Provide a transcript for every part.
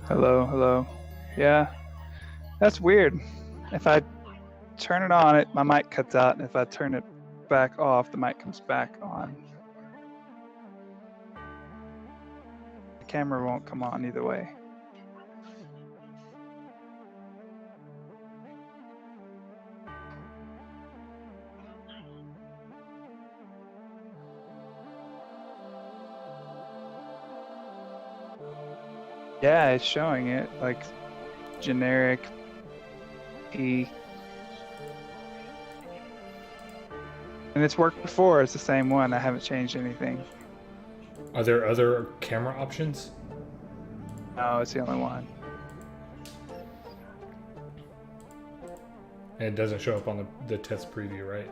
Hello, hello. Yeah, that's weird. If I turn it on, my mic cuts out, and if I turn it back off, the mic comes back on. The camera won't come on either way. Yeah, it's showing it like generic E. And it's worked before. It's the same one. I haven't changed anything. Are there other camera options? No, it's the only one. And it doesn't show up on the test preview, right?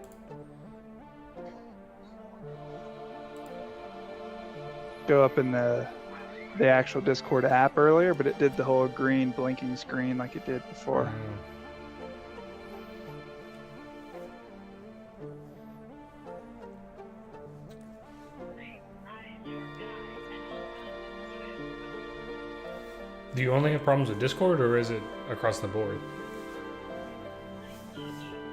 Show up in the actual Discord app earlier, but it did the whole green blinking screen like it did before. Do you only have problems with Discord, or is it across the board?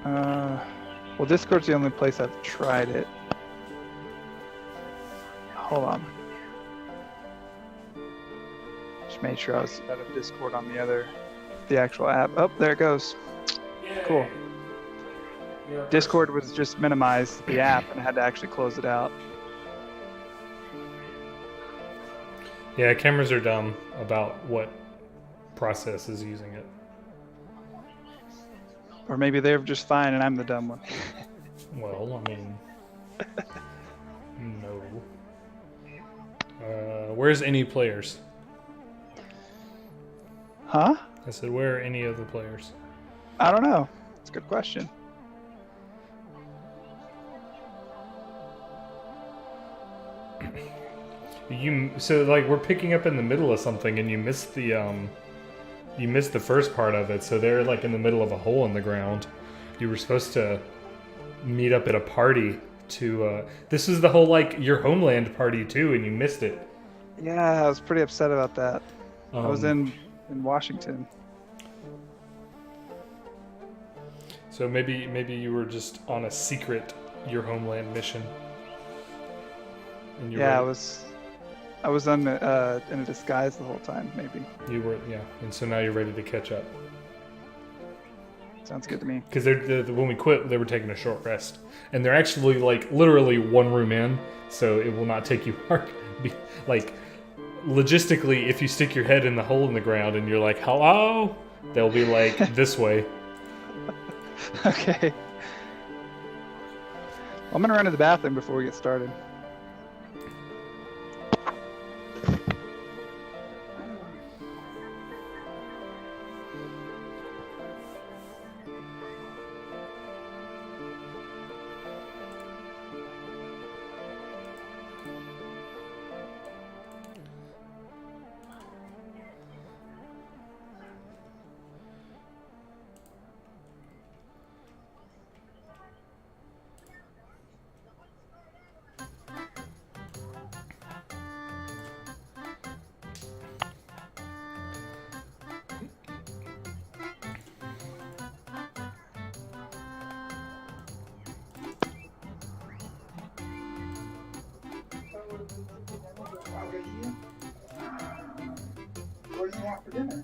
Well, Discord's the only place I've tried it. Hold on. Just made sure I was out of Discord on the actual app. Oh, there it goes. Cool. Discord was just minimized the app, and I had to actually close it out. Yeah, cameras are dumb about what process is using it. Or maybe they're just fine and I'm the dumb one. Well, I mean, no. Where's any players? Huh? I said, where are any of the players? I don't know. It's a good question. So like we're picking up in the middle of something, and you missed the first part of it. So they're like in the middle of a hole in the ground. You were supposed to meet up at a party to. This is the whole like your homeland party too, and you missed it. Yeah, I was pretty upset about that. I was in Washington. So maybe you were just on a secret your homeland mission. And Yeah, I was in a disguise the whole time. Maybe. You were, yeah, and so now you're ready to catch up. Sounds good to me. Because when we quit, they were taking a short rest, and they're actually like literally one room in, so it will not take you hard. Like logistically, if you stick your head in the hole in the ground and you're like, "Hello," they'll be like this way. Okay. I'm gonna run to the bathroom before we get started. What do you want for dinner?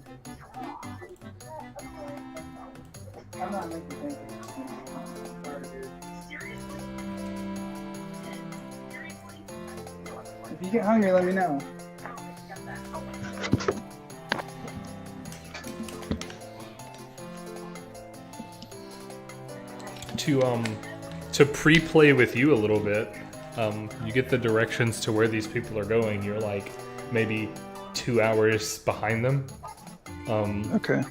I'm not making anything. If you get hungry, let me know. To pre-play with you a little bit, you get the directions to where these people are going. You're like maybe 2 hours behind them. Okay.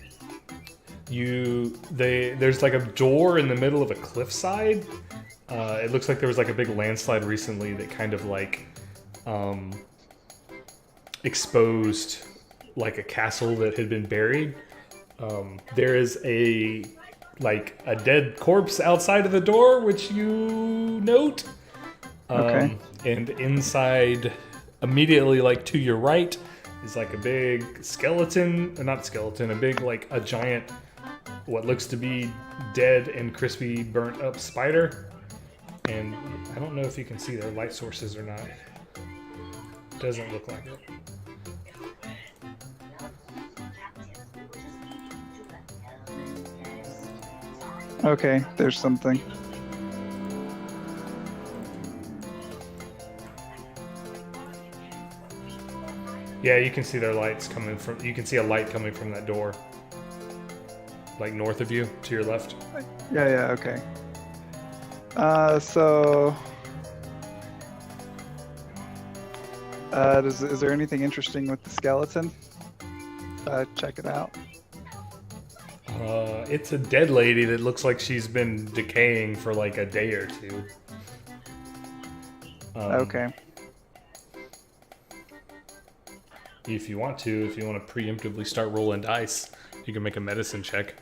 There's like a door in the middle of a cliffside. It looks like there was like a big landslide recently that kind of like exposed like a castle that had been buried. There is a dead corpse outside of the door, which you note. Okay. And inside, immediately like to your right, is like a big skeleton, not skeleton, a big like a giant, what looks to be dead and crispy burnt up spider. And I don't know if you can see their light sources or not. Doesn't look like it. Okay, there's something. Yeah, you can see their lights coming from. You can see a light coming from that door, like north of you, to your left. Yeah, okay. So, is there anything interesting with the skeleton? Check it out. It's a dead lady that looks like she's been decaying for like a day or two. Okay. If you want to preemptively start rolling dice, you can make a medicine check.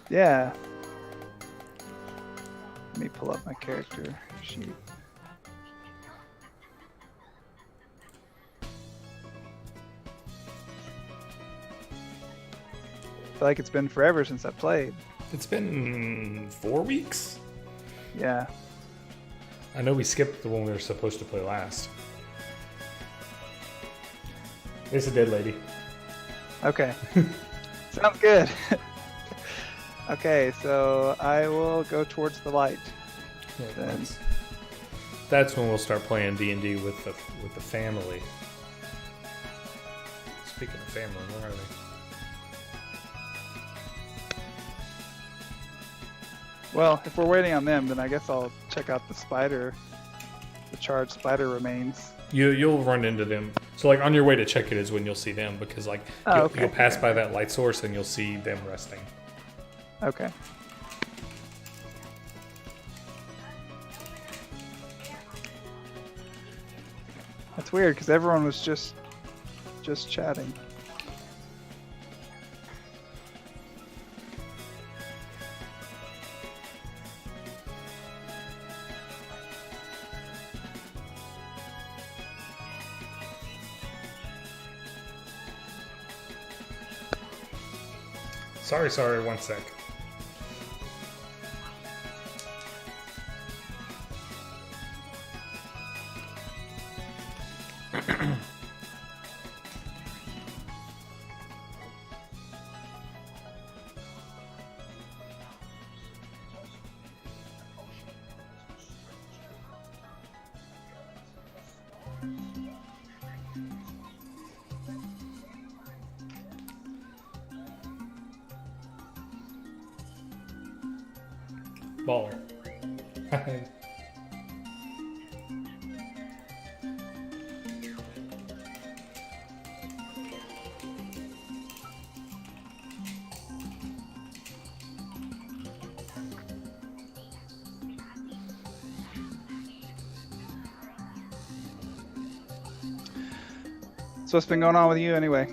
Yeah. Let me pull up my character sheet. I feel like it's been forever since I played. It's been 4 weeks? Yeah. I know we skipped the one we were supposed to play last. It's a dead lady. Okay. Sounds good. Okay, so I will go towards the light. Yeah, then. That's when we'll start playing D&D with the family. Speaking of family, where are they? Well, if we're waiting on them, then I guess I'll check out the spider, the charred spider remains. You'll run into them. So like on your way to check it is when you'll see them, because like you'll pass by that light source and you'll see them resting. Okay. That's weird because everyone was just chatting. Sorry, 1 sec. Baller. So what's been going on with you anyway?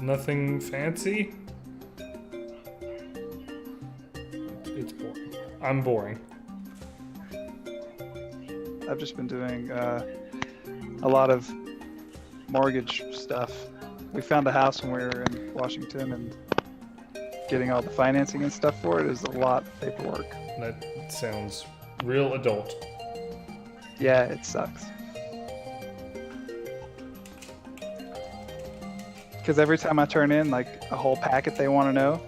Nothing fancy. It's boring. I'm boring. I've just been doing a lot of mortgage stuff. We found a house when we were in Washington, and getting all the financing and stuff for it is a lot of paperwork. That sounds real adult. Yeah, it sucks. Because every time I turn in like a whole packet they want to know,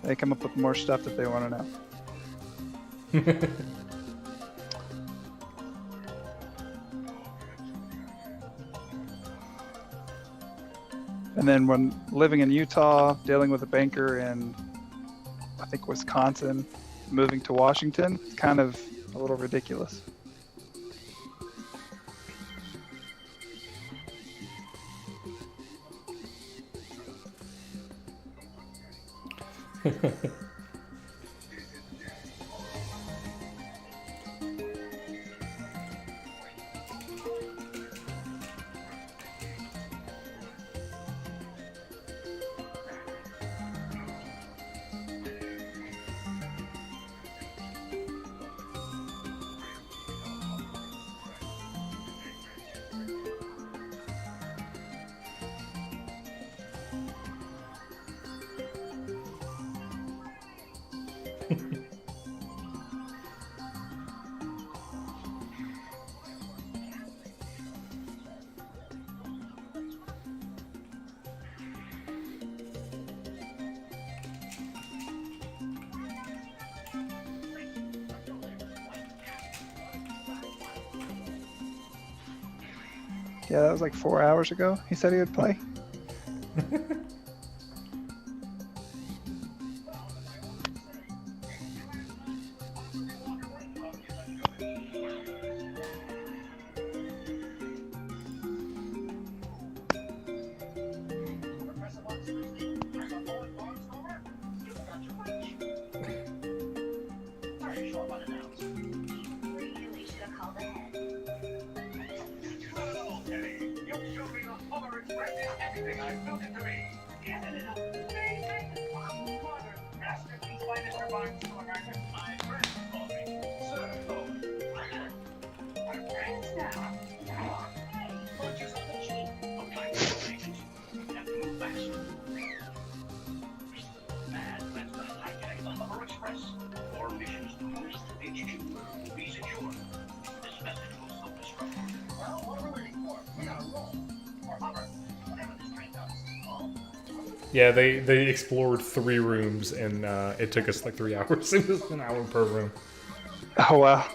they come up with more stuff that they want to know. And then when living in Utah, dealing with a banker in, I think, Wisconsin, moving to Washington, it's kind of a little ridiculous. Yeah, that was like 4 hours ago. He said he would play. Yeah, they explored 3 rooms, and it took us like 3 hours. It was an hour per room. Oh wow.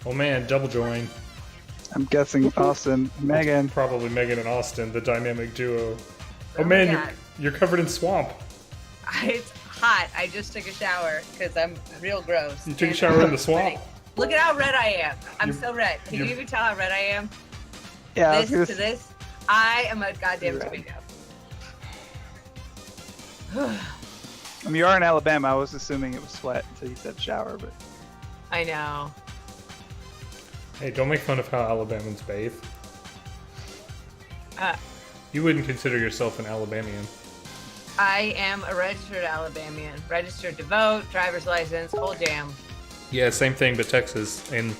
Oh man, double join. I'm guessing Austin, Megan. Probably Megan and Austin, the dynamic duo. Oh Oh man, my God. you're covered in swamp. It's hot. I just took a shower because I'm real gross. You took a And shower in I'm the swamp? sweating. Look at how red I am. I'm You're- so red. Can you you're- even tell how red I am? Yeah, I was This gonna to s- this, I am a goddamn Red. tomato. I mean, you are in Alabama. I was assuming it was sweat until you said shower, but I know. Hey, don't make fun of how Alabamans bathe. Uh, You wouldn't consider yourself an Alabamian. I am a registered Alabamian. Registered to vote, driver's license, whole jam. Yeah, same thing, but Texas. And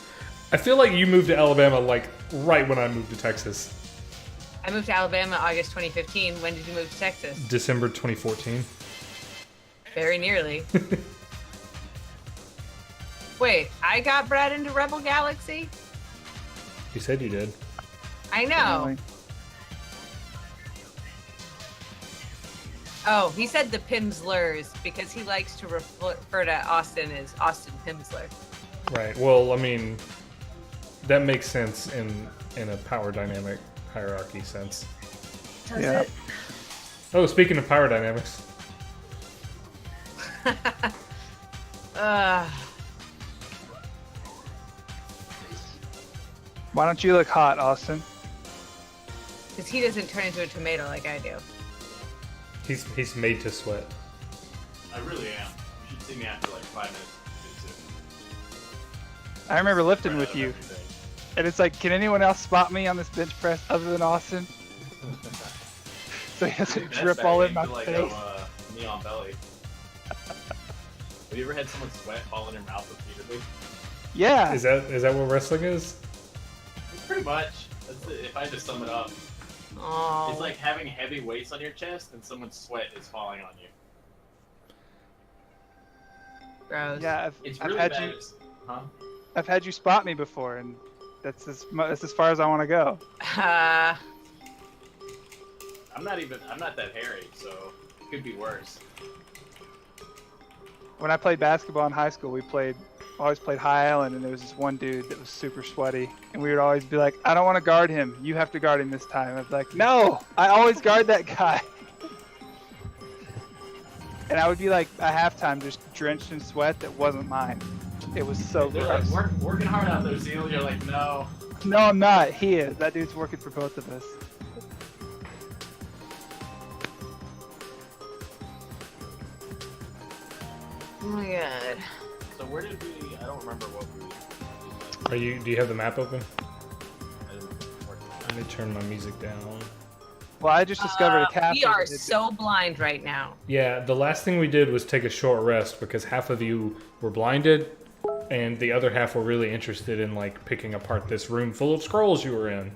I feel like you moved to Alabama like right when I moved to Texas. I moved to Alabama August 2015. When did you move to Texas? December 2014. Very nearly. Wait, I got bred into Rebel Galaxy? You said you did. I know. apparently. Oh, he said the Pimslers because he likes to refer to Austin as Austin Pimsler. Right. Well, I mean, that makes sense in a power dynamic hierarchy sense. Does Yeah. it? Oh, speaking of power dynamics, Why don't you look hot, Austin? Because he doesn't turn into a tomato like I do. he's made to sweat. I really am. You should see me after like 5 minutes. I remember lifting with you, and it's like, can anyone else spot me on this bench press other than Austin? So he doesn't drip all in my face. Me neon belly. Have you ever had someone sweat fall in your mouth repeatedly? Yeah. Is that what wrestling is? Pretty much. That's it. If I had to sum it up, Oh. it's like having heavy weights on your chest and someone's sweat is falling on you. Gross. Yeah, It's I've really had bad. you. Huh? I've had you spot me before, and that's as far as I want to go. I'm not that hairy, so it could be worse. When I played basketball in high school, we always played High Island, and there was this one dude that was super sweaty, and we would always be like, I don't want to guard him. You have to guard him this time. I'd be like, no, I always guard that guy. And I would be like at halftime just drenched in sweat that wasn't mine. It was so They're gross. like, working hard out there, Seal. You're like, no. No, I'm not. He is. That dude's working for both of us. Oh my god. So where did we? I don't remember what we. Do you have the map open? I didn't work on Let me turn my music down. Well, I just discovered a captain. We are that did- so blind right now. Yeah, the last thing we did was take a short rest because half of you were blinded, and the other half were really interested in like picking apart this room full of scrolls you were in.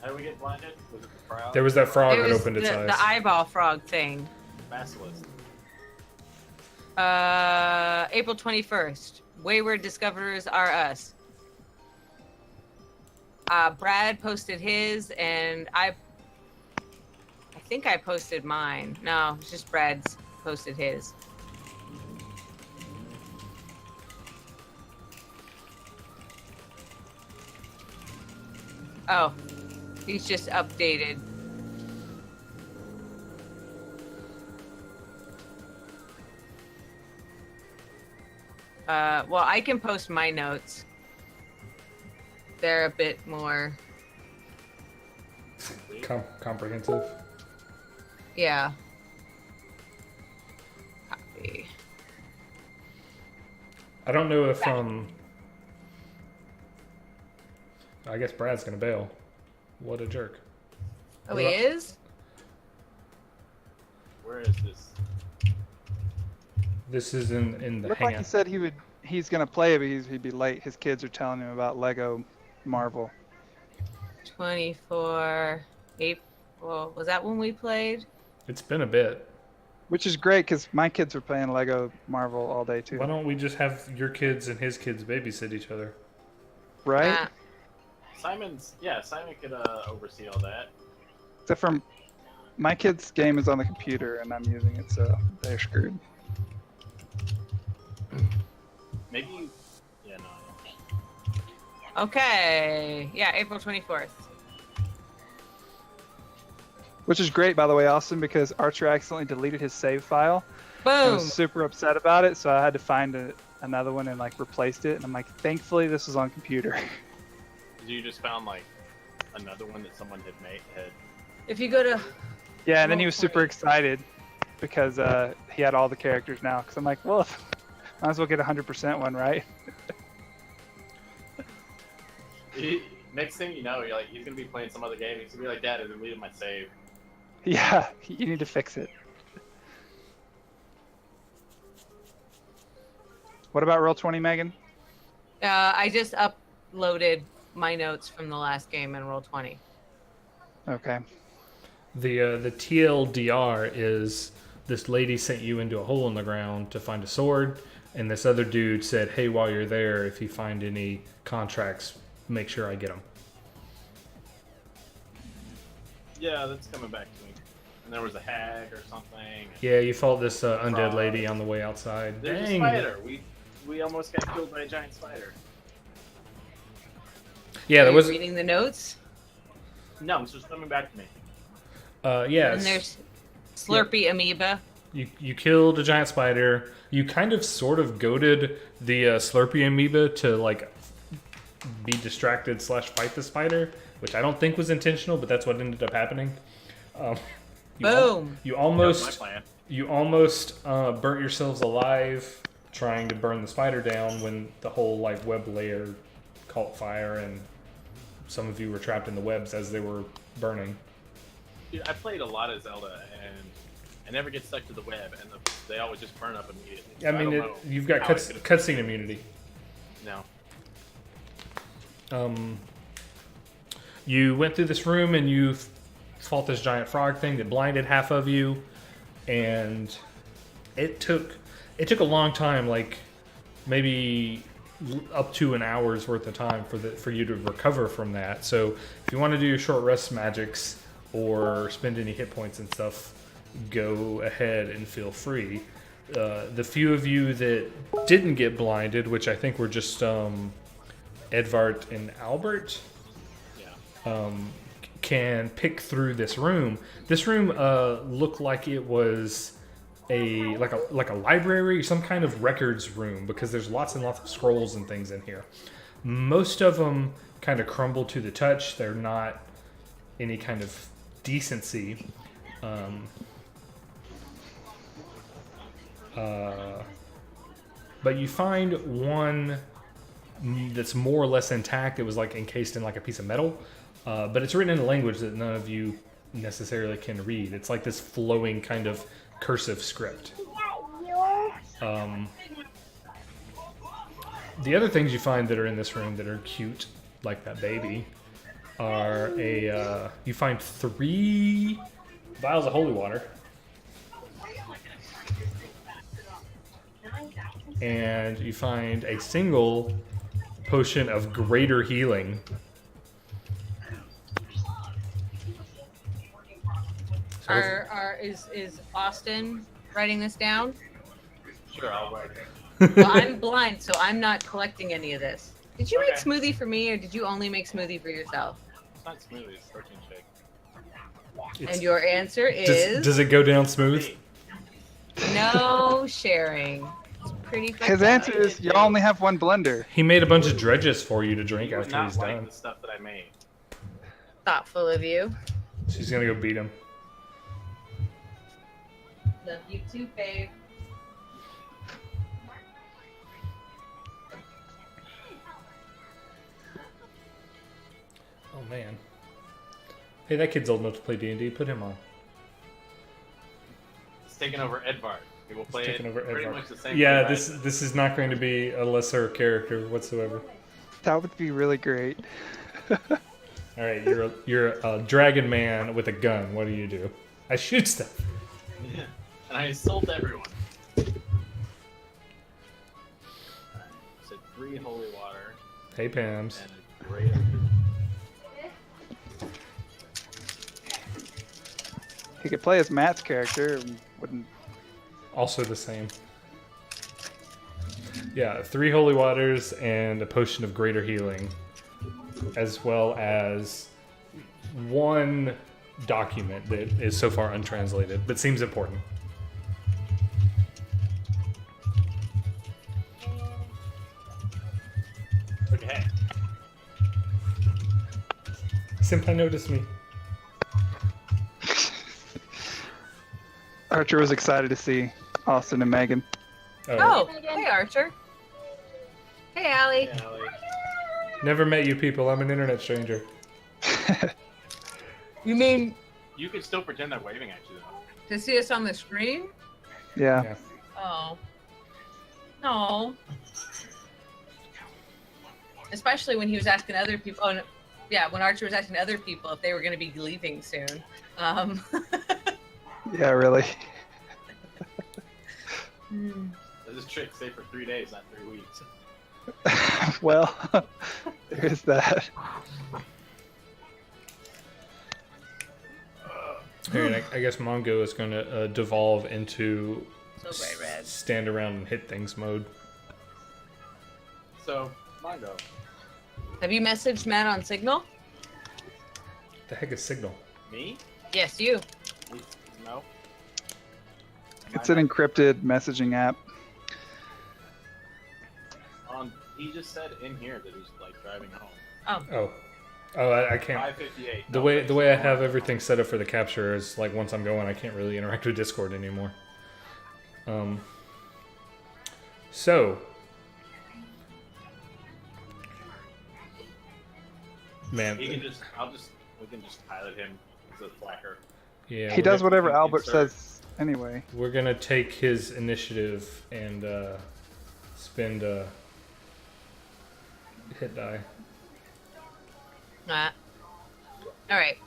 How did we get blinded? Was it the crowd? There was that frog It that was opened its eyes. the eyeball frog thing. Basilisk. April 21st. Wayward Discoverers Are Us. Brad posted his, and I think I posted mine. No, it's just Brad's posted his. Oh, he's just updated. Well, I can post my notes. They're a bit more, Comprehensive. yeah. Copy. I don't know if I guess Brad's gonna bail. What a jerk. Oh, he is? Where is this? This is in the Looked like he hangout. said he's gonna play, but he'd be late. His kids are telling him about Lego Marvel. 24 April. Was that when we played? It's been a bit. Which is great because my kids were playing Lego Marvel all day too. Why don't we just have your kids and his kids babysit each other? Right? Simon could oversee all that. Except for my kid's game is on the computer and I'm using it, so they're screwed. Maybe you. Yeah, no. Okay. Yeah, April 24th. Which is great, by the way, Austin, because Archer accidentally deleted his save file. I Boom. was super upset about it, so I had to find another one and like replaced it. And I'm like, thankfully this was on computer. You just found like another one that someone had made. If you go to Yeah, and then he was super 12:40. excited because he had all the characters now. Because I'm like, well, might as well get 100% one, right? Next thing you know, you're like, he's gonna be playing some other game. He's gonna be like, Dad, I deleted my save. Yeah, you need to fix it. What about Roll20, Megan? I just uploaded my notes from the last game in Roll20. Okay. The TLDR is this lady sent you into a hole in the ground to find a sword, and this other dude said, hey, while you're there, if you find any contracts, make sure I get them. Yeah, that's coming back to me. And there was a hag or something. Yeah, you fought this undead Frog. lady on the way outside. There's a Dang. spider. We almost got killed by a giant spider. Yeah, Are there you was. reading the notes? No, it's just coming back to me. Yeah. And there's Slurpy Amoeba. You killed a giant spider. You kind of sort of goaded the Slurpy amoeba to like be distracted / fight the spider, which I don't think was intentional, but that's what ended up happening. Boom. You That was my almost plan. burnt yourselves alive trying to burn the spider down when the whole like web layer caught fire and some of you were trapped in the webs as they were burning. Dude, I played a lot of Zelda, and I never get stuck to the web, and they always just burn up immediately. I So mean, don't know you've got how I could've- cutscene immunity. No. You went through this room and you fought this giant frog thing that blinded half of you, and it took a long time, like maybe up to an hour's worth of time for you to recover from that. So if you want to do your short rest magics or spend any hit points and stuff, go ahead and feel free. The few of you that didn't get blinded, which I think were just Edvard and Albert, can pick through this room. This room looked like it was like a library, some kind of records room, because there's lots and lots of scrolls and things in here. Most of them kind of crumble to the touch. They're not any kind of decency. But you find one that's more or less intact. It was like encased in like a piece of metal, but it's written in a language that none of you necessarily can read. It's like this flowing kind of cursive script. The other things you find that are in this room that are cute, like that baby, are you find 3 vials of holy water. And you find a single potion of greater healing. Is Austin writing this down? Sure, I'll write it. Well, I'm blind, so I'm not collecting any of this. Did you make Okay. smoothie for me, or did you only make smoothie for yourself? It's not smoothie, it's protein shake. And your answer is Does it go down smooth? no sharing. It's pretty. His fucked up. answer is you only have one blender. He made a bunch of dredges for you to drink You would after not he's like done. the stuff that I made. Thoughtful of you. She's gonna go beat him. Love you too, babe. Oh man. Hey, that kid's old enough to play D&D. Put him on. It's taking over Edvard. He will play Taking it over pretty Edvard. much the same Yeah, way this is not going to be a lesser character whatsoever. That would be really great. All right, you're a dragon man with a gun. What do? I shoot stuff. Yeah. And I insult everyone. So 3 holy water Hey, Pams. and a great. He could play as Matt's character. And wouldn't. Also the same. Yeah, 3 holy waters and a potion of greater healing, as well as 1 document that is so far untranslated, but seems important. Okay. Senpai noticed me. Archer was excited to see Austin and Megan. Oh, hey Archer. Hey Allie. Yeah, like, Never met you people. I'm an internet stranger. You mean you could still pretend they're waving at you though. to see us on the screen? Yeah. Yeah. Oh. No. Especially when he was asking other people. Oh, no, yeah, when Archer was asking other people if they were going to be leaving soon. Yeah, really. This trick stay for 3 days, not 3 weeks. Well, there's that. Alright, I guess Mongo is going to devolve into So bright red. stand around and hit things mode. So, Mongo. Have you messaged Matt on Signal? The heck is Signal? Me? Yes, you. No. It's an encrypted messaging app. He just said in here that he's like driving home. Oh. Oh, I can't. 5:58. The way I have everything set up for the capture is like once I'm going, I can't really interact with Discord anymore. So, man, We can just pilot him as a flacker. Yeah, He we're does gonna- whatever you can Albert start. says anyway. We're gonna take his initiative and spend a hit die. All right.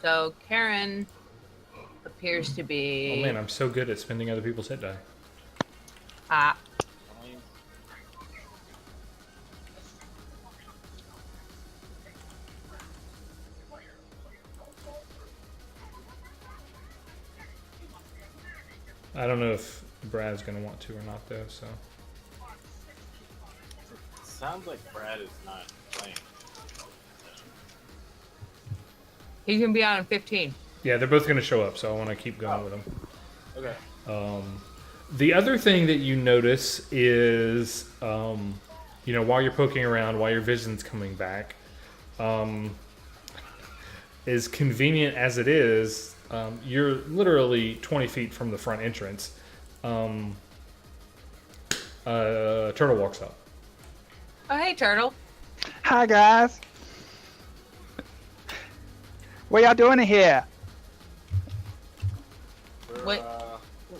So Karen appears to be. Oh man, I'm so good at spending other people's hit die. Ah. I don't know if Brad's gonna want to or not though. So Sounds like Brad is not playing. He can be on in 15. yeah, they're both gonna show up. So I want to keep going with them. Okay. The other thing that you notice is, while you're poking around, while your vision's coming back, as convenient as it is, you're literally 20 feet from the front entrance. Turtle walks up. Oh, hey, Turtle. Hi guys. What y'all doing in here? We're, What?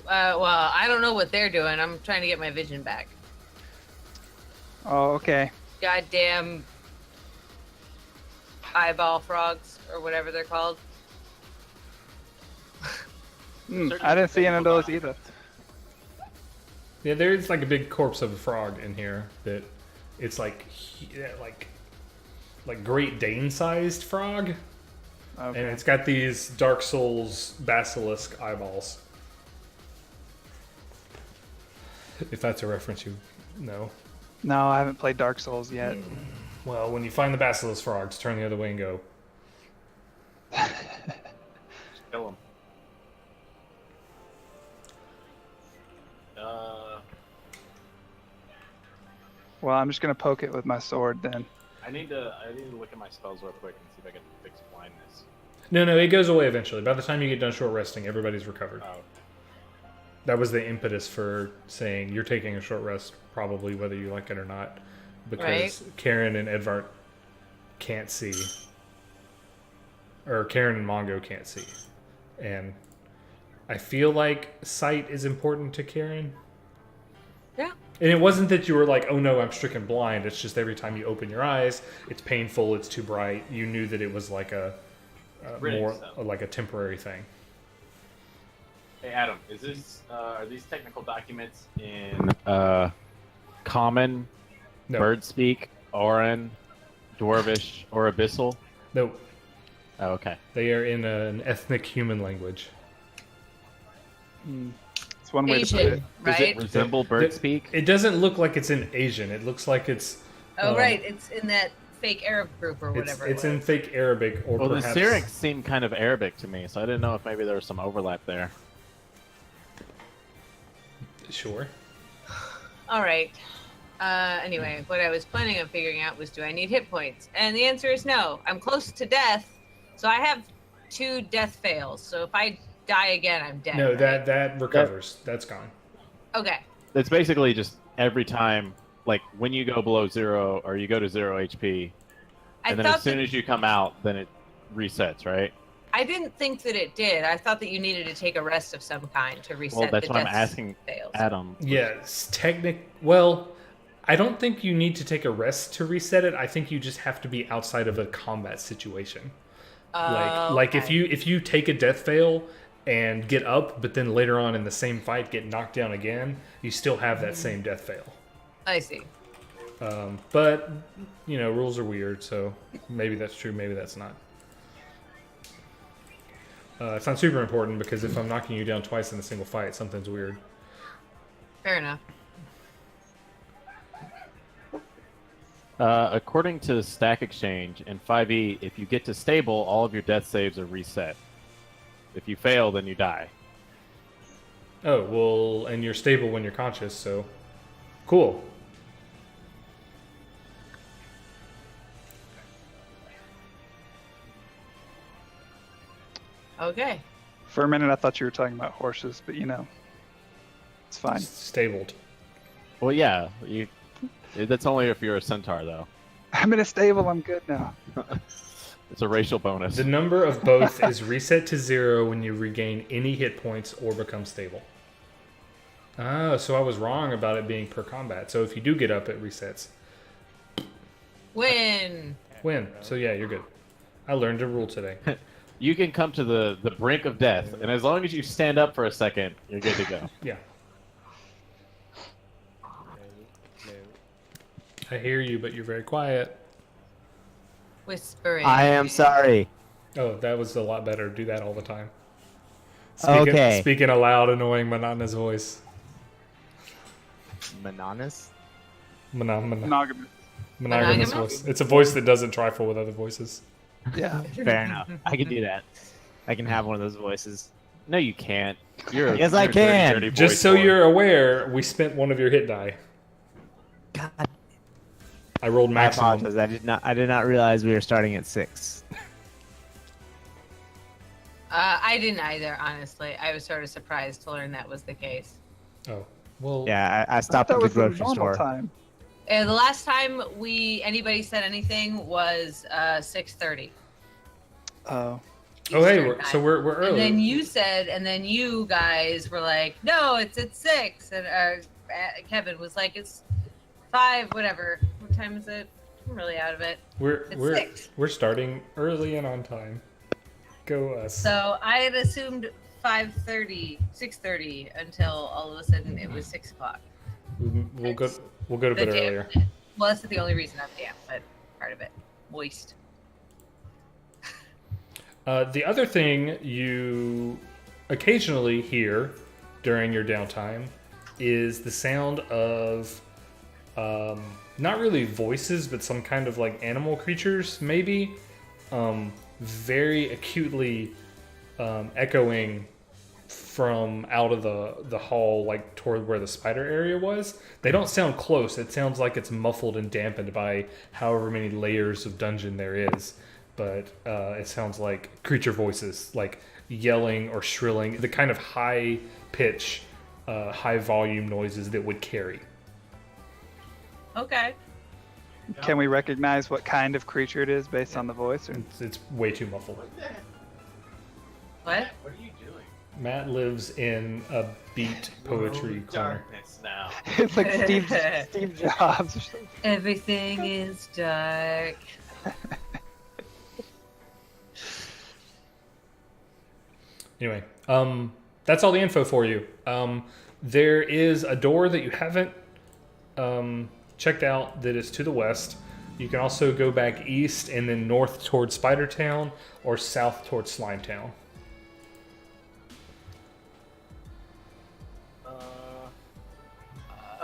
Well, I don't know what they're doing. I'm trying to get my vision back. Oh, okay. Goddamn eyeball frogs, or whatever they're called. I didn't see any of those either. Yeah, there's like a big corpse of a frog in here that it's like Great Dane sized frog, Okay. and it's got these Dark Souls basilisk eyeballs. If that's a reference you know. No, I haven't played Dark Souls yet. Well, when you find the basilisk frogs, turn the other way and go. Just kill him. Well, I'm just gonna poke it with my sword then. I need to look at my spells real quick and see if I can fix blindness. No, it goes away eventually. By the time you get done short resting, everybody's recovered. Oh, That was the impetus for saying you're taking a short rest, probably whether you like it or not, because Right. Karen and Edvard can't see, or Karen and Mongo can't see, and I feel like sight is important to Karen. Yeah. And it wasn't that you were like, oh no, I'm stricken blind. It's just every time you open your eyes, it's painful, it's too bright. You knew that it was like a Rigged more stuff. like a temporary thing. Hey Adam, is this are these technical documents in common, No, bird speak, Oran, Dwarvish, or Abyssal? no, Oh, okay. they are in an ethnic human language. It's one way to put it. Asian, Does right? it resemble bird speak? It doesn't look like it's in Asian. It looks like it's Oh, right. It's in that fake Arab group or whatever. it's it in was. fake Arabic or Well, the perhaps Syrinx seemed kind of Arabic to me, so I didn't know if maybe there was some overlap there. Sure. All right. Anyway, what I was planning on figuring out was, do I need hit points? And the answer is no. I'm close to death, so I have 2 death fails. So if I die again, I'm dead. No, right? that recovers. That's gone. Okay. It's basically just every time, like when you go below 0 or you go to 0 HP, I and then thought as soon that, as you come out, then it resets, right? I didn't think that it did. I thought that you needed to take a rest of some kind to reset Well, that's the what I'm death asking fails. Adam. Yes, well, I don't think you need to take a rest to reset it. I think you just have to be outside of a combat situation. Like if you take a death fail and get up, but then later on in the same fight get knocked down again, you still have that same death fail. I see. But rules are weird, so maybe that's true, maybe that's not. It's not super important because if I'm knocking you down twice in a single fight, something's weird. Fair enough. According to Stack Exchange in 5e, if you get to stable, all of your death saves are reset. If you fail, then you die. Oh, well, and you're stable when you're conscious, so cool. Okay. For a minute, I thought you were talking about horses, but it's fine. Stabled. Well, yeah, that's only if you're a centaur, though. I'm in a stable. I'm good now. It's a racial bonus. The number of both is reset to 0 when you regain any hit points or become stable. Oh, so I was wrong about it being per combat. So if you do get up, it resets. Win. So yeah, you're good. I learned a rule today. You can come to the brink of death, and as long as you stand up for a second, you're good to go. Yeah. I hear you, but you're very quiet. Whispering. I am sorry. Oh, that was a lot better. Do that all the time. Okay. Speaking a loud, annoying, monotonous voice. Monotonous? Monogamous. Monogamous voice. It's a voice that doesn't trifle with other voices. Yeah. Fair enough. I can do that. I can have one of those voices. No, you can't. You're Yes, I you're a can. dirty Just voice so boy. you're aware, we spent one of your hit die. God, I rolled I maximum. apologize. I did not realize we were starting at 6. I didn't either, honestly. I was sort of surprised to learn that was the case. Oh, well. Yeah, I stopped that at the was the grocery normal store. time. The last time anybody said anything was 6:30. Oh, Oh. hey, Eastern so time. we're early. And then you said, and then you guys were like, no, it's at 6. And Kevin was like, it's 5, whatever. What time is it? I'm really out of it. It's 6. We're starting early and on time. Go us. So I had assumed 5:30, 6:30 until all of a sudden it was 6 o'clock. We'll go to The bed damn- earlier. Well, that's the only reason I'm damp, but part of it. Moist. The other thing you occasionally hear during your downtime is the sound of not really voices, but some kind of like animal creatures, maybe very acutely echoing from out of the hall, like toward where the spider area was. They don't sound close. It sounds like it's muffled and dampened by however many layers of dungeon there is. But it sounds like creature voices, like yelling or shrilling, the kind of high pitch, high volume noises that would carry. Okay. Can we recognize what kind of creature it is based on the voice? Or... It's way too muffled. What? What are you doing? Matt lives in a beat poetry corner. Darkness now. It's like Steve Jobs or something. Everything is dark. Anyway, that's all the info for you. There is a door that you haven't checked out that is to the west. You can also go back east and then north towards Spider Town or south towards Slime Town.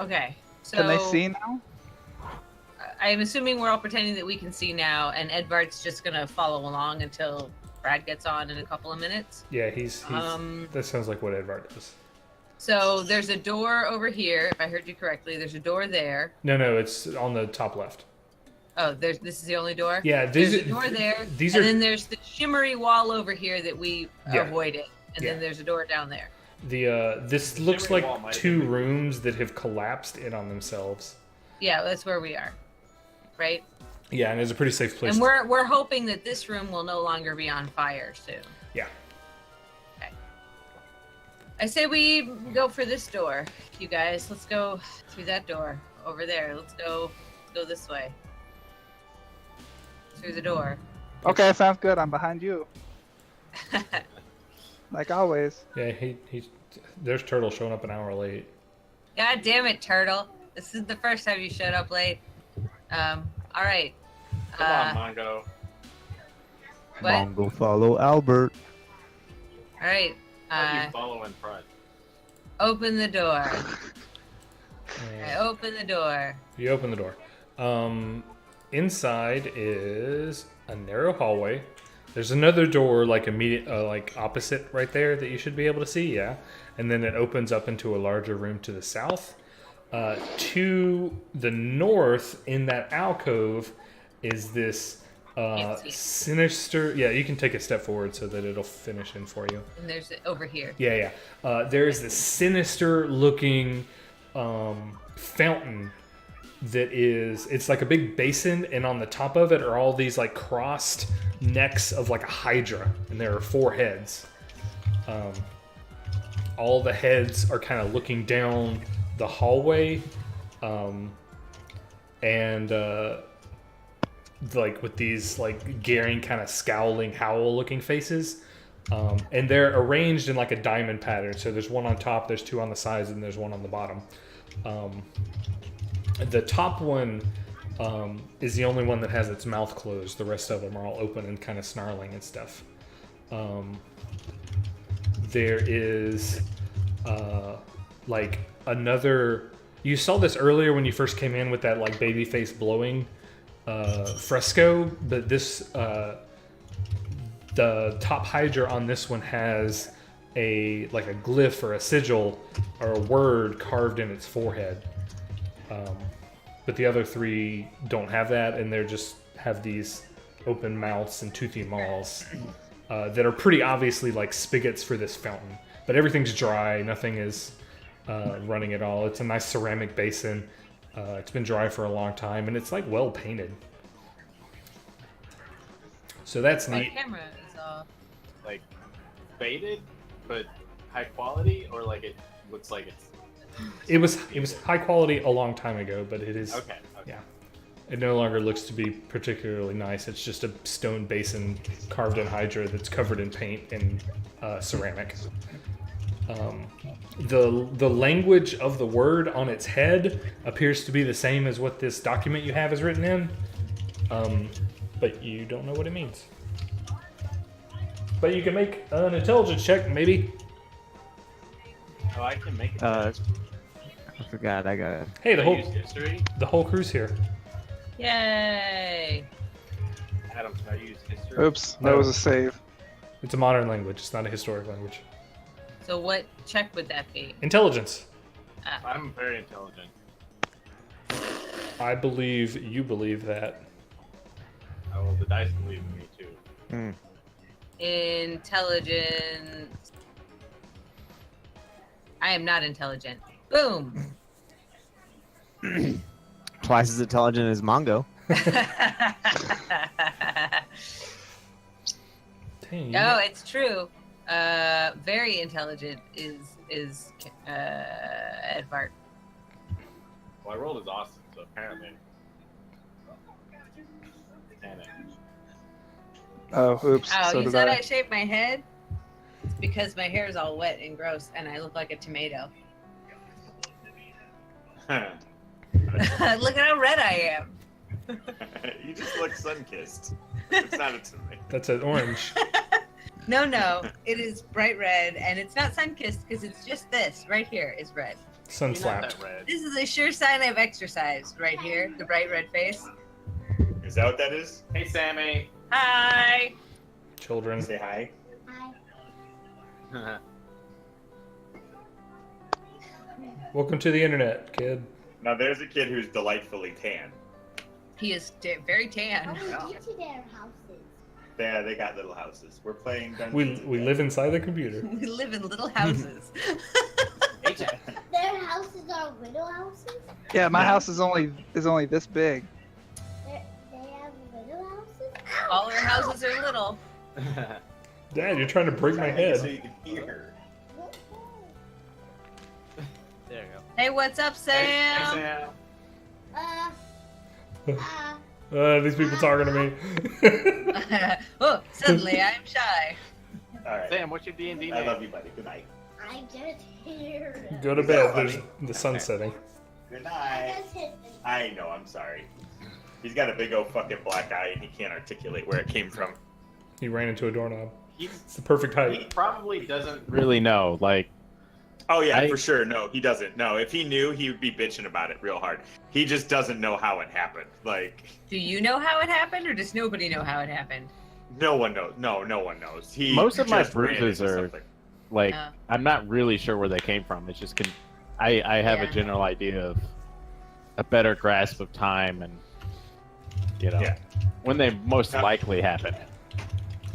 Okay. So Can they see now? I'm assuming we're all pretending that we can see now, and Edvard's just gonna follow along until Brad gets on in a couple of minutes. Yeah, he's that sounds like what Edvard does. So there's a door over here, if I heard you correctly. There's a door there. No, it's on the top left. Oh, this is the only door? Yeah, There's a door there, these and are then there's the shimmery wall over here that we Yeah. avoided, and Yeah. then there's a door down there. this looks Shimmery wall like might two be- rooms that have collapsed in on themselves. Yeah, that's where we are, right? Yeah, and it's a pretty safe place. And we're hoping that this room will no longer be on fire soon. Yeah. Okay. I say we go for this door, you guys. Let's go through that door over there. Let's go this way. Through the door. Okay, sounds good. I'm behind you. Like always. Yeah, there's Turtle showing up an hour late. God damn it, Turtle. This is the first time you showed up late. All right. Come on, Mongo. What? Mongo follow Albert. All right. How do you follow in front? Open the door. And I open the door. you open the door. Inside is a narrow hallway. There's another door like immediate, like opposite right there that you should be able to see. Yeah, and then it opens up into a larger room to the south. To the north, in that alcove, is this Can't see it. sinister. Yeah, you can take a step forward so that it'll finish in for you. And there's it over here. Yeah. There is this sinister-looking fountain that is, it's like a big basin, and on the top of it are all these like crossed necks of like a hydra, and there are 4 heads. All the heads are kind of looking down the hallway, and like with these like glaring, kind of scowling, howl-looking faces. And they're arranged in like a diamond pattern. So there's one on top, there's 2 on the sides, and there's one on the bottom. The top one is the only one that has its mouth closed. The rest of them are all open and kind of snarling and stuff. There is like another... You saw this earlier when you first came in with that like baby face blowing fresco, but this... the top hydra on this one has a glyph or a sigil or a word carved in its forehead. But the other 3 don't have that, and they just have these open mouths and toothy maws that are pretty obviously like spigots for this fountain. But everything's dry, nothing is running at all. It's a nice ceramic basin. It's been dry for a long time, and it's like well painted. So that's My neat. camera is off. Like faded, but high quality, or like it looks like it's. It was high quality a long time ago, but it is. Okay. Yeah. It no longer looks to be particularly nice. It's just a stone basin carved in hydra that's covered in paint and ceramic. The language of the word on its head appears to be the same as what this document you have is written in, but you don't know what it means. But you can make an intelligence check, maybe. Oh, I can make it. I forgot. I got it. Hey, Can I use history? the whole crew's here. Yay! Adam, can I use history? Oops, that was a save. It's a modern language. It's not a historic language. So what check would that be? Intelligence. I'm very intelligent. I believe you believe that. Oh, well, the dice believe in me too. Intelligence. I am not intelligent. Boom! Twice as intelligent as Mongo. Dang. No, it's true. Very intelligent is Edvard. Well, I rolled as awesome, so apparently. Damn it. Oh, oops. Oh, so you did said I. I shaved my head? It's because my hair is all wet and gross, and I look like a tomato. Look at how red I am. You just look sun-kissed. It's not a tomato. That's an orange. No, it is bright red, and it's not sun-kissed because it's just this right here is red. Sun You're not slapped. that red. This is a sure sign I've exercised right here, the bright red face. Is that what that is? Hey, Sammy. Hi! Children. Say hi. Welcome to the internet, kid. Now there's a kid who's delightfully tan. He is very tan. How do we get to their houses? Yeah, they got little houses. We're playing Dungeons We and Dragons. live inside the computer. We live in little houses. Their houses are widow houses? Yeah, my No. house is only this big. They have widow houses? All our houses are little. Dad, you're trying to break my So head. you can hear. There you go. Hey, what's up, Hey, Sam? Sam. These people talking to me. Oh, suddenly I'm shy. All right. Sam, what's your D&D I name? love you, buddy. Good night. I just hear Go to bed. There's the sun setting. Good I night. just hit I know. I'm sorry. He's got a big old fucking black eye, and he can't articulate where it came from. He ran into a doorknob. He's, It's the perfect he height. probably doesn't really know. Like, Oh yeah, I- for sure. No, he doesn't. No, if he knew, he would be bitching about it real hard. He just doesn't know how it happened. Like, Do you know how it happened, or does nobody know how it happened? no one knows. No one knows. He Most of my just ran bruises into are- something. like Oh. I'm not really sure where they came from. It's just I have Yeah. a general idea of a better grasp of time and Yeah. when they most Yeah. likely happen.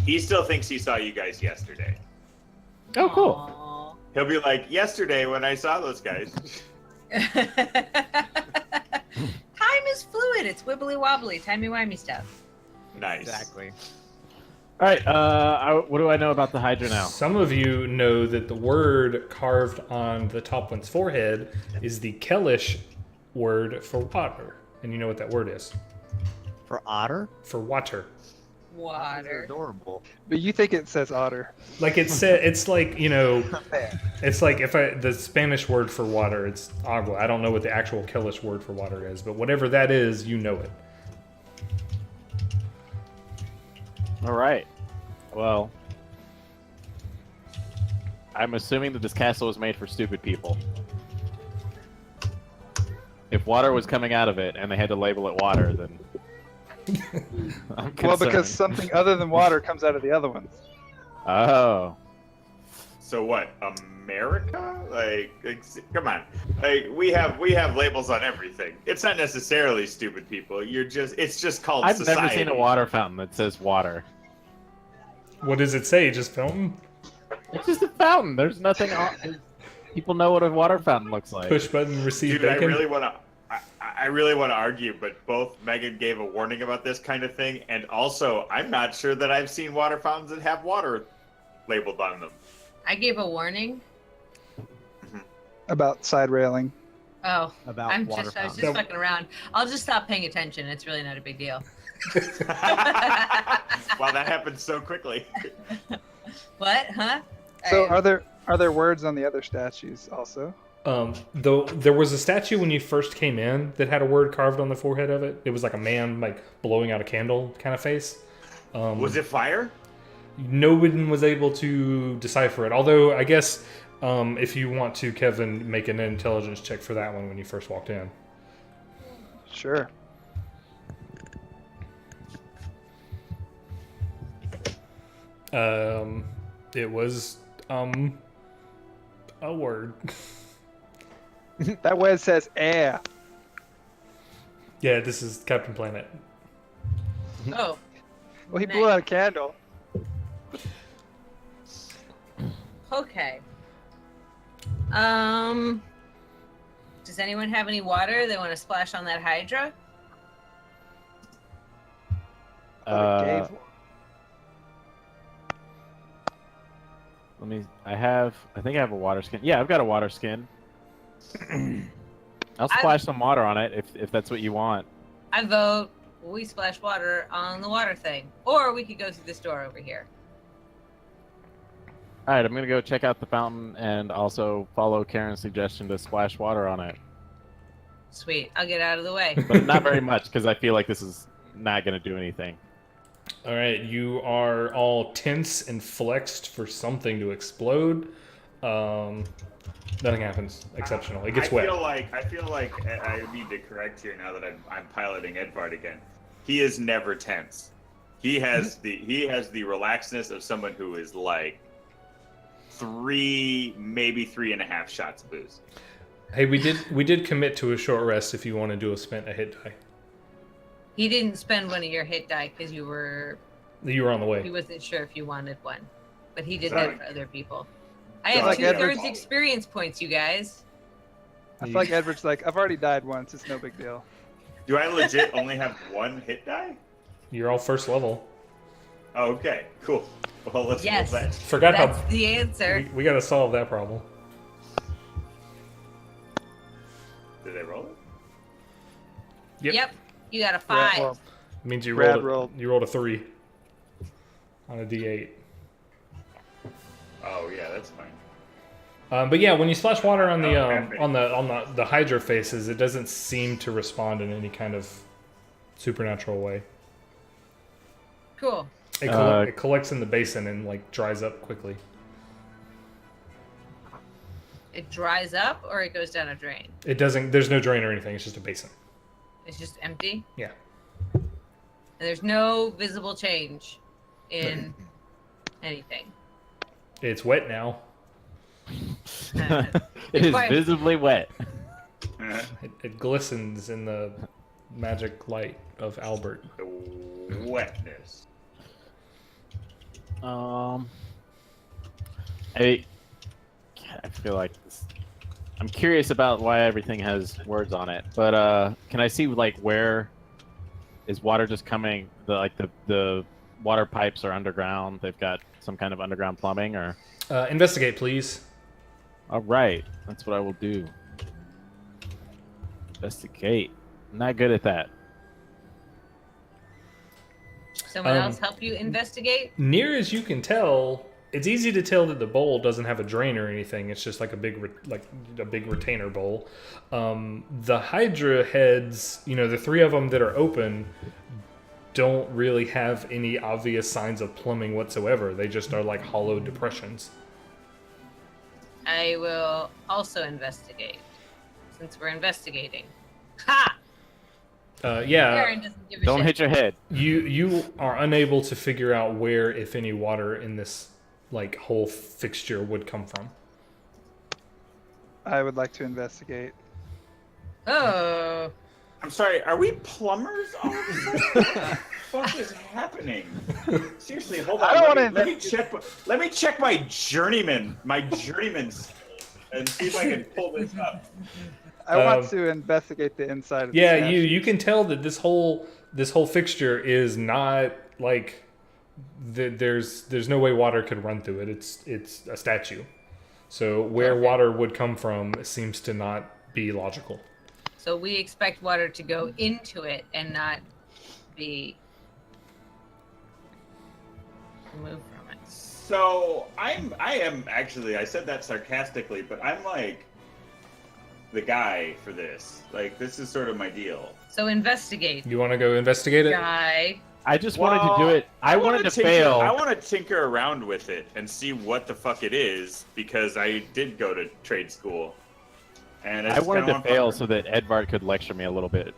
He still thinks he saw you guys yesterday. Oh, cool. Aw. He'll be like, yesterday when I saw those guys. Hi, Time is fluid. It's wibbly wobbly, timey wimey stuff. Nice. Exactly. All right. What do I know about the Hydra now? Some of you know that the word carved on the top one's forehead is the Kellish word for water. And you know what that word is? For otter? For water. They're Water. adorable. But you think it says otter. Like it said, it's like, you know, it's like the Spanish word for water, it's agua. I don't know what the actual Kellish word for water is, but whatever that is, you know it. All right. Well, I'm assuming that this castle was made for stupid people. If water was coming out of it and they had to label it water, then I'm concerned. Well, because something other than water comes out of the other ones. Oh. So what? America? Like, come on. Like, we have labels on everything. It's not necessarily stupid people. It's just called I've society. never seen a water fountain that says water. What does it say? Just fountain? It's just a fountain. There's nothing on. People know what a water fountain looks like. Push button, receive Dude, bacon? I really want to argue, but both Megan gave a warning about this kind of thing, and also I'm not sure that I've seen water fountains that have water labeled on them. I gave a warning. About side railing. Oh, About I was water just fountains. fucking around. I'll just stop paying attention. It's really not a big deal. Wow, that happened so quickly. What? Huh? So I- are there words on the other statues also? Though there was a statue when you first came in that had a word carved on the forehead of it. It was like a man like blowing out a candle kind of face. Was it fire? No one was able to decipher it. Although I guess if you want to, Kevin, make an intelligence check for that one when you first walked in. Sure. It was a word. That word says air. Yeah, this is Captain Planet. Oh, Well, he blew out a candle. okay. Does anyone have any water they want to splash on that Hydra? Gave- Let me. I think I have a water skin. Yeah, I've got a water skin. I'll splash some water on it if that's what you want. I vote we splash water on the water thing. Or we could go through this door over here. All right, I'm gonna go check out the fountain and also follow Karen's suggestion to splash water on it, Sweet. I'll get out of the way. but not very much because I feel like this is not gonna do anything. All right, you are all tense and flexed for something to explode. Nothing happens exceptional. It gets wet. I feel like I need to correct here now that I'm piloting Edvard again. He is never tense. He has the relaxedness of someone who is like 3, maybe 3.5 shots of booze. Hey, we did commit to a short rest if you want to do a hit die. He didn't spend one of your hit die because you were. You were on the He way. wasn't sure if you wanted one, but he did Sorry. that for other people. I So have like 2/3 Edward- experience points, you guys. I feel like Edward's like, I've already died once. It's no big deal. Do I legit only have 1 hit die? You're all first level. Oh, okay, cool. Well, let's Yes. roll that. Forgot That's how the answer. we got to solve that problem. Did I roll it? Yep. You got a Brad- 5. well, It means you Brad rolled rolled. you rolled a 3 on a d8. Oh yeah, that's fine. But yeah, when you splash water on the Okay. on the Hydra faces, it doesn't seem to respond in any kind of supernatural way. Cool. It collects in the basin and like dries up quickly. It dries up or it goes down a drain. It doesn't. There's no drain or anything. It's just a basin. It's just empty. Yeah. And there's no visible change in anything. It's wet now. It is Quite- visibly wet. It glistens in the magic light of Albert. The wetness. I feel like this. I'm curious about why everything has words on it. But can I see like where is water just coming? The water pipes are underground. They've got some kind of underground plumbing, or Investigate, please. all right, that's what I will do. Investigate. I'm not good at that. Someone else help you investigate? Near as you can tell, it's easy to tell that the bowl doesn't have a drain or anything. It's just like a big retainer bowl. The Hydra heads, the 3 of them that are open, don't really have any obvious signs of plumbing whatsoever. They just are like hollow depressions. I will also investigate, since we're investigating. Ha! Yeah. Aaron doesn't give a Don't shit. hit your head. You are unable to figure out where, if any, water in this like whole fixture would come from. I would like to investigate. Oh. I'm sorry, are we plumbers all of a sudden? What the fuck is happening? Seriously, hold on. I don't let wanna me check. Let me check my journeyman and see if I can pull this up. I want to investigate the inside of the Yeah, statue. you can tell that this whole fixture is not like there's no way water could run through it. It's a statue. So where water would come from seems to not be logical. So we expect water to go into it and not be removed from it. So I am actually, I said that sarcastically, but I'm like the guy for this. Like, this is sort of my deal. So investigate, You want to go investigate it? guy. I just wanted to do it. I wanted to fail. I want to tinker around with it and see what the fuck it is, because I did go to trade school. And I wanted to fail so that Edvard could lecture me a little bit.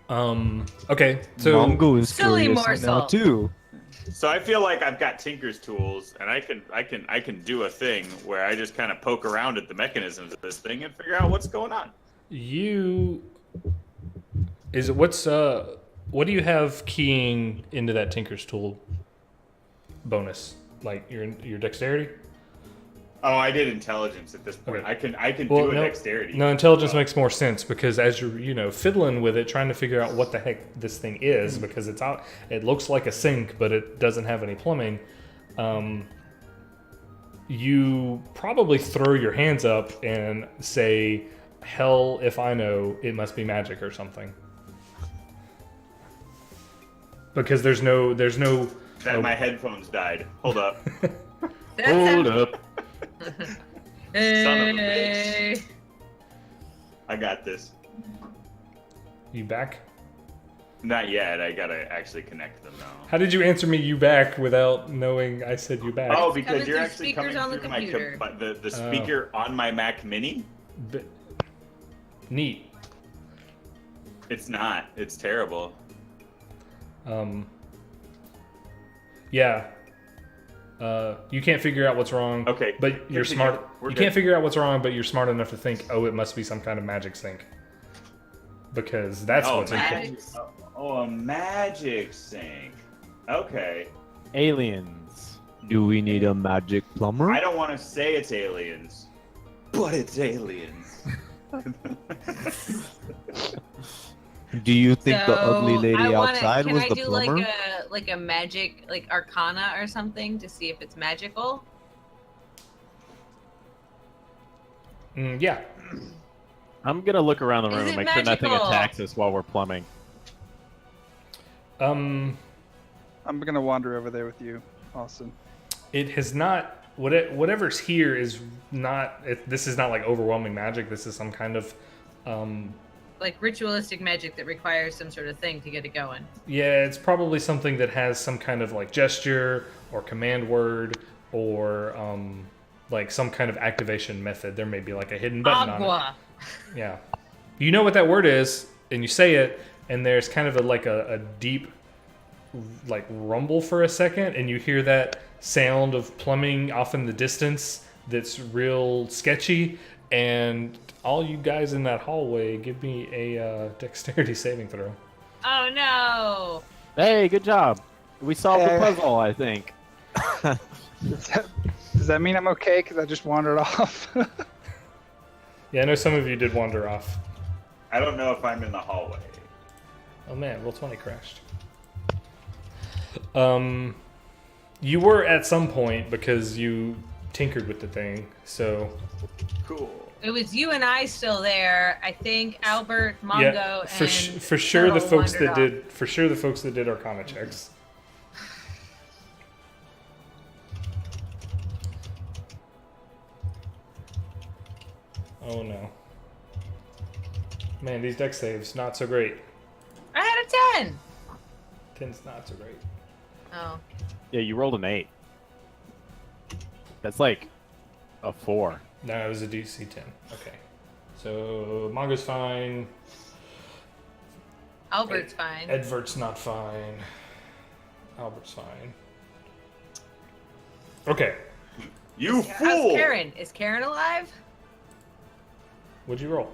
Okay, so Mongo is Silly curious now morsel. too. So I feel like I've got Tinker's tools, and I can do a thing where I just kind of poke around at the mechanisms of this thing and figure out what's going on. what do you have keying into that Tinker's tool bonus? Like your dexterity? Oh, I did intelligence at this point. Okay. I can do a dexterity. No, intelligence makes more sense because as you're fiddling with it, trying to figure out what the heck this thing is, because it's out. It looks like a sink, but it doesn't have any plumbing. You probably throw your hands up and say, "Hell if I know, it must be magic or something." Because there's no. My headphones died. Hold up. Hold up. Son of a bitch. I got this. You back? Not yet. I gotta actually connect them now. How did you answer me "you back" without knowing I said "you back"? Oh, because coming you're through actually speakers coming on the through my computer. the speaker on my Mac Mini. B- Neat. It's not. It's terrible. Yeah. You can't figure out what's wrong. Okay, But you're continue. smart. We're You good. can't figure out what's wrong, but you're smart enough to think, oh, it must be some kind of magic sink. Because that's what's in magic. a magic sink. Okay. Aliens. Do we need a magic plumber? I don't want to say it's aliens, but it's aliens. Do you think the ugly So, lady I wanna- outside was the Can I do plumber? like a magic, like Arcana or something to see if it's magical? Yeah. I'm gonna look around the Is room, it make sure nothing magical? attacks us while we're plumbing. I'm gonna wander over there with you, Austin. It has not. Whatever's here is not. This is not like overwhelming magic. This is some kind of. Like ritualistic magic that requires some sort of thing to get it going. Yeah, it's probably something that has some kind of like gesture or command word or like some kind of activation method. There may be like a hidden button on it. Agua. Yeah. You know what that word is, and you say it, and there's kind of a deep like rumble for a second, and you hear that sound of plumbing off in the distance that's real sketchy, and all you guys in that hallway, give me a dexterity saving throw. Oh no! Hey, good job. We solved the Hey. puzzle, I think. Does Does that mean I'm okay? Because I just wandered off. Yeah, I know some of you did wander off. I don't know if I'm in the hallway. Oh man, roll 20 crashed. You were at some point because you tinkered with the thing, so Cool. It was you and I still there. I think Albert, Mongo, yeah, and for sure the Turtle folks that wandered did for sure the folks that did Arcana checks. Oh no. Man, these deck saves not so great. I had a 10. 10's not so great. Oh. Yeah, you rolled an 8. That's like a 4. No, it was a DC 10. Okay. So Mongo's fine. Albert's fine. Edvert's not fine. Albert's fine. Okay. You How's fool! Karen? Is Karen alive? What'd you roll?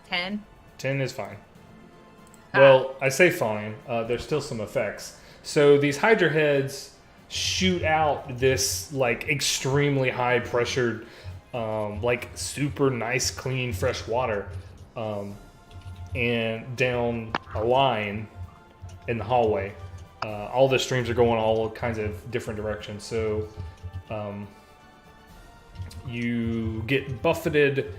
10. 10 is fine. Well, I say fine. There's still some effects. So these Hydra heads shoot out this like extremely high pressured, like super nice, clean, fresh water, and down a line in the hallway. All the streams are going all kinds of different directions. So you get buffeted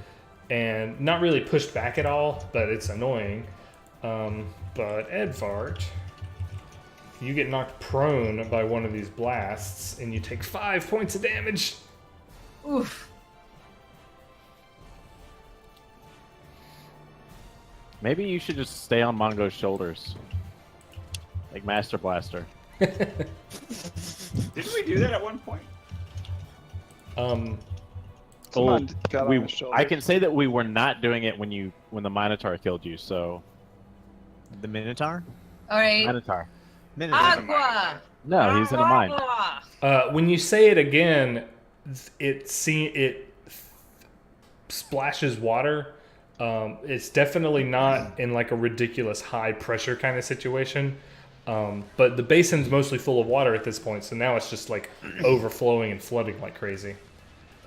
and not really pushed back at all, but it's annoying. But Edvard, you get knocked prone by one of these blasts, and you take 5 points of damage. Oof. Maybe you should just stay on Mongo's shoulders. Like Master Blaster. Didn't we do that at one point? Someone got on his shoulder. I can say that we were not doing it when the Minotaur killed you, so... The Minotaur? All right. Minotaur. Minotaur. Aqua. No, he's in a mine. Aqua. When you say it again, it splashes water. It's definitely not in like a ridiculous high pressure kind of situation. But the basin's mostly full of water at this point, so now it's just like overflowing and flooding like crazy.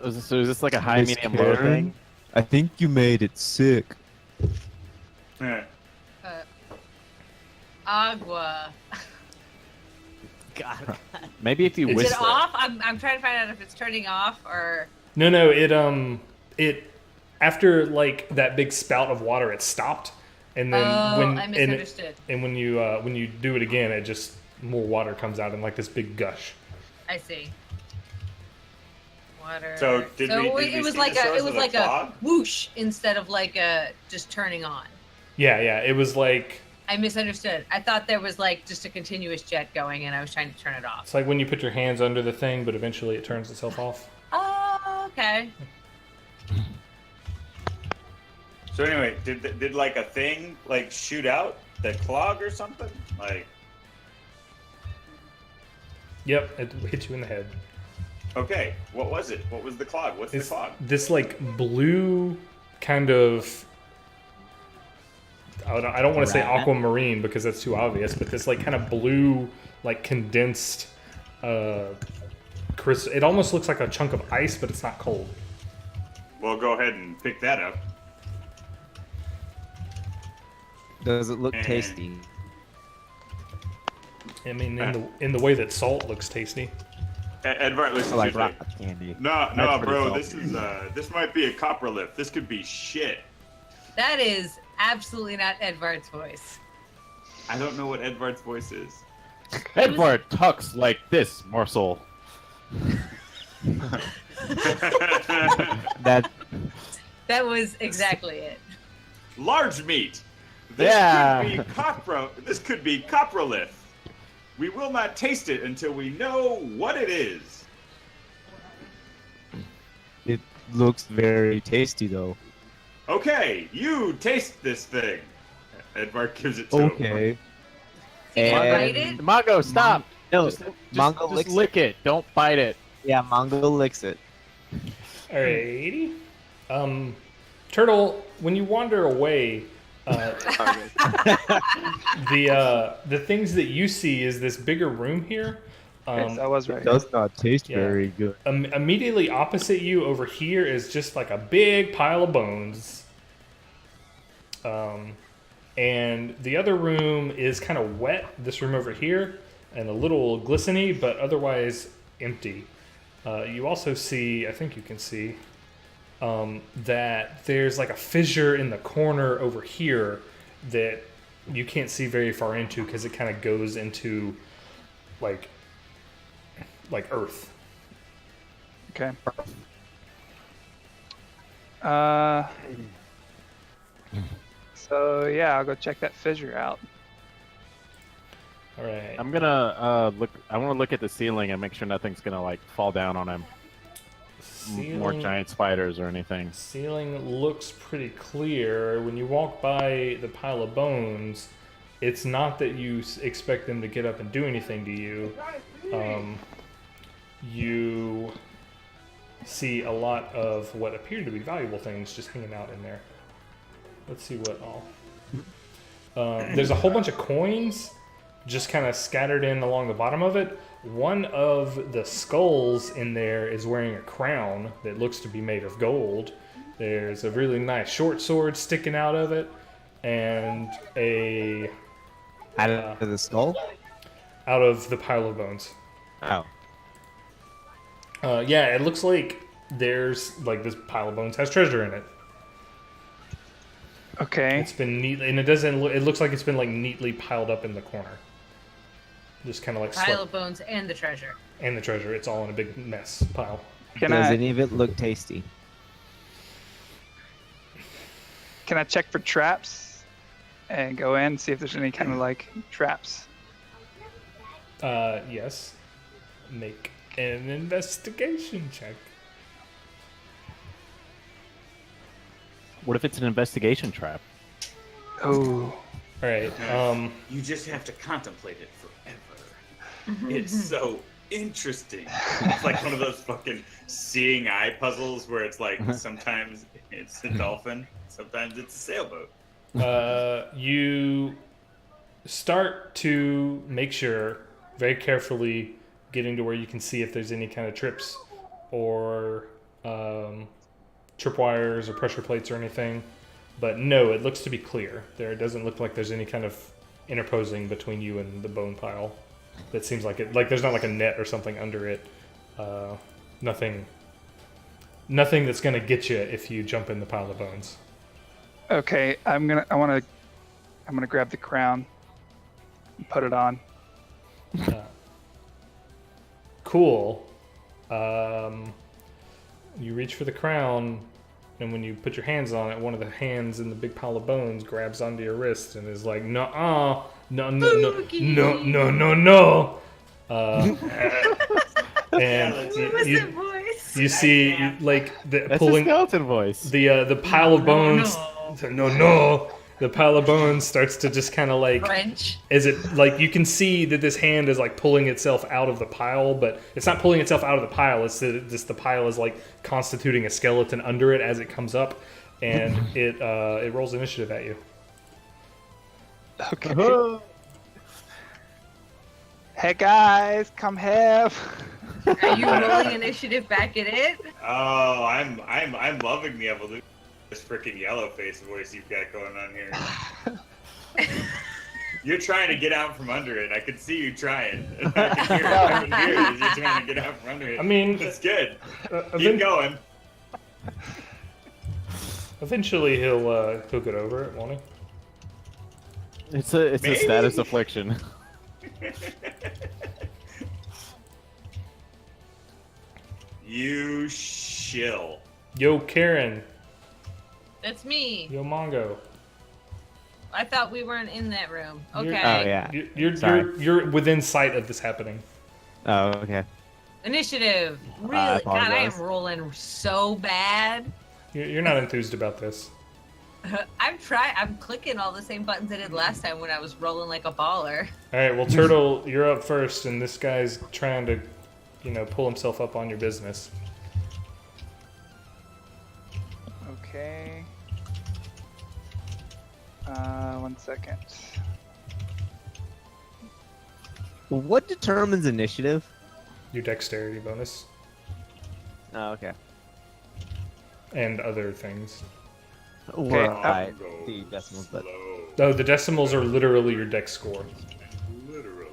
So is this like a high, Miss medium, low Karen, thing? I think you made it sick. Eh. Agua. God. Maybe if you Is whisper. it off? I'm trying to find out if it's turning off or. No, it after like that big spout of water, it stopped, and then I misunderstood. and when you do it again, it just more water comes out in like this big gush. I see. Water. So did we it was see like the a source it was of the like fog? a whoosh instead of like a just turning on. Yeah, it was like I misunderstood. I thought there was like just a continuous jet going, and I was trying to turn it off. it's like when you put your hands under the thing, but eventually it turns itself off. Oh, okay. So anyway, did like a thing like shoot out the clog or something? Like, Yep, it hit you in the head. okay, what was it? What was the clog? What's It's the clog? this like blue kind of. I don't want to say aquamarine because that's too obvious, but this like kind of blue, like condensed, crystal. It almost looks like a chunk of ice, but it's not cold. Well, go ahead and pick that up. Does it look And- tasty? I mean, in the way that salt looks tasty. Edvard, listen I like to rock me. candy. No, That's pretty bro, salty. this is this might be a coprolith. This could be shit. That is absolutely not Edvard's voice. I don't know what Edvard's voice is. Edward talks like this, morsel. That That was exactly it. Large meat. This Yeah. This could be coprolith. We will not taste it until we know what it is. it looks very tasty though. Okay, you taste this thing. Edvard gives it to him. Okay. Did you And- bite it? Mongo, stop! No, Just Mongo licks lick it. Don't bite it. Yeah, Mongo licks it. Alrighty. Turtle, when you wander away, the things that you see is this bigger room here, Okay, so I was right. It does not taste Yeah. very good. Immediately opposite you over here is just like a big pile of bones. And the other room is kind of wet, this room over here, and a little glisteny, but otherwise empty. You also see, I think you can see, that there's like a fissure in the corner over here that you can't see very far into because it kind of goes into like earth. Okay. So yeah, I'll go check that fissure out. All right. I'm gonna look. I want to look at the ceiling and make sure nothing's gonna like fall down on him. More Ceiling- giant spiders or anything. Ceiling looks pretty clear. When you walk by the pile of bones, it's not that you expect them to get up and do anything to you. You see a lot of what appear to be valuable things just hanging out in there. Let's see what all. There's a whole bunch of coins just kind of scattered in along the bottom of it. One of the skulls in there is wearing a crown that looks to be made of gold. There's a really nice short sword sticking out of it, and Out of the skull? out of the pile of bones. Oh. Yeah, it looks like there's like this pile of bones has treasure in it. Okay. It's been neatly, and it doesn't. It looks like it's been like neatly piled up in the corner, just kind of like Pile swept. of bones and the treasure. And the treasure. It's all in a big mess pile. Can Does I any of it look tasty? check for traps and go in see if there's any kind of like traps? Yes. Make an investigation check. What if it's an investigation trap? Oh. All right. You just have to contemplate it forever. It's so interesting. It's like one of those fucking seeing eye puzzles where it's like sometimes it's a dolphin, sometimes it's a sailboat. You start to make sure, very carefully, getting to where you can see if there's any kind of trips or tripwires or pressure plates or anything. But no, it looks to be clear. There doesn't look like there's any kind of interposing between you and the bone pile. That seems like it. Like there's not like a net or something under it. Nothing that's gonna get you if you jump in the pile of bones. Okay, I'm gonna grab the crown and put it on. Cool. You reach for the crown, and when you put your hands on it, one of the hands in the big pile of bones grabs onto your wrist and is like, no. And Innocent voice. you see like the That's pulling a skeleton voice. the pile of bones. No. The pile of bones starts to just kind of like. French. Is it like you can see that this hand is like pulling itself out of the pile, but it's not pulling itself out of the pile. It's that just the pile is like constituting a skeleton under it as it comes up, and it rolls initiative at you. Okay. Hey guys, come have. Are you rolling initiative back at it? Oh, I'm loving the evolution of this freaking yellow face voice you've got going on here. You're trying to get out from under it. I can see you trying. I can hear it. I can hear it as you're trying to get out from under it. I mean, it's good. Keep Keep going. Eventually, he'll get over it, won't he? It's a Maybe. status affliction. You shill. Yo, Karen. That's me. Yo, Mongo. I thought we weren't in that room. Okay. You're- Oh, yeah. You're you're within sight of this happening. Oh, okay. Initiative. Really? I God, I am apologize. rolling so bad. You're not enthused about this. I'm clicking all the same buttons I did last time when I was rolling like a baller. All right, well, Turtle, you're up first, and this guy's trying to, pull himself up on your business. Okay. 1 second. What determines initiative? Your dexterity bonus Oh, okay. and other things. Right. The decimals, but Oh, the decimals are literally your dex score. Literally.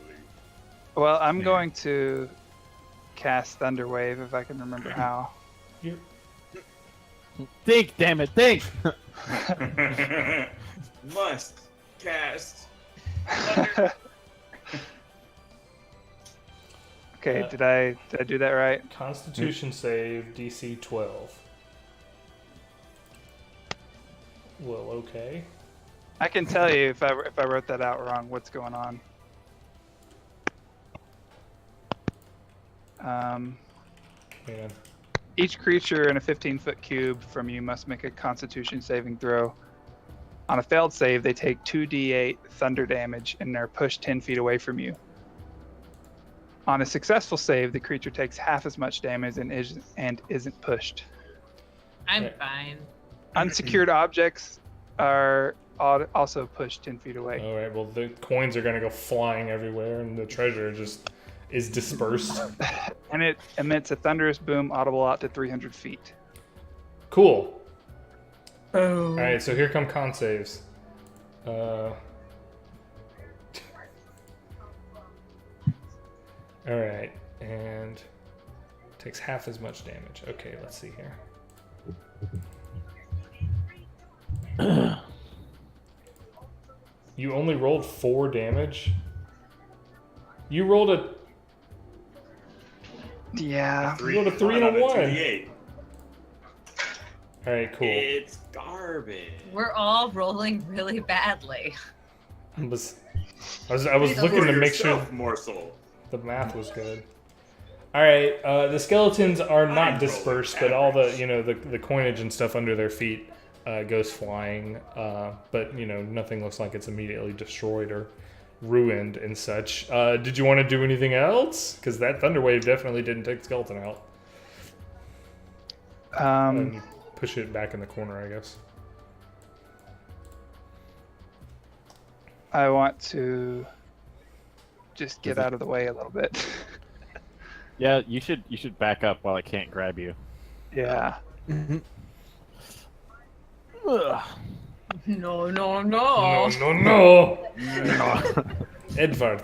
Well, I'm going to cast Thunderwave if I can remember how. Think, damn it, think! Must cast. Okay, did I do that right? Constitution save DC 12. Well, okay. I can tell you if I wrote that out wrong what's going on. Yeah. Each creature in a 15-foot cube from you must make a Constitution saving throw. On a failed save, they take 2d8 thunder damage and are pushed 10 feet away from you. On a successful save, the creature takes half as much damage and isn't pushed. I'm Right. fine. Unsecured objects are also pushed 10 feet away. All right. Well, the coins are gonna go flying everywhere, and the treasure just is dispersed. And it emits a thunderous boom audible out to 300 feet. Cool. Oh. All right. So here come con saves. All right, and takes half as much damage. Okay, let's see here. You only rolled 4 damage. You rolled a Yeah. You rolled a 3 and a 1. 2d8. All right, cool. It's garbage. We're all rolling really badly. I was looking to make sure Morsel. the math was good. All right, the skeletons are not dispersed, but all the the coinage and stuff under their feet goes flying. But nothing looks like it's immediately destroyed or ruined and such. Did you want to do anything else? Because that thunderwave definitely didn't take the skeleton out. And you push it back in the corner, I guess. I want to just get out of the way a little bit. Yeah, you should back up while I can't grab you. Yeah. Ugh. No, no, No, no. no, no. Edvard.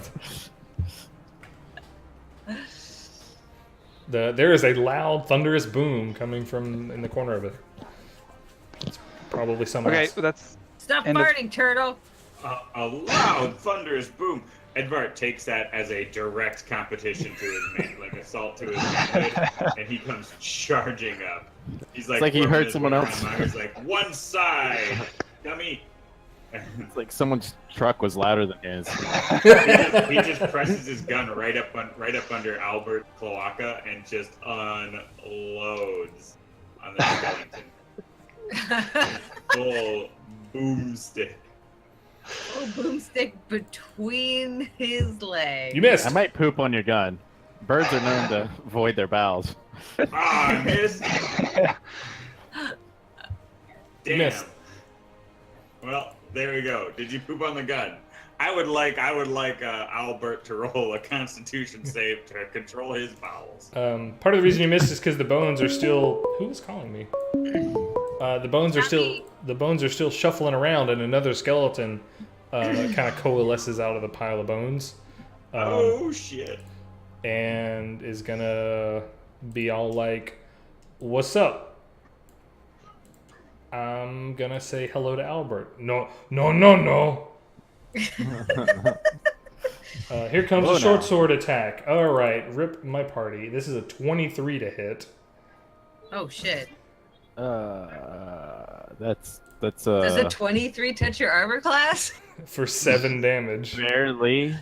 There is a loud, thunderous boom coming from in the corner of it. It's probably someone Okay, else. well, that's Stop End of- farting, turtle. A loud, thunderous boom. Edvard takes that as a direct competition to his man, like assault to his manhood, and he comes charging up. He's like, It's like he working heard his someone way else. around. He's like, one side, dummy. It's like someone's truck was louder than his. He just presses his gun right up under Albert's cloaca and just unloads on the skeleton. Full boomstick. Oh, boomstick between his legs. You missed. I might poop on your gun. Birds are known to void their bowels. Ah, I missed. Damn. missed. Well, there we go. Did you poop on the gun? I would like Albert to roll a Constitution save to control his bowels. Part of the reason you missed is because the bones are still. Who is calling me? The bones are still shuffling around, and another skeleton kind of coalesces out of the pile of bones. Oh shit! And is gonna be all like, "What's up?" I'm gonna say hello to Albert. No. Here comes a short sword attack. All right, rip my party. This is a 23 to hit. Oh shit. That's Does a 23 touch your armor class? For 7 damage. barely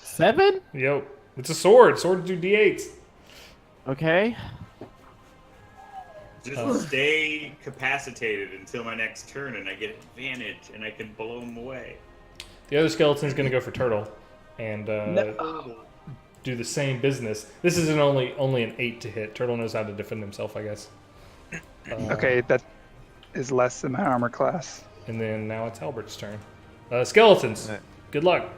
7. Yep. It's a sword. Swords do d8s. Okay. Just stay capacitated until my next turn, and I get advantage, and I can blow him away. The other skeleton's gonna go for Turtle and do the same business. This is only an 8 to hit. Turtle knows how to defend himself, I guess. okay. That is less than my armor class. And then now it's Albert's turn. Skeletons. Good luck.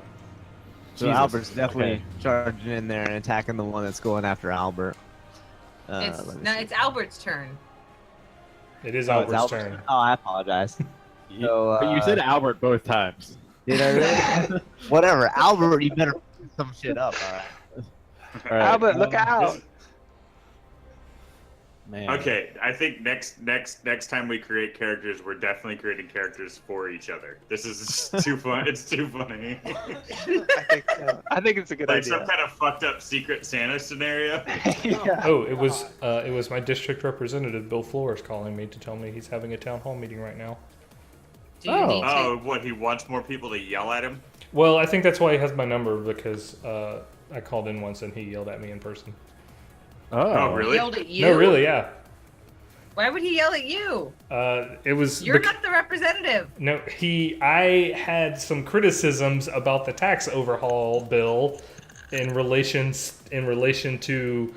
So Jesus. Albert's definitely Okay. charging in there and attacking the one that's going after Albert. It's Let me no, see. it's Albert's turn. It is Oh, it's Albert's Albert's turn. Oh, I apologize. So, But you said Albert both times. Did I really? Whatever, Albert, you better fuck some shit up. All right. All right. Albert, look out! Man. Okay, I think next time we create characters, we're definitely creating characters for each other. This is just too fun. It's too funny. I think so. I think it's a good Like idea. some kind of fucked up Secret Santa scenario. Yeah. Oh, it was my district representative, Bill Flores, calling me to tell me he's having a town hall meeting right now. Do you need to? Oh, what? He wants more people to yell at him? Well, I think that's why he has my number, because I called in once and he yelled at me in person. Oh, really? Yelled at you? No, really, yeah. Why would he yell at you? It was. You're not the representative. No, I had some criticisms about the tax overhaul bill in relation to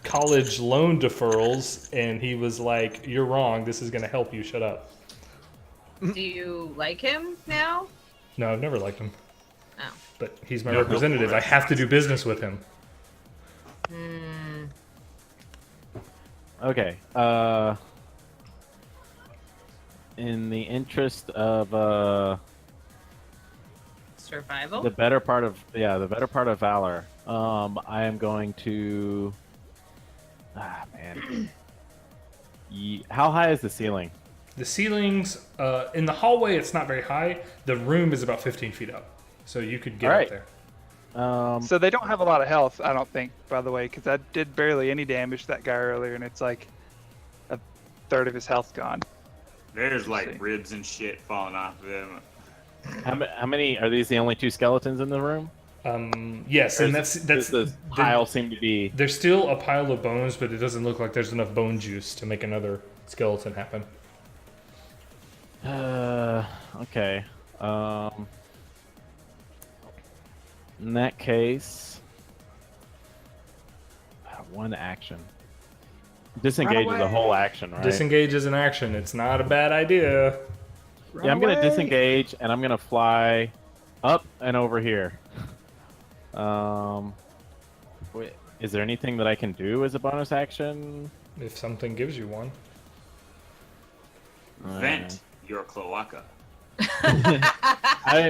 college loan deferrals, and he was like, "You're wrong. This is going to help you. Shut up." Do you like him now? No, I've never liked him, Oh. but he's my No, representative. I have to do business with him. Hmm. Okay. In the interest of Survival? the better part of valor, I am going to. Ah, man. How high is the ceiling? The ceilings in the hallway, it's not very high. The room is about 15 feet up, so you could get All up right. there. So they don't have a lot of health, I don't think, by the way, because I did barely any damage to that guy earlier, and it's like a third of his health gone. There's See. like ribs and shit falling off of him. How many are these? The only two skeletons in the room? Yes, Or and does that's the pile seem to be? There's still a pile of bones, but it doesn't look like there's enough bone juice to make another skeleton happen. Okay. In that case, one action. Disengage is a whole action, right? Disengage is an action. It's not a bad idea. Yeah, I'm gonna disengage and I'm gonna fly up and over here. Wait, is there anything that I can do as a bonus action? If something gives you one. Vent your cloaca.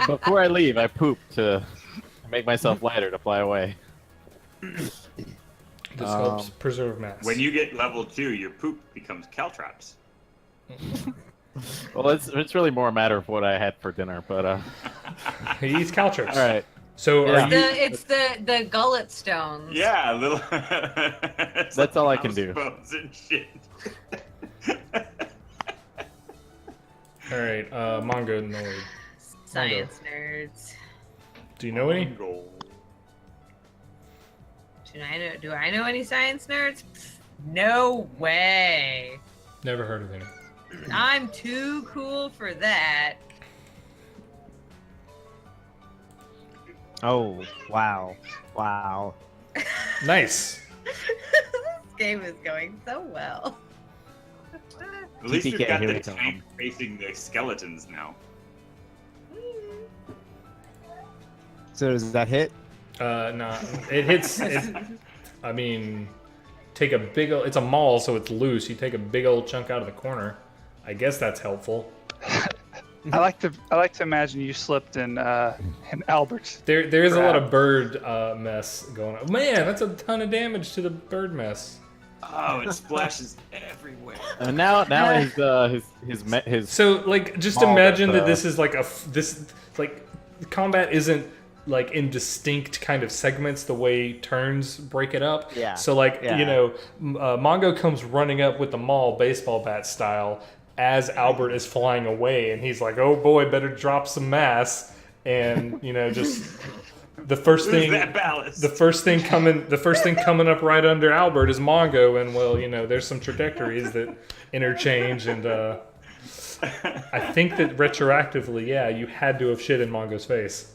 Before I leave, I poop to make myself lighter to fly away. This helps preserve mass. When you get level 2, your poop becomes caltrops. Well, it's really more a matter of what I had for dinner, but He eats caltrops. all right. So Yeah. are you? It's the gullet stones. Yeah, little. That's all I can do. Bones and shit. All right, Mongo Nord. Science nerds. Do you know any? Do I know any science nerds? No way. Never heard of any. I'm too cool for that. Oh, wow. Wow. Nice. This game is going so well. At least you've TPK, got here the we come. tank facing the skeletons now. So does that hit? No, it hits. I mean, take a big. It's a maul, so it's loose. You take a big old chunk out of the corner. I guess that's helpful. I like to imagine you slipped in Albert's. There is a lot Crap. of bird mess going on. Man, that's a ton of damage to the bird mess. Oh, it splashes everywhere. And now his So like, just Maul, imagine but, that this is like combat isn't like in distinct kind of segments the way turns break it up. Yeah. So like Yeah. you know, Mongo comes running up with the maul baseball bat style as Albert is flying away, and he's like, "Oh boy, better drop some mass." And you know, just the first thing. Who's that ballast? The first thing coming up right under Albert is Mongo, and well, you know, there's some trajectories that interchange, and I think that retroactively, yeah, you had to have shit in Mongo's face.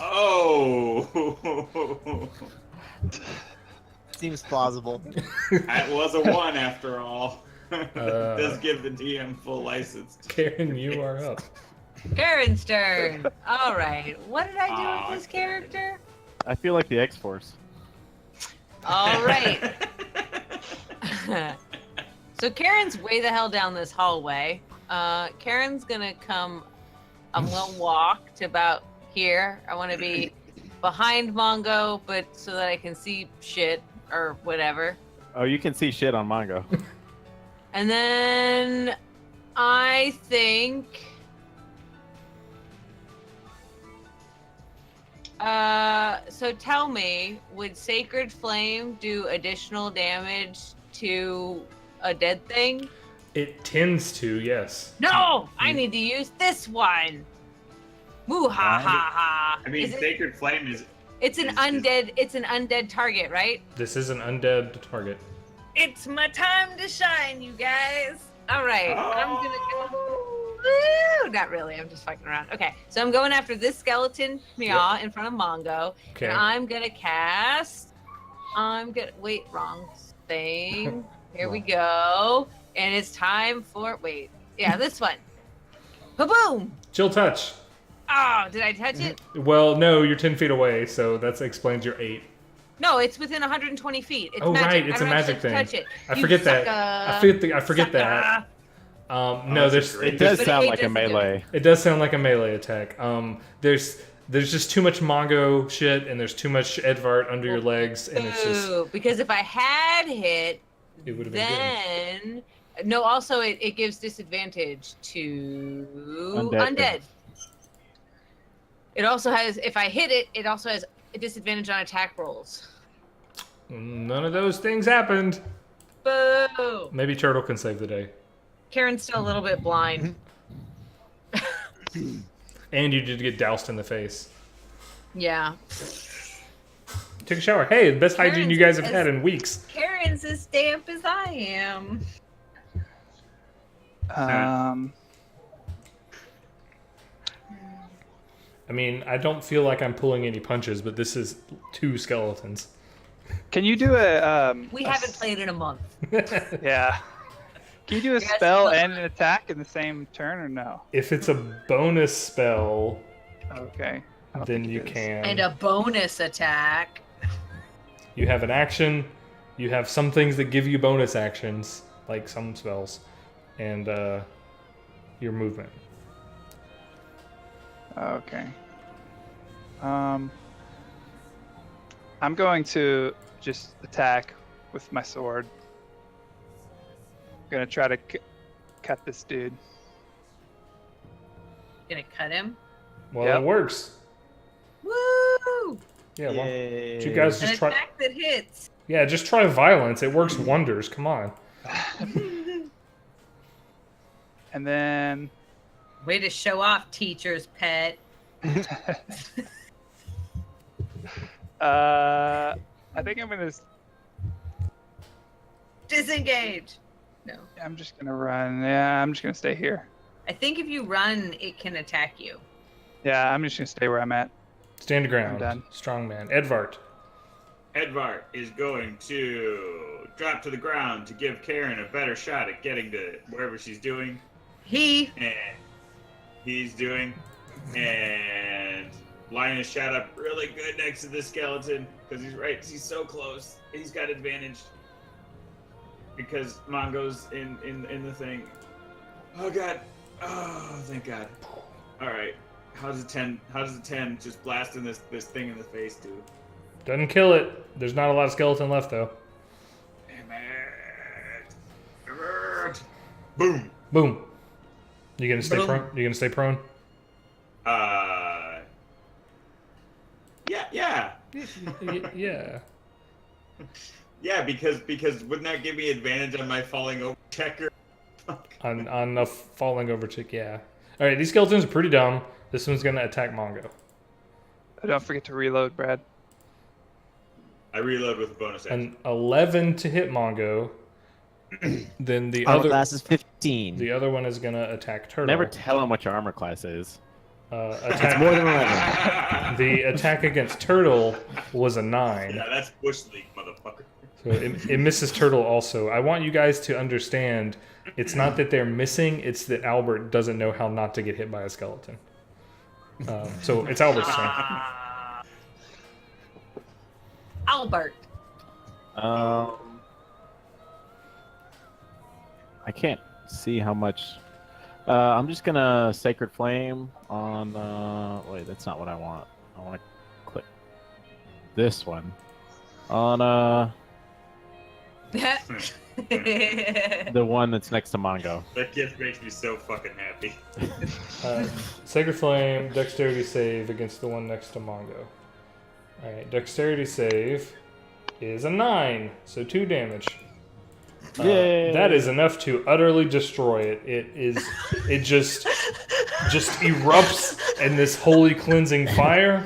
Oh, Seems plausible. that was a 1 after all. Does give the DM full license. Karen, you are up. Karen's turn. All right. What did I do with this character? I feel like the X-Force. All right. So Karen's way the hell down this hallway. Karen's gonna come. I'm gonna walk to about here. I want to be behind Mongo, but so that I can see shit or whatever. Oh, you can see shit on Mongo. And then I think. So tell me, would Sacred Flame do additional damage to a dead thing? It tends to, yes. No, I need to use this one. Moo ha ha ha. I mean, Is it- Sacred Flame is. it's an undead. It's an undead target, right? This is an undead target. It's my time to shine, you guys. All right, I'm gonna go. Woo! Not really. I'm just fucking around. Okay, so I'm going after this skeleton meow in front of Mongo, Okay. and I'm gonna cast. Wait, wrong thing. Here we go, and it's time for this one. Ba-boom! Chill touch. Oh, did I touch it? Well, no, you're 10 feet away, so that explains your 8. No, it's within 120 feet. It's Oh, magic. right, it's I a don't magic actually thing. touch it. I You forget that. sucker. I forget that. No, that's there's great. It does But sound it like a doesn't do it. melee. It does sound like a melee attack. There's just too much Mongo shit, and there's too much Edvard under your legs, and it's just Ooh, because if I had hit, it would have been good. then no. Also, it gives disadvantage to Undead. undead. It also has, if I hit it, it also has a disadvantage on attack rolls. None of those things happened. Boo! Maybe Turtle can save the day. Karen's still a little bit blind. And you did get doused in the face. Yeah. Took a shower. Hey, the best hygiene you guys have Karen's had in weeks. Karen's as damp as I am. I mean, I don't feel like I'm pulling any punches, but this is 2 skeletons. Can you do a We a haven't played in a month. Yeah. Can you do a Yes, spell but- and an attack in the same turn or no? If it's a bonus spell, Okay. I don't then think it you is. can. And a bonus attack. You have an action. You have some things that give you bonus actions, like some spells, and your movement. Okay. I'm going to just attack with my sword. Gonna try to cut this dude. Gonna cut him. Well, Yep. it works. Woo! Yeah. Well, Yay. you guys An just try. attack that hits. Yeah, just try violence. It works wonders. Come on. And then Way to show off, teacher's pet. I think I'm gonna. Disengage. No. I'm just gonna run. Yeah, I'm just gonna stay here. I think if you run, it can attack you. Yeah, I'm just gonna stay where I'm at. Stand your ground. done. Strong man. Edvard. Edvard is going to drop to the ground to give Karen a better shot at getting to wherever she's doing. And he's doing. And line his shot up really good next to the skeleton because he's so close. He's got advantage because Mongo's in the thing. Oh god. Oh, thank god. All right. How does a 10 just blasting this thing in the face do? Doesn't kill it. There's not a lot of skeleton left though. Damn it. Damn it. Boom. Boom. You gonna stay Boom. prone? You gonna stay prone? Yeah. Yeah. Yeah, because wouldn't that give me advantage on my falling over checker? On the falling over chick, yeah. All right, these skeletons are pretty dumb. This one's gonna attack Mongo. Don't forget to reload, Brad. I reload with a bonus action. An 11 to hit Mongo. Then the Armor other class is 15. the other one is gonna attack Turtle. Never tell him what your armor class is. Attack More than 11. The attack against Turtle was a 9. Yeah, that's Bush League, motherfucker. So So it misses Turtle also. I want you guys to understand, it's not that they're missing, it's that Albert doesn't know how not to get hit by a skeleton. So it's Albert's turn. Albert. I can't see how much. I'm just gonna Sacred Flame on. Wait, that's not what I want. I want to click this one on the one that's next to Mongo. That gift makes me so fucking happy. Sacred Flame, Dexterity save against the one next to Mongo. Alright, Dexterity save is a 9, so 2 damage. Yay. That is enough to utterly destroy it. It just erupts in this holy cleansing fire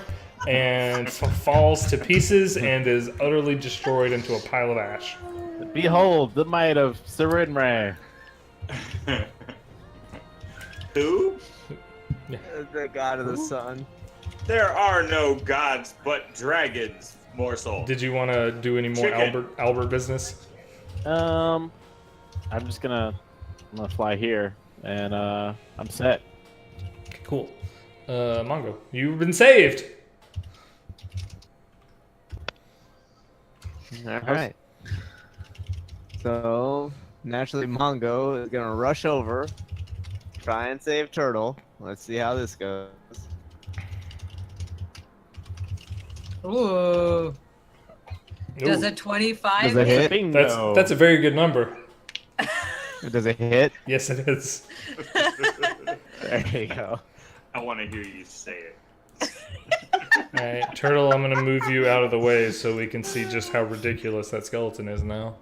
and falls to pieces and is utterly destroyed into a pile of ash. Behold the might of Serenray. Who? The god of the sun. There are no gods but dragons, morsel. Did you want to do any more Chicken. Albert business? I'm gonna fly here and I'm set. Okay, cool. Mongo, you've been saved. All right. So naturally, Mongo is gonna rush over, try and save Turtle. Let's see how this goes. Ooh. Does Ooh. a 25 Does it hit? Bingo. That's a very good number. Does it hit? Yes, it is. There you go. I want to hear you say it. All right, Turtle, I'm going to move you out of the way so we can see just how ridiculous that skeleton is now.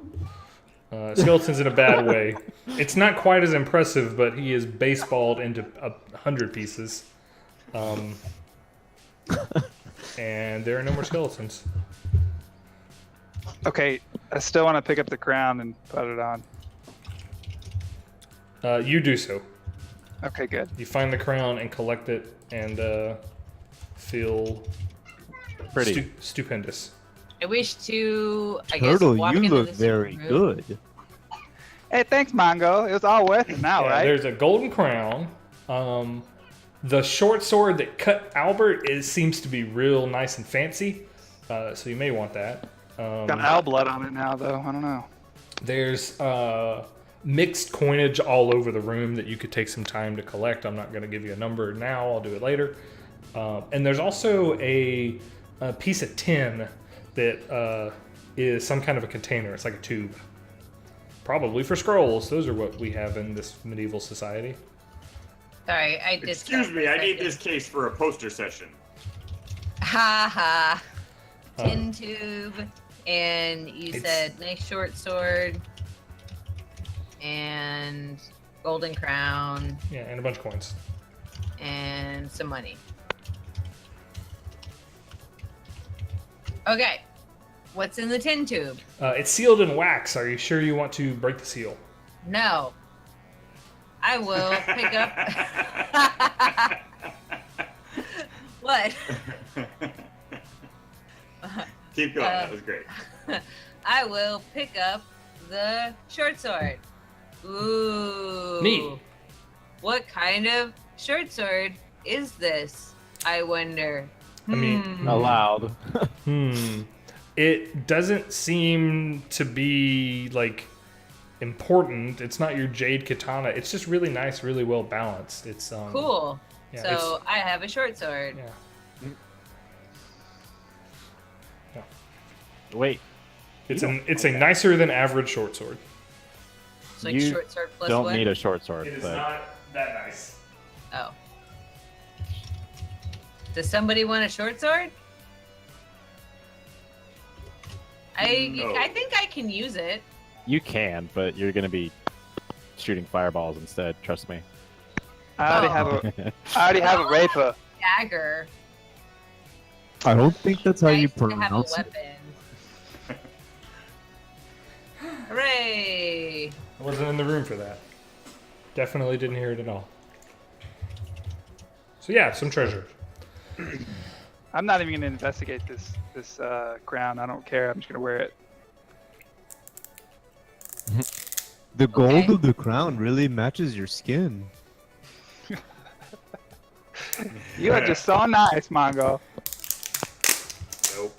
Skeleton's in a bad way. It's not quite as impressive, but he is baseballed into 100 pieces. And there are no more skeletons. Okay, I still want to pick up the crown and put it on. You do so. Okay, good. You find the crown and collect it and feel Pretty. stupendous. I wish to, I Turtle, guess, walk you into look this very room. good. Hey, thanks, Mongo. It was all worth it now, Yeah, right? there's a golden crown. The short sword that cut Albert seems to be real nice and fancy, so you may want that. Got owl blood on it now, though. I don't know. There's mixed coinage all over the room that you could take some time to collect. I'm not going to give you a number now. I'll do it later. And there's also a piece of tin that is some kind of a container. It's like a tube. Probably for scrolls. Those are what we have in this medieval society. Sorry, I Excuse me, I need this case for a poster session. Ha ha. Tin tube, and you said nice short sword, and golden crown, Yeah, and a bunch of coins. and some money. Okay, what's in the tin tube? It's sealed in wax. Are you sure you want to break the seal? No. I will pick up. What? Keep going, that was great. I will pick up the short sword. Ooh. Neat. What kind of short sword is this? I wonder. I mean, Allowed. It doesn't seem to be like important. It's not your jade katana. It's just really nice, really well balanced. It's Cool. yeah, So I have a short sword. yeah. Wait, It's a nicer than average short sword. It's like You short sword plus don't what? need a short sword, but not that nice. Oh. Does somebody want a short sword? No. I think I can use it. you can. But you're gonna be shooting fireballs instead. Trust me. I already have a rapier. Dagger. I don't think that's how you Nice to have a pronounce it. weapon. Hooray! I wasn't in the room for that. Definitely didn't hear it at all. So yeah, some treasure. I'm not even going to investigate this crown. I don't care. I'm just going to wear it. The gold Okay. of the crown really matches your skin. You are just so nice, Mongo. Nope.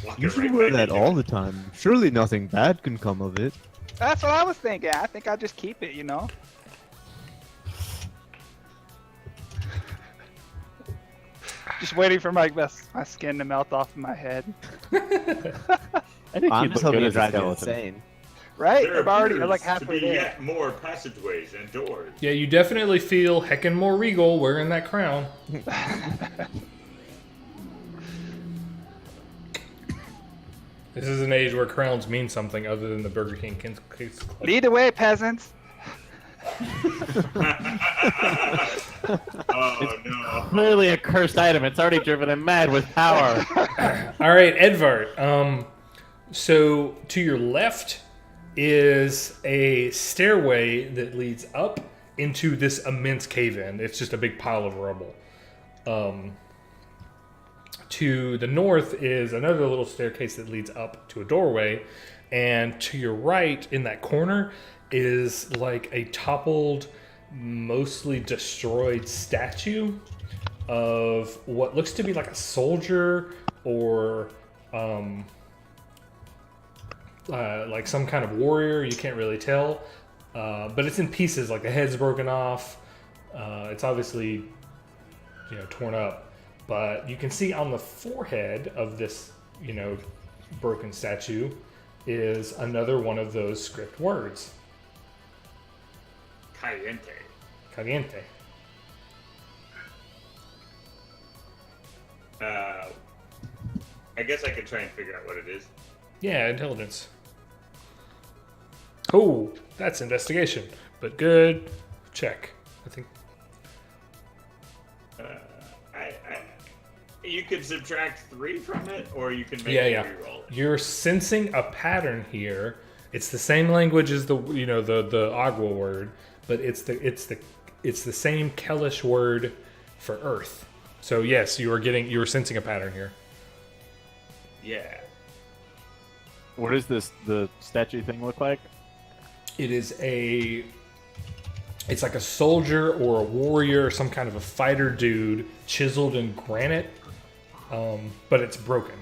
Walking You should right wear back that into all it. the time. Surely nothing bad can come of it. That's what I was thinking. I think I'll just keep it, you know? Just waiting for my skin to melt off of my head. I think I'm you'd just look hoping good it as a drives you skeleton. insane. Right? There I'm already appears like to halfway be there. yet more passageways and doors. Yeah, you definitely feel heckin' more regal wearing that crown. This is an age where crowns mean something other than the Burger King Kids Club. Lead the way, peasants. Oh no. Clearly a cursed item. It's already driven him mad with power. All right, Edvard. So to your left is a stairway that leads up into this immense cave-in. It's just a big pile of rubble. To the north is another little staircase that leads up to a doorway, and to your right in that corner is like a toppled, mostly destroyed statue of what looks to be like a soldier or like some kind of warrior. You can't really tell, but it's in pieces. Like the head's broken off. It's obviously, torn up. But you can see on the forehead of this, broken statue is another one of those script words. Caliente. Caliente. I guess I could try and figure out what it is. Yeah, intelligence. Oh, that's investigation. But good. Check. I think. You could subtract 3 from it, or you can make Yeah, me yeah. reroll it. You're sensing a pattern here. It's the same language as the the Agua word, but it's the same Kellish word for earth. So yes, you are sensing a pattern here. Yeah. What does the statue thing look like? It is it's like a soldier or a warrior or some kind of a fighter dude chiseled in granite, but it's broken.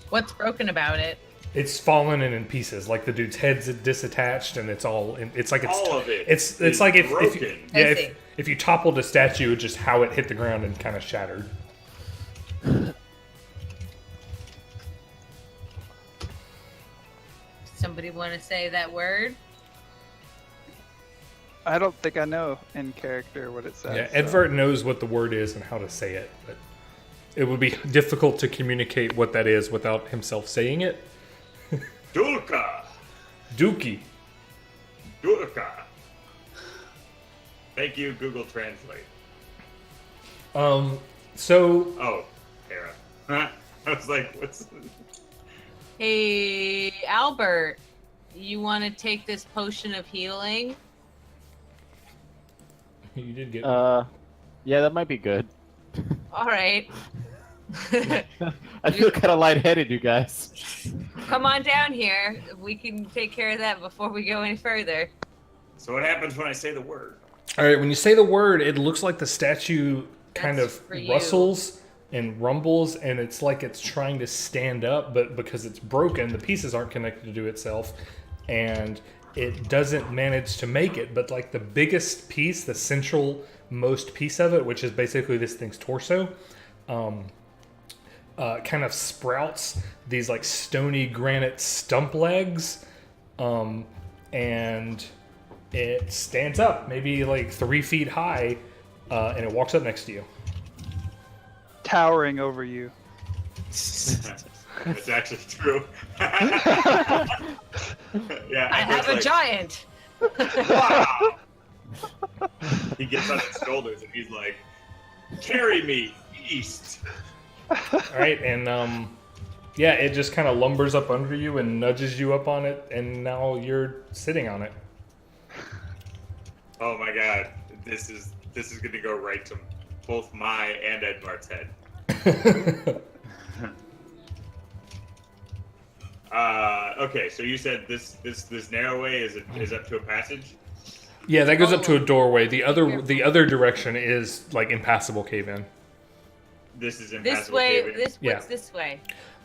What's broken about it? It's fallen and in pieces. Like the dude's head's disattached, and it's all. It's like it's All of it It's is like if broken. I see. if you toppled a statue, just how it hit the ground and kind of shattered. Somebody want to say that word? I don't think I know in character what it says. Yeah, so- Edvard knows what the word is and how to say it, but it would be difficult to communicate what that is without himself saying it. Dulka. Dookie. Dulka. Thank you, Google Translate. So Oh, Hera. Huh? I was like, what's... Hey, Albert, you want to take this potion of healing? you did get. Yeah, that might be good. All right. I feel kind of lightheaded, you guys. Come on down here. We can take care of that before we go any further. So what happens when I say the word? All right, when you say the word, it looks like the statue kind That's of for you. rustles and rumbles, and it's like it's trying to stand up, but because it's broken, the pieces aren't connected to itself, and it doesn't manage to make it. But like the biggest piece, the central most piece of it, which is basically this thing's torso, kind of sprouts these like stony granite stump legs, and it stands up, maybe like 3 feet high, and it walks up next to you. Towering over you. It's actually true. Yeah, I have a like, giant. wow. He gets on his shoulders and he's like, "Carry me east." All right, and yeah, it just kind of lumbers up under you and nudges you up on it, and now you're sitting on it. Oh my god, this is gonna go right to both my and Okay, so you said this narrow way is up to a passage. Yeah, that goes up to a doorway. The other direction is like impassable cave-in. This is This impassable way. cave-in. What's Yeah. this way?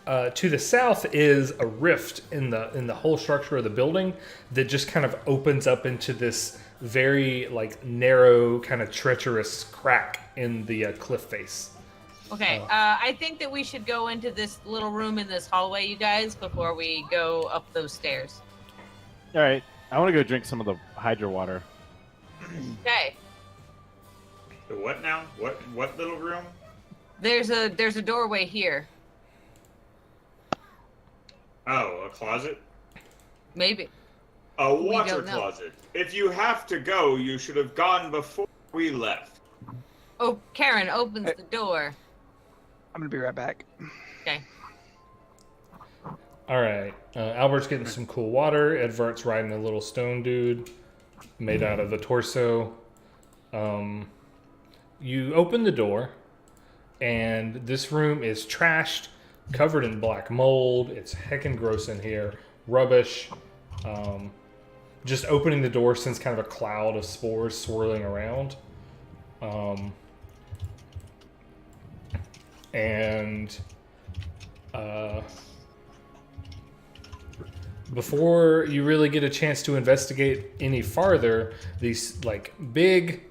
To the south is a rift in the whole structure of the building that just kind of opens up into this very like narrow, kind of treacherous crack in the cliff face. Okay, I think that we should go into this little room in this hallway, you guys, before we go up those stairs. All right, I want to go drink some of the hydro water. Okay. The what now? What little room? There's a doorway here. Oh, a closet? Maybe. A We water don't know. closet. If you have to go, you should have gone before we left. Oh, Karen opens the door. I'm gonna be right back. Okay. All right, Albert's getting some cool water. Edvart's riding a little stone dude made out of the torso. You open the door, and this room is trashed, covered in black mold. It's heckin' gross in here. Rubbish. Just opening the door sends kind of a cloud of spores swirling around. Before you really get a chance to investigate any farther, these like big,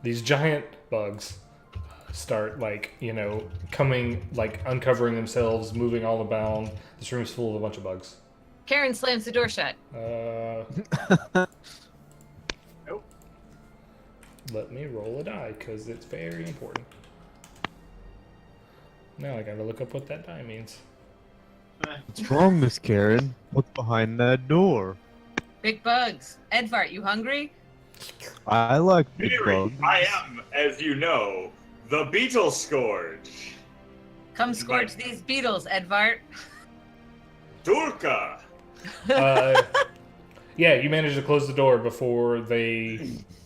these giant bugs start like, coming, like uncovering themselves, moving all about. This room's full of a bunch of bugs. Karen slams the door shut. Nope. Let me roll a die because it's very important. Now I gotta look up what that die means. What's wrong, Miss Karen? What's behind that door? Big bugs. Edvard, you hungry? I like big Mary, bugs. I am, as you know, the Beetle Scourge. Come scourge these beetles, Edvard. Durka. Yeah, you managed to close the door before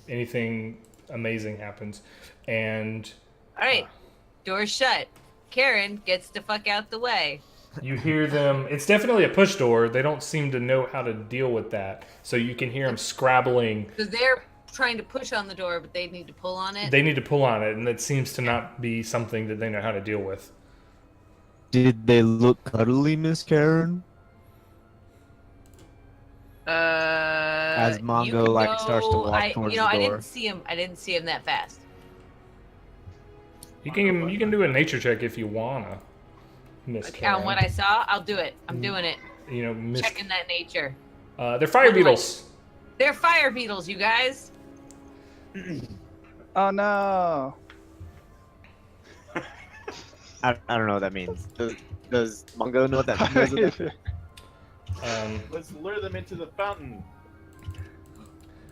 anything amazing happens, and All right. Door's shut. Karen gets the fuck out the way. you hear them. It's definitely a push door. They don't seem to know how to deal with that, so you can hear them scrabbling. So they're trying to push on the door, but they need to pull on it. They need to pull on it, and it seems to not be something that they know how to deal with. Did they look cuddly, Miss Karen? As Mongo you can like starts to go- walk towards the door. I didn't see him. I didn't see him that fast. You can do a nature check if you wanna, Miss Karen. On what I saw, I'll do it. I'm doing it. Miss. Checking that nature. They're fire beetles. They're fire beetles, you guys. Oh no! I don't know what that means. Does Mongo know what that means? Let's lure them into the fountain.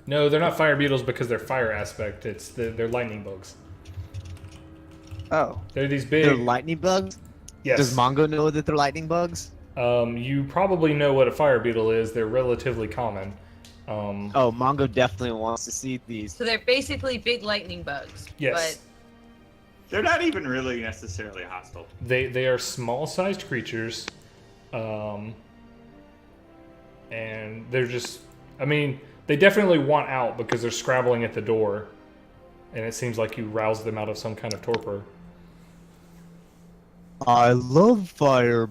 No, they're not fire beetles because they're fire aspect. They're lightning bugs. Oh, They're these big. They're lightning bugs? Yes. Does Mongo know that they're lightning bugs? You probably know what a fire beetle is. They're relatively common. Oh, Mongo definitely wants to see these. So they're basically big lightning bugs. Yes. They're not even really necessarily hostile. They are small-sized creatures, and they're just. I mean, they definitely want out because they're scrabbling at the door, and it seems like you roused them out of some kind of torpor. I love fire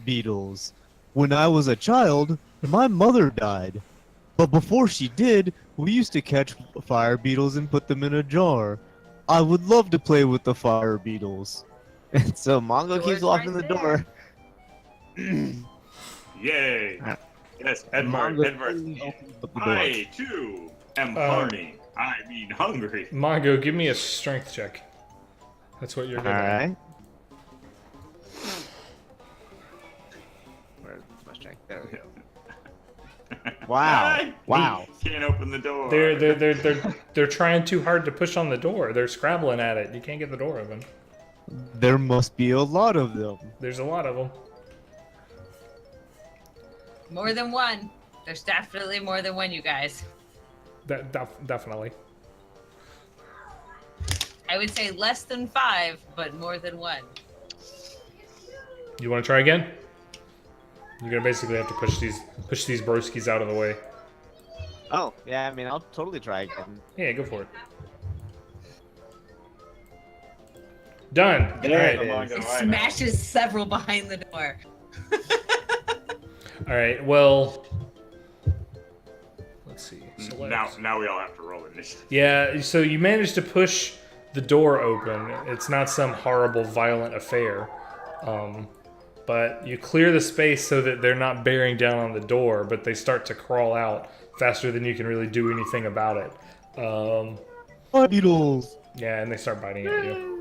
beetles. When I was a child, my mother died. But before she did, we used to catch fire beetles and put them in a jar. I would love to play with the fire beetles. And so Mongo Door's keeps walking right the door. Yay! Yes, Edvard. Mongo Edvard. opens up the door. I too am horny. I mean hungry. Mongo, give me a strength check. That's what you're good at. Alright. Where's my strength? There we go. Wow. Wow. Can't open the door. They're trying too hard to push on the door. They're scrabbling at it. You can't get the door open. There must be a lot of them. There's a lot of them. More than one. There's definitely more than one, you guys. Definitely. I would say less than 5, but more than one. You want to try again? You're gonna basically have to push these broskies out of the way. Oh, yeah, I mean, I'll totally try again. Yeah, go for it. Done. There All it right. is. It smashes several behind the door. All right. Well, let's see. Now we all have to roll initiative. Yeah. So you managed to push the door open. It's not some horrible, violent affair. But you clear the space so that they're not bearing down on the door, but they start to crawl out faster than you can really do anything about it. Fire beetles. Yeah, and they start biting at you.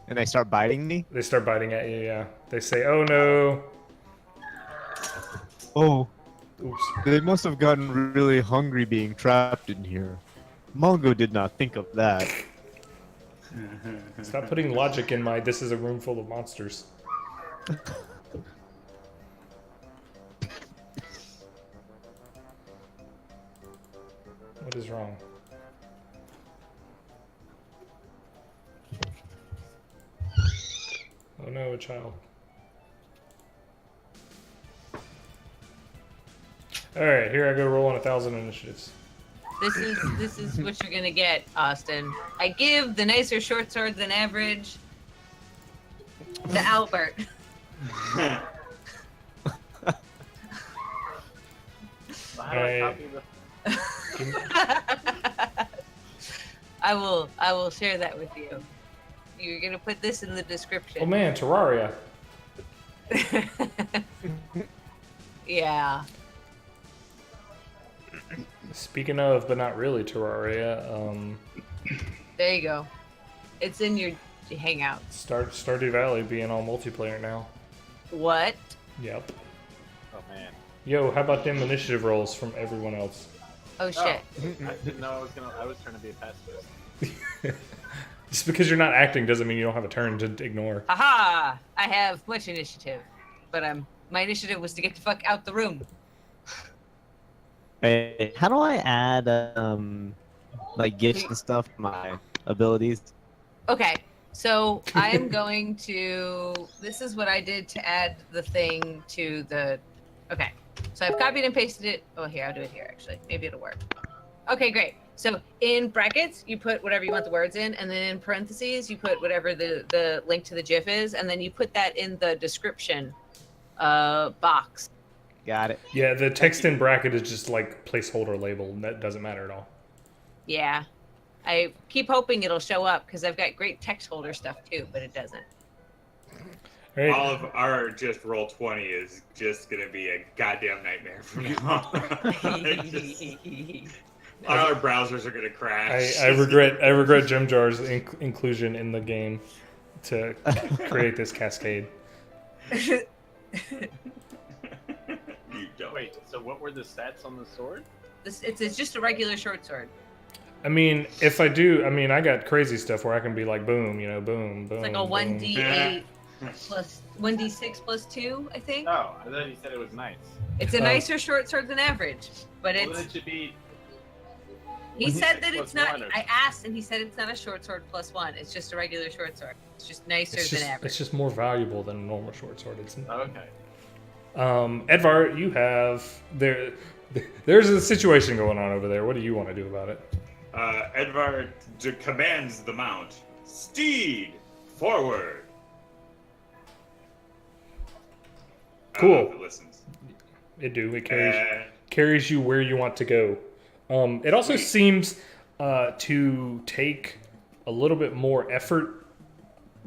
And they start biting me? They start biting at you, yeah. They say, oh no. Oh, Oops. they must have gotten really hungry being trapped in here. Mongo did not think of that. Stop putting logic in my this is a room full of monsters. What is wrong? Oh no, a child. Alright, here I go rolling 1,000 initiatives. This is what you're gonna get, Austin. I give the nicer short sword than average to Albert. I will share that with you. You're gonna put this in the description. Oh man, Terraria. Yeah. Speaking of, but not really Terraria, There you go. It's in your hangout. Stardew Valley being all multiplayer now. What? Yep. Oh man. Yo, how about them initiative rolls from everyone else? Oh shit. I didn't know I was trying to be a pacifist. Just because you're not acting doesn't mean you don't have a turn to ignore. Haha! I have much initiative, but my initiative was to get the fuck out the room. Hey, how do I add like gifts and stuff to my abilities? Okay, so I'm going to. This is what I did to add the thing to the. Okay, so I've copied and pasted it. Oh, here, I'll do it here actually. Maybe it'll work. Okay, great. So in brackets, you put whatever you want the words in, and then in parentheses, you put whatever the link to the GIF is, and then you put that in the description box. Got it. Yeah, the text in bracket is just like placeholder label. That doesn't matter at all. Yeah. I keep hoping it'll show up because I've got great text holder stuff too, but it doesn't. Right. All of our just roll 20 is just gonna be a goddamn nightmare from now on. All our browsers are gonna crash. I regret Jim Jar's inclusion in the game to create this cascade. You don't. Wait, so what were the stats on the sword? It's just a regular short sword. I mean, if I do, I mean, I got crazy stuff where I can be like, boom, you know, boom, boom. It's like a boom. 1d8 plus 1d6 plus 2, I think. Oh, I thought you said it was nice. It's a Oh. nicer short sword than average, but Well, it's. then it should be. He said that 1d6 it's not. plus 1 or- I asked, and he said it's not a short sword plus 1. It's just a regular short sword. It's just nicer It's than just, average. it's just more valuable than a normal short sword. It's Okay. Edvard, you have there's a situation going on over there. What do you want to do about it? Edvard commands the mount. Steed, forward. I don't know Cool. if it listens. It carries you where you want to go. It also Sweet. seems to take a little bit more effort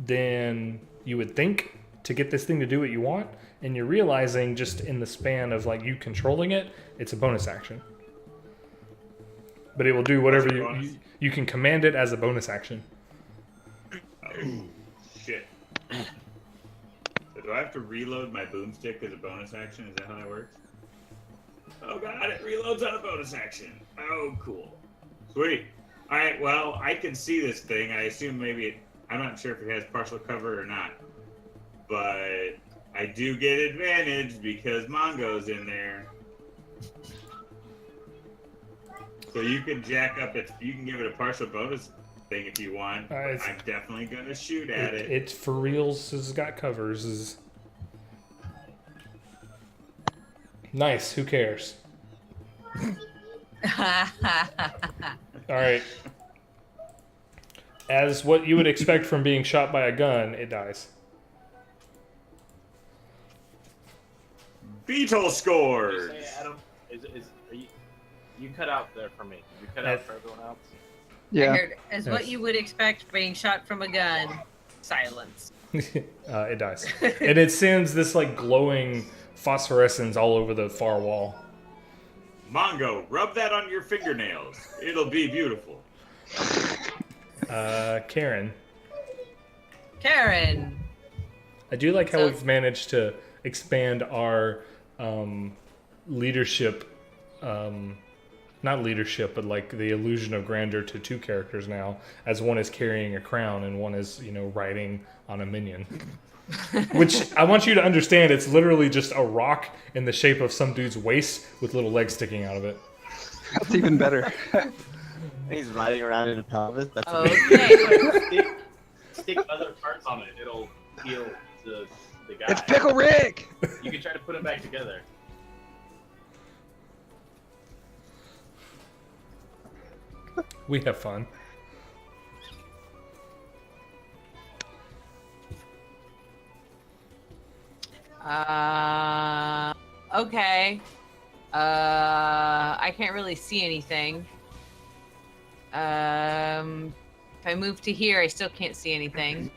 than you would think to get this thing to do what you want, and you're realizing just in the span of like you controlling it, it's a bonus action. But it will do whatever What's a bonus? you can command it as a bonus action. Oh, shit. So do I have to reload my boomstick as a bonus action? Is that how that works? Oh god, it reloads on a bonus action. Oh, cool. Sweet. Alright, well, I can see this thing. I assume I'm not sure if it has partial cover or not. But I do get advantage because Mongo's in there. So you can jack up you can give it a partial bonus thing if you want. But It's- I'm definitely gonna shoot at it. It's for reals. Has got covers. Is nice. Who cares? All right. As what you would expect from being shot by a gun, it dies. Beetle scores. Say, Adam, are you cut out there for me? You cut out for everyone else? I Yeah. heard, as what Yes. you would expect being shot from a gun, silence. It dies, and it sends this like glowing phosphorescence all over the far wall. Mongo, rub that on your fingernails. It'll be beautiful. Karen, Karen. I do like how So- we've managed to expand our leadership, not leadership, but like the illusion of grandeur to two characters now, as one is carrying a crown and one is, riding on a minion. Which I want you to understand, it's literally just a rock in the shape of some dude's waist with little legs sticking out of it. That's even better. He's riding around in a pelvis. That's Oh. amazing. Okay. Stick other parts on it. It'll heal the guy. It's Pickle Rick! You can try to put it back together. We have fun. Okay. I can't really see anything. If I move to here, I still can't see anything.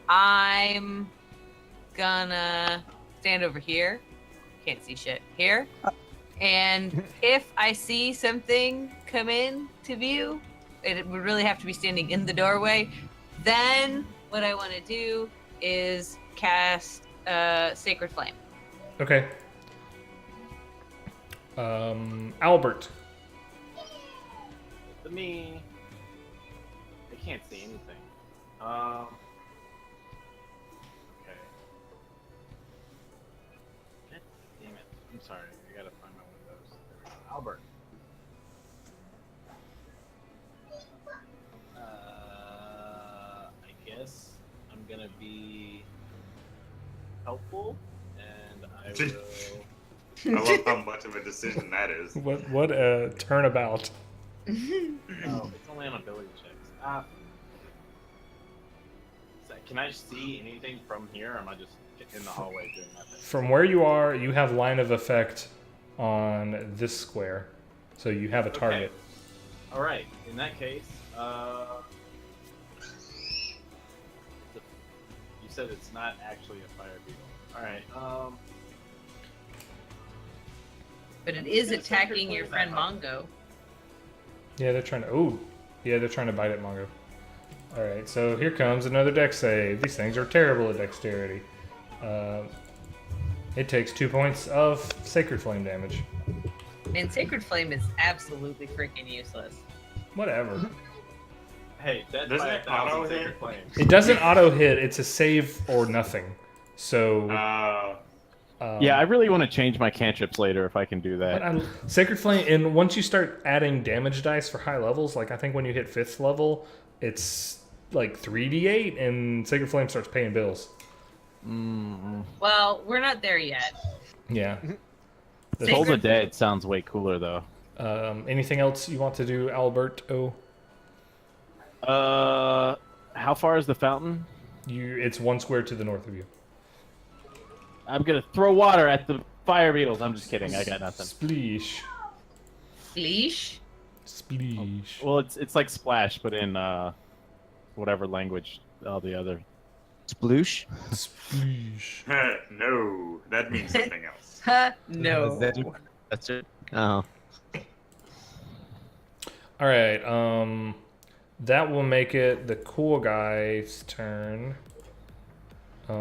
I'm gonna stand over here. Can't see shit. Here. And if I see something come in to view, it would really have to be standing in the doorway. Then what I want to do is cast Sacred Flame. Okay. Albert. To me, I can't see anything. Okay. God damn it. I'm sorry. I gotta find my windows. There we go. Albert. I guess I'm gonna be helpful, and I will. I love how much of a decision that is. What a turnabout. Oh, it's only on ability checks. Can I see anything from here, or am I just in the hallway doing nothing? From where you are, you have line of effect on this square. So you have a target. All right. In that case, you said it's not actually a fire beetle. All right. But it is attacking your friend Mongo. Yeah, they're trying to. They're trying to bite at Mongo. All right, so here comes another dex save. These things are terrible at dexterity. It takes 2 points of Sacred Flame damage. And Sacred Flame is absolutely freaking useless. Whatever. Hey, that's Doesn't it auto hit? sacred flames. It doesn't auto hit. It's a save or nothing. So. Yeah, I really want to change my cantrips later if I can do But that. Sacred Flame, and once you start adding damage dice for high levels, like I think when you hit 5th level, it's like 3d8, and Sacred Flame starts paying bills. Well, we're not there yet. Yeah. Toll the Dead sounds way cooler though. Anything else you want to do, Alberto? How far is the fountain? It's 1 square to the north of you. I'm gonna throw water at the fire beetles. I'm just kidding. I got nothing. Spleesh. Leash? Spleesh. Well, it's like splash, but in whatever language all the other. Sploosh? Spleesh. No, that means something else. No. That's it. Oh. All right. That will make it the cool guy's turn. I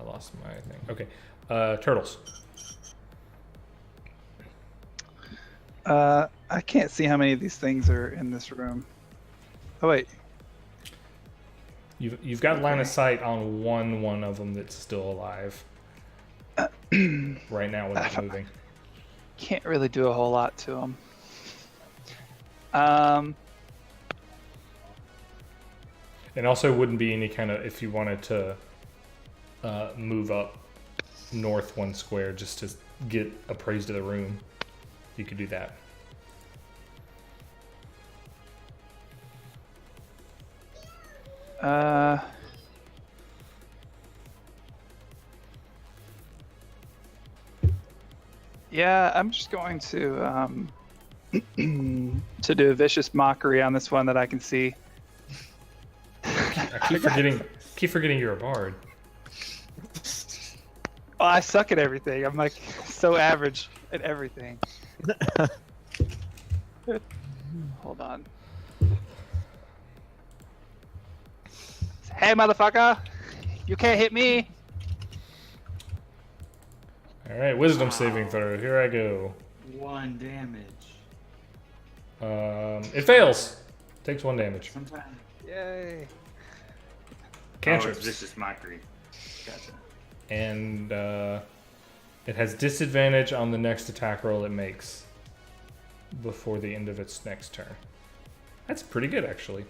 lost my thing. Okay. Turtles. I can't see how many of these things are in this room. Oh wait, You've got line of Okay. sight on one of them that's still alive. Right now without moving. can't really do a whole lot to them. And also wouldn't be any kind of, if you wanted to move up north 1 square just to get appraised of the room, you could do that. Yeah, I'm just going to to do a vicious mockery on this one that I can see. I keep forgetting you're a bard. Oh, I suck at everything. I'm like so average at everything. Hold on. Hey, motherfucker! You can't hit me. All right, wisdom saving throw. Here I go. 1 damage. It fails. Takes 1 damage. Sometimes. Yay! Cantrips. Oh, it's vicious mockery. Gotcha. And it has disadvantage on the next attack roll it makes before the end of its next turn. That's pretty good, actually.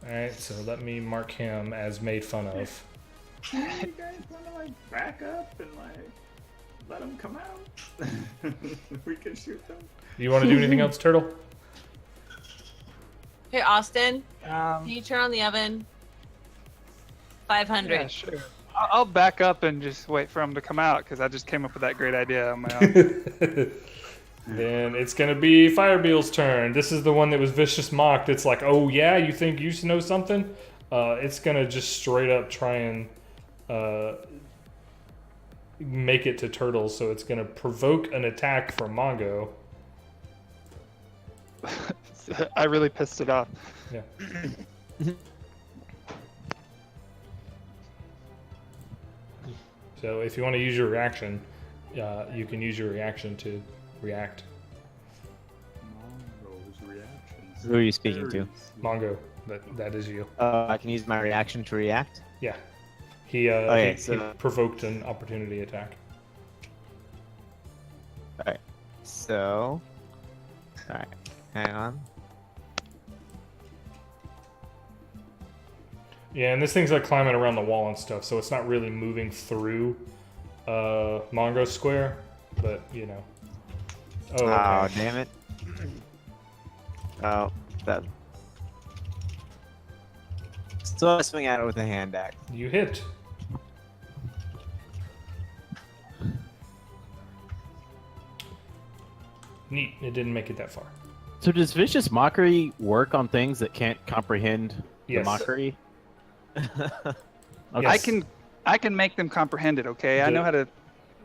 Alright, so let me mark him as made fun of. You guys want to like back up and like let them come out? We can shoot them. You want to do anything else, Turtle? Hey, Austin, can you turn on the oven? 500. Yeah, sure. I'll back up and just wait for him to come out because I just came up with that great idea on my own. Then it's going to be Firebeel's turn. This is the one that was vicious mocked. It's like, oh yeah, you think you know something? It's going to just straight up try and make it to Turtle. So it's going to provoke an attack from Mongo. I really pissed it off. Yeah. So if you want to use your reaction, you can use your reaction to react. Mongo's reactions. Who are you speaking to? Mongo, that is you. I can use my reaction to react. Yeah. He Okay, he so- provoked an opportunity attack. Alright. So. Alright. Hang on. Yeah, and this thing's like climbing around the wall and stuff, so it's not really moving through Mongo Square, but you know. Oh, okay. Oh, damn it. Oh, that. So I swing at it with a hand axe. You hit. Neat. It didn't make it that far. So does vicious mockery work on things that can't comprehend Yes. the mockery? Okay. Yes. I can make them comprehend it. Okay, I know how to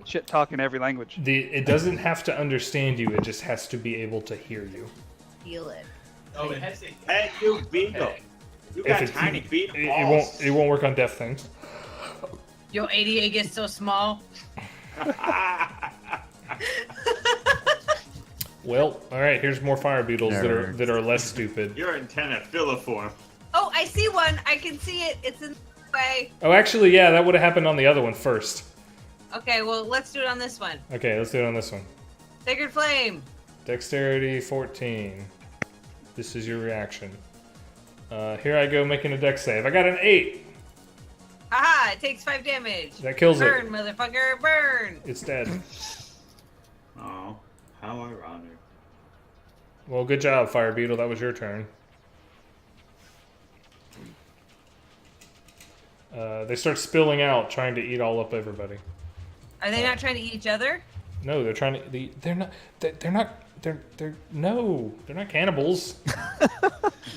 shit talk in every language. It doesn't have to understand you. It just has to be able to hear you. Feel it. Oh, it has to. Hey, you beagle. You got If tiny feet. it won't. It won't work on deaf things. Your ADA gets so small. Well, all right. Here's more fire beetles that are less stupid. Your antenna filiform. Oh, I see one. I can see it. It's in the way. Oh, actually, yeah, that would have happened on the other one first. Okay, well, let's do it on this one. Okay, let's do it on this one. Sacred Flame. Dexterity 14. This is your reaction. Here I go making a dex save. I got an 8. Haha, it takes 5 damage. That kills Burn, it. motherfucker, burn. It's dead. Oh, how ironic. Well, good job, Fire Beetle. That was your turn. They start spilling out, trying to eat all up everybody. Are they not trying to eat each other? No, they're trying to. They're not. They're not. No, they're not cannibals.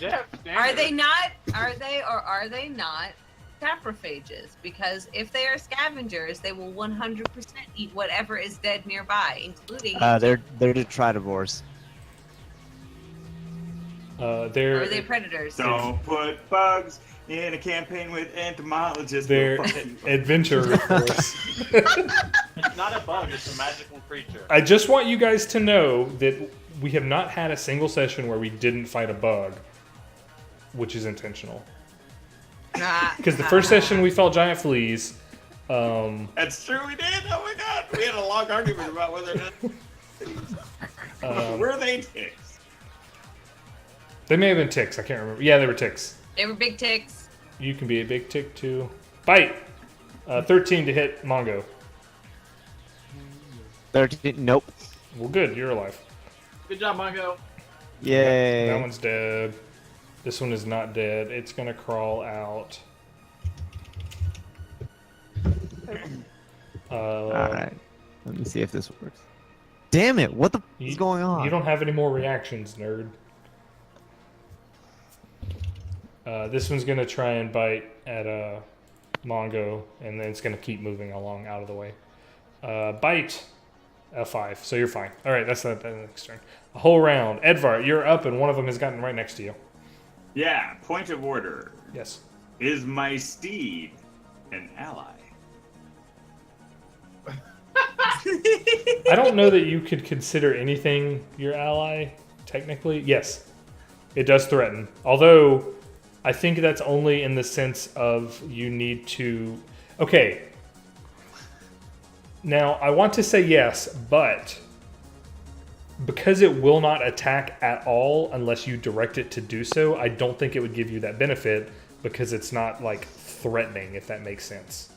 Yeah. Are they not? Are they or are they not saprophages? Because if they are scavengers, they will 100% eat whatever is dead nearby, including. They're detritivores. Or They're are they predators? Don't put bugs in a campaign with entomologists. they're adventure force. It's not a bug, it's a magical creature. I just want you guys to know that we have not had a single session where we didn't fight a bug, which is intentional. Because the first session we fought giant fleas. That's true, we did. Oh my god, we had a long argument about whether or not. Were they ticks? They may have been ticks. I can't remember. Yeah, they were ticks. They were big ticks. You can be a big tick too. Bite. 13 to hit Mongo. 13. Nope. Well, good. You're alive. Good job, Mongo. Yay. That one's dead. This one is not dead. It's gonna crawl out. Alright. Let me see if this works. Damn it! What the is going on? You don't have any more reactions, nerd. This one's gonna try and bite at Mongo, and then it's gonna keep moving along out of the way. Bite. F5, so you're fine. All right, that's the next turn. A whole round. Edvard, you're up, and one of them has gotten right next to you. Yeah, point of order. Yes. Is my steed an ally? I don't know that you could consider anything your ally, technically. Yes, it does threaten. Although, I think that's only in the sense of you need to... Okay. Now, I want to say yes, but because it will not attack at all unless you direct it to do so, I don't think it would give you that benefit because it's not, like, threatening, if that makes sense.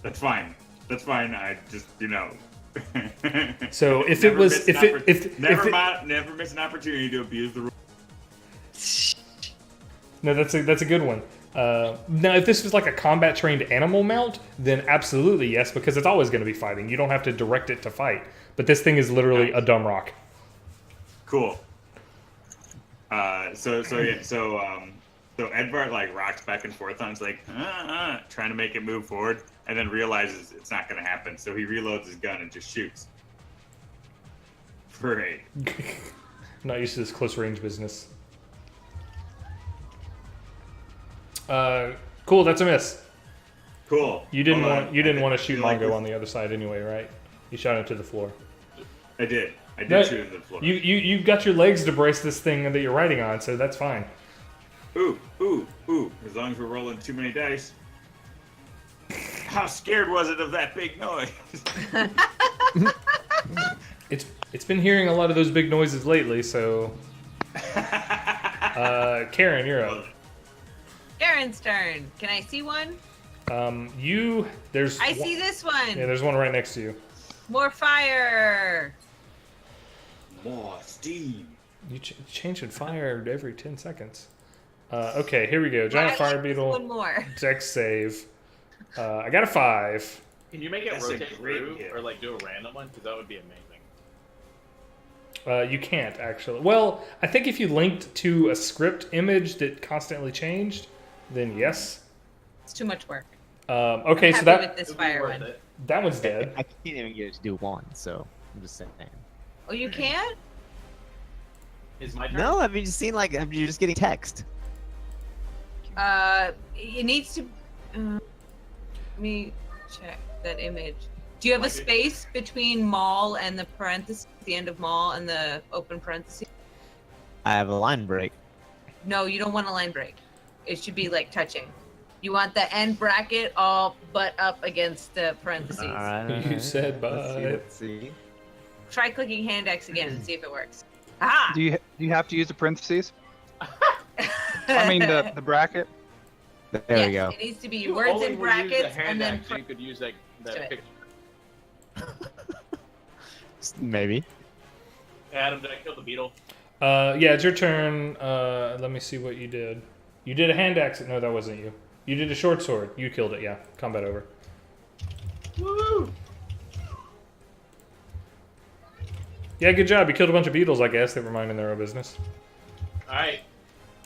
That's fine. That's fine. I just, So if it was... Never miss an opportunity to abuse the rules. No, that's a good one. Now, if this was like a combat-trained animal mount, then absolutely yes, because it's always going to be fighting. You don't have to direct it to fight. But this thing is literally a dumb rock. Cool. So Edvard like rocks back and forth on, it's like trying to make it move forward, and then realizes it's not going to happen. So he reloads his gun and just shoots. Great. Not used to this close-range business. Cool. That's a miss. Cool. You didn't want to shoot Mongo on the other side anyway, right? You shot him to the floor. I did No, shoot him to the floor. You got your legs to brace this thing that you're riding on, so that's fine. Ooh. As long as we're rolling too many dice. How scared was it of that big noise? It's been hearing a lot of those big noises lately, so. Karen, you're up. Karen's turn. Can I see one? There's. I see this one. Yeah, there's one right next to you. More fire. More steam. You changing fire every 10 seconds. Okay, here we go. Giant Well, I fire like this beetle. one more. Dex save. I got a 5. Can you make it That's a rotate great through, hit. or like do a random one? Because that would be amazing. You can't actually. Well, I think if you linked to a script image that constantly changed, then yes. It's too much work. Okay, I'm so happy with this It'd be fire worth one. it. that one's dead. I can't even get it to do one, so I'm just saying. Oh, you can't? Is my turn? No, I've been just seeing like you're just getting text. It needs to. Let me check that image. Do you have a space between mall and the parentheses, the end of mall and the open parentheses? I have a line break. No, you don't want a line break. It should be like touching. You want the end bracket all butt up against the parentheses. You said Let's see. Try clicking hand X again and see if it works. Aha! Do you have to use the parentheses? I mean the bracket. There Yes, we go. It needs to be You words only in would use the brackets hand and then. axe, so you could use that Do it. picture. Maybe. Adam, did I kill the beetle? Yeah, it's your turn. Let me see what you did. You did a hand axe. No, that wasn't you. You did a short sword. You killed it. Yeah, combat over. Woo! Yeah, good job. You killed a bunch of beetles. I guess they were minding their own business. All right,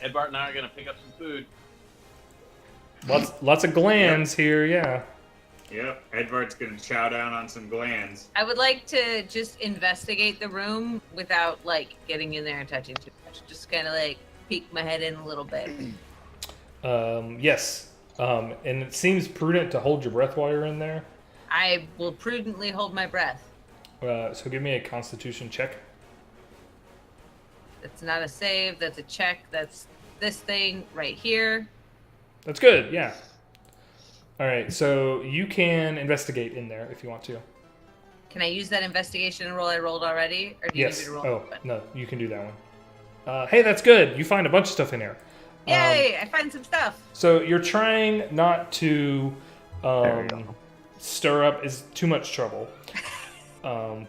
Edvard and I are gonna pick up some food. Lots of glands here. Yeah. Yep, Edvard's gonna chow down on some glands. I would like to just investigate the room without like getting in there and touching too much. Just kind of like peek my head in a little bit. Yes. And it seems prudent to hold your breath while you're in there. I will prudently hold my breath. So give me a Constitution check. That's not a save. That's a check. That's this thing right here. That's good. Yeah. All right. So you can investigate in there if you want to. Can I use that investigation roll I rolled already, or do you need me Yes. to roll? Oh no, you can do that one. Hey, that's good. You find a bunch of stuff in there. Yay! I find some stuff. So you're trying not to There we go. stir up is too much trouble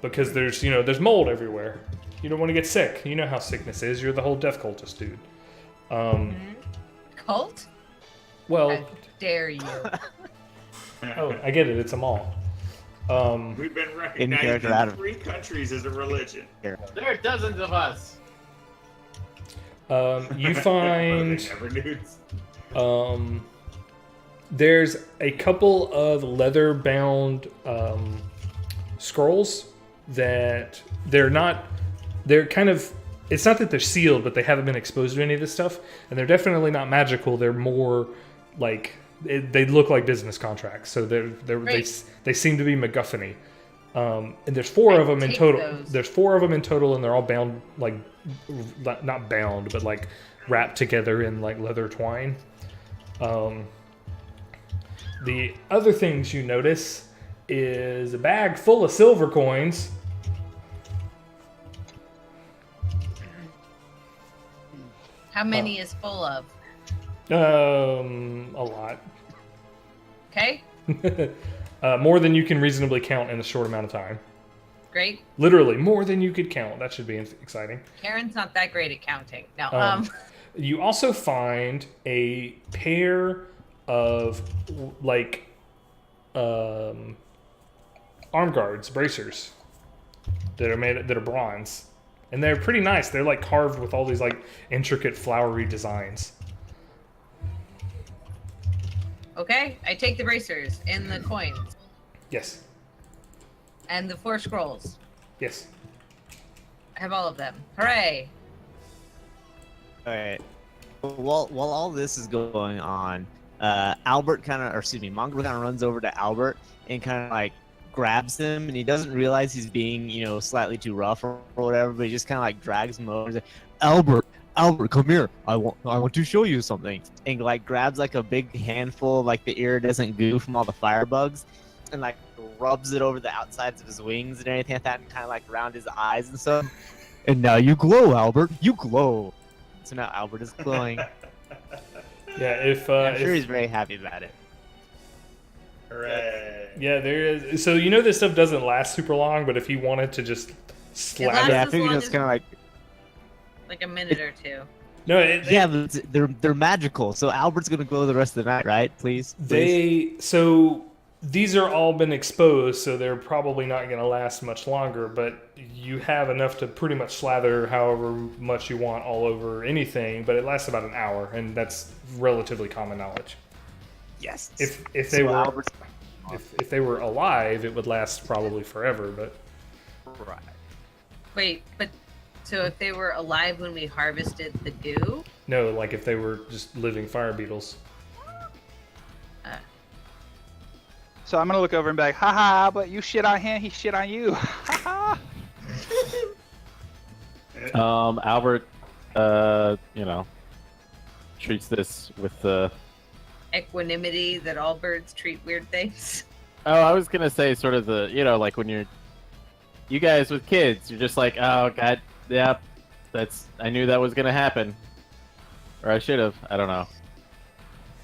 because there's mold everywhere. You don't want to get sick. You know how sickness is. You're the whole death cultist dude. Cult? Well, How dare you? oh, I get it. It's a mall. We've been In character, recognized in Adam. 3 countries as a religion. There are dozens of us. You They find never nudes. there's a couple of leather-bound scrolls that they're kind of, it's not that they're sealed, but they haven't been exposed to any of this stuff, and they're definitely not magical. They're more like they look like business contracts, so they seem to be MacGuffin-y. And there's 4 of them in take total. those. There's 4 of them in total, and they're all bound, like not bound, but like wrapped together in like leather twine. The other things you notice is a bag full of silver coins. How many is full of? A lot. Okay, More than you can reasonably count in a short amount of time. great. Literally, more than you could count. That should be exciting. Karen's not that great at counting. No. You also find a pair of like arm guards, bracers that are bronze, and they're pretty nice. They're like carved with all these like intricate flowery designs. Okay, I take the bracers and the coins Yes, and the 4 scrolls. yes. I have all of them. Hooray! All right. While all this is going on, Mongo kind of runs over to Albert and kind of like grabs him, and he doesn't realize he's being, slightly too rough or whatever, but he just kind of like drags him over. He's like, Albert, come here. I want to show you something. And like grabs like a big handful of like the iridescent goo from all the firebugs, and like rubs it over the outsides of his wings and everything like that, and kind of like around his eyes and stuff. And now you glow, Albert. You glow. So now Albert is glowing. Yeah, if I'm sure if- he's very happy about it. Hooray. yeah, there is. So this stuff doesn't last super long, but if he wanted to just slap lasts it, Yeah, I as figured long it's as- kind of like Like a minute or 2. no, yeah, but they're magical. So Albert's gonna glow the rest of the night, right? Please. These are all been exposed, so they're probably not going to last much longer, but you have enough to pretty much slather however much you want all over anything, but it lasts about an hour, and that's relatively common knowledge. Yes. If So they were Albert's if they were alive, it would last probably forever, but right. Wait, but so if they were alive when we harvested the goo? no, like if they were just living fire beetles. So I'm gonna look over and be like, haha, but you shit on him, he shit on you. Haha. Albert, treats this with the. Equanimity that all birds treat weird things. Oh, I was gonna say sort of the, like when you guys with kids, you're just like, oh god, yeah, I knew that was gonna happen, or I should have. I don't know.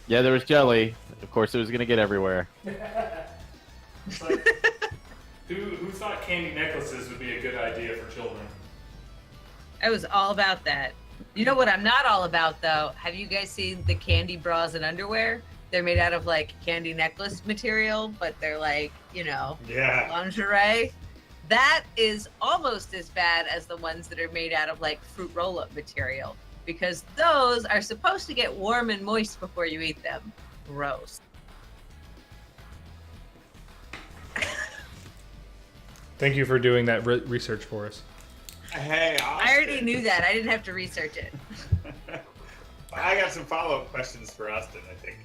Yeah, there was jelly. Of course, it was gonna get everywhere. It's like, who thought candy necklaces would be a good idea for children? I was all about that. You know what I'm not all about though? Have you guys seen the candy bras and underwear? They're made out of like candy necklace material, but they're like, Yeah. lingerie. That is almost as bad as the ones that are made out of like fruit roll-up material, because those are supposed to get warm and moist before you eat them. Gross. Thank you for doing that research for us. Hey, Austin. I already knew that. I didn't have to research it. I got some follow-up questions for Austin, I think.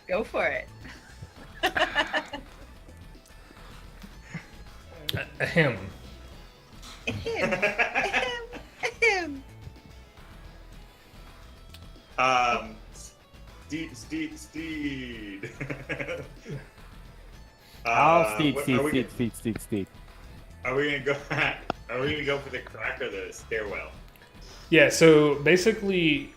Go for it. Ahem. Steed. Steed. Are we gonna go? Are we gonna go for the crack or the stairwell? Yeah, so basically,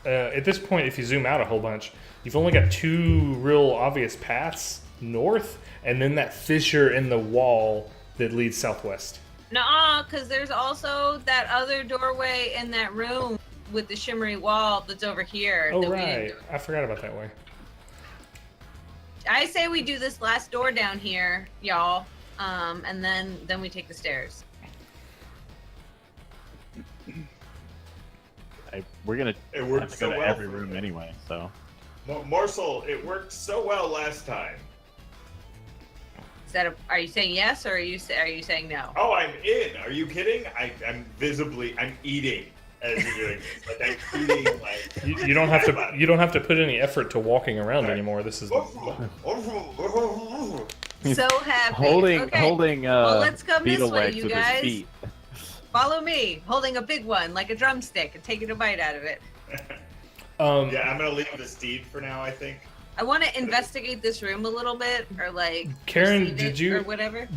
at this point, if you zoom out a whole bunch, you've only got two real obvious paths north, and then that fissure in the wall that leads southwest. Nuh-uh, because there's also that other doorway in that room with the shimmery wall that's over here. Oh, that we right. didn't do. I forgot about that way. I say we do this last door down here, y'all, and then we take the stairs. We're gonna It have worked to so go to well. every room anyway, so. Morsel, it worked so well last time. Is that are you saying yes or are you saying no? Oh, I'm in. Are you kidding? I'm eating as you're doing this. Like I'm eating like. You don't have to. You don't have to put any effort to walking around anymore. This is. So happy. Holding Okay. Well, let's come this beetle way, legs you with guys. his feet. Follow me, holding a big one like a drumstick and taking a bite out of it. Yeah, I'm gonna leave the steed for now. I think. I want to investigate this room a little bit, or like Karen, perceive did it you- or whatever?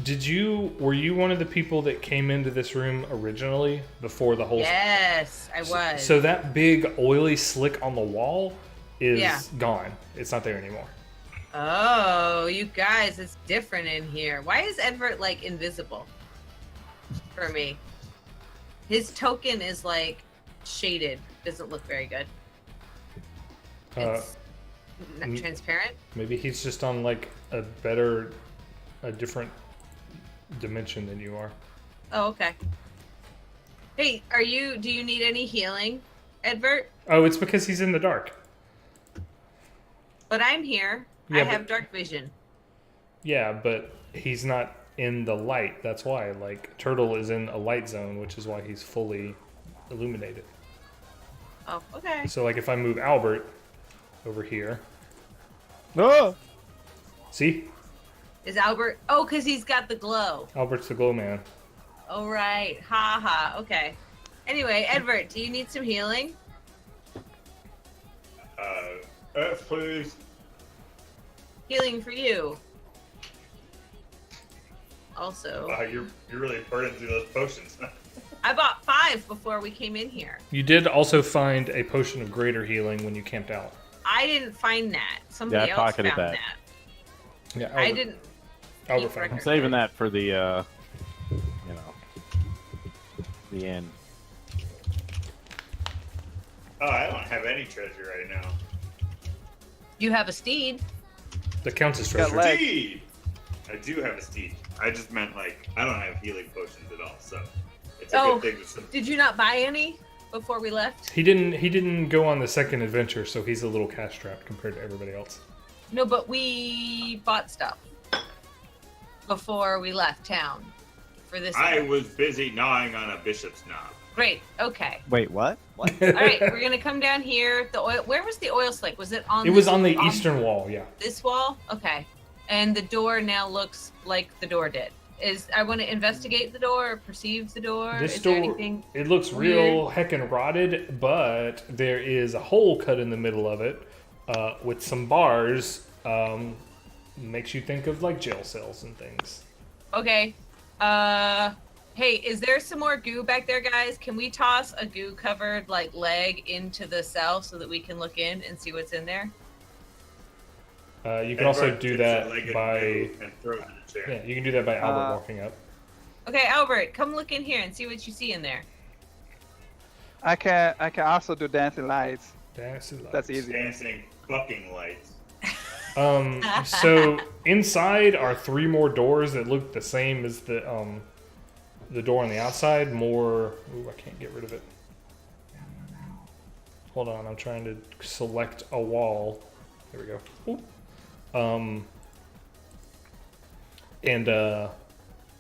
Were you one of the people that came into this room originally before the whole? Yes, I was. So that big oily slick on the wall is Yeah. gone. It's not there anymore. Oh, you guys, it's different in here. Why is Edward like invisible? For me, his token is like shaded. Doesn't look very good. It's not transparent. Maybe he's just on like a different dimension than you are. Oh, okay. Hey, do you need any healing, Edward? Oh, it's because he's in the dark. But I'm here. Yeah, I have but- dark vision. Yeah, but he's not in the light. That's why. Like, Turtle is in a light zone, which is why he's fully illuminated. Oh, okay. So, like, if I move Albert over here, Oh! see? Is Albert? Oh, because he's got the glow. Albert's the glow man. Oh, right. Ha ha. Okay. Anyway, Edward, do you need some healing? Please. Healing for you. Also, Wow, you're really burning through those potions. I bought 5 before we came in here. You did also find a potion of greater healing when you camped out. I didn't find that. Somebody Yeah, I else pocketed found that. Yeah, I Albert, didn't. Albert keep found I'm record. saving that for the, the end. Oh, I don't have any treasure right now. You have a steed. the counts as Got treasure. leg. Steed! I do have a steed. I just meant like I don't have healing potions at all, so it's a Oh. good thing to some. Did you not buy any before we left? He didn't go on the second adventure, so he's a little cash strapped compared to everybody else. No, but we bought stuff before we left town for this. I was busy gnawing on a bishop's knob. Great. Okay. Wait, what? What? All right. We're gonna come down here. The oil. Where was the oil slick? Was it on? It was on the eastern wall, yeah. This wall. Okay. And the door now looks like the door did. I want to investigate the door or perceive the door. This Is there door, anything? it looks real heckin' rotted, but there is a hole cut in the middle of it with some bars. Makes you think of like jail cells and things. Okay. Hey, is there some more goo back there, guys? Can we toss a goo covered like leg into the cell so that we can look in and see what's in there? You can also Edward do takes that a leg and by goo and throws it in a chair. yeah. You can do that by Albert walking up. Okay, Albert, come look in here and see what you see in there. I can also do dancing lights. That's easy. Dancing fucking lights. So inside are 3 more doors that look the same as the door on the outside. More. Ooh, I can't get rid of it. Hold on, I'm trying to select a wall. There we go. Ooh.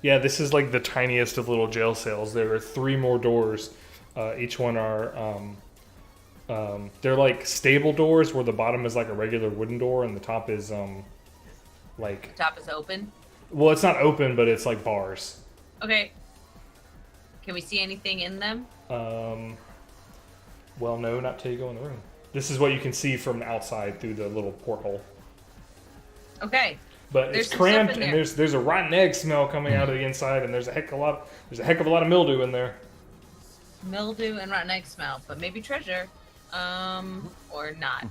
Yeah, this is like the tiniest of little jail cells. There are 3 more doors. Each one are they're like stable doors where the bottom is like a regular wooden door and the top is like Top is open. well, it's not open, but it's like bars. Okay. Can we see anything in them? Well, no, not till you go in the room. This is what you can see from outside through the little porthole. Okay. But There's it's some cramped, stuff in and there. there's a rotten egg smell coming out of the inside, and there's a heck of a lot of mildew in there. mildew and rotten egg smell, but maybe treasure, or not.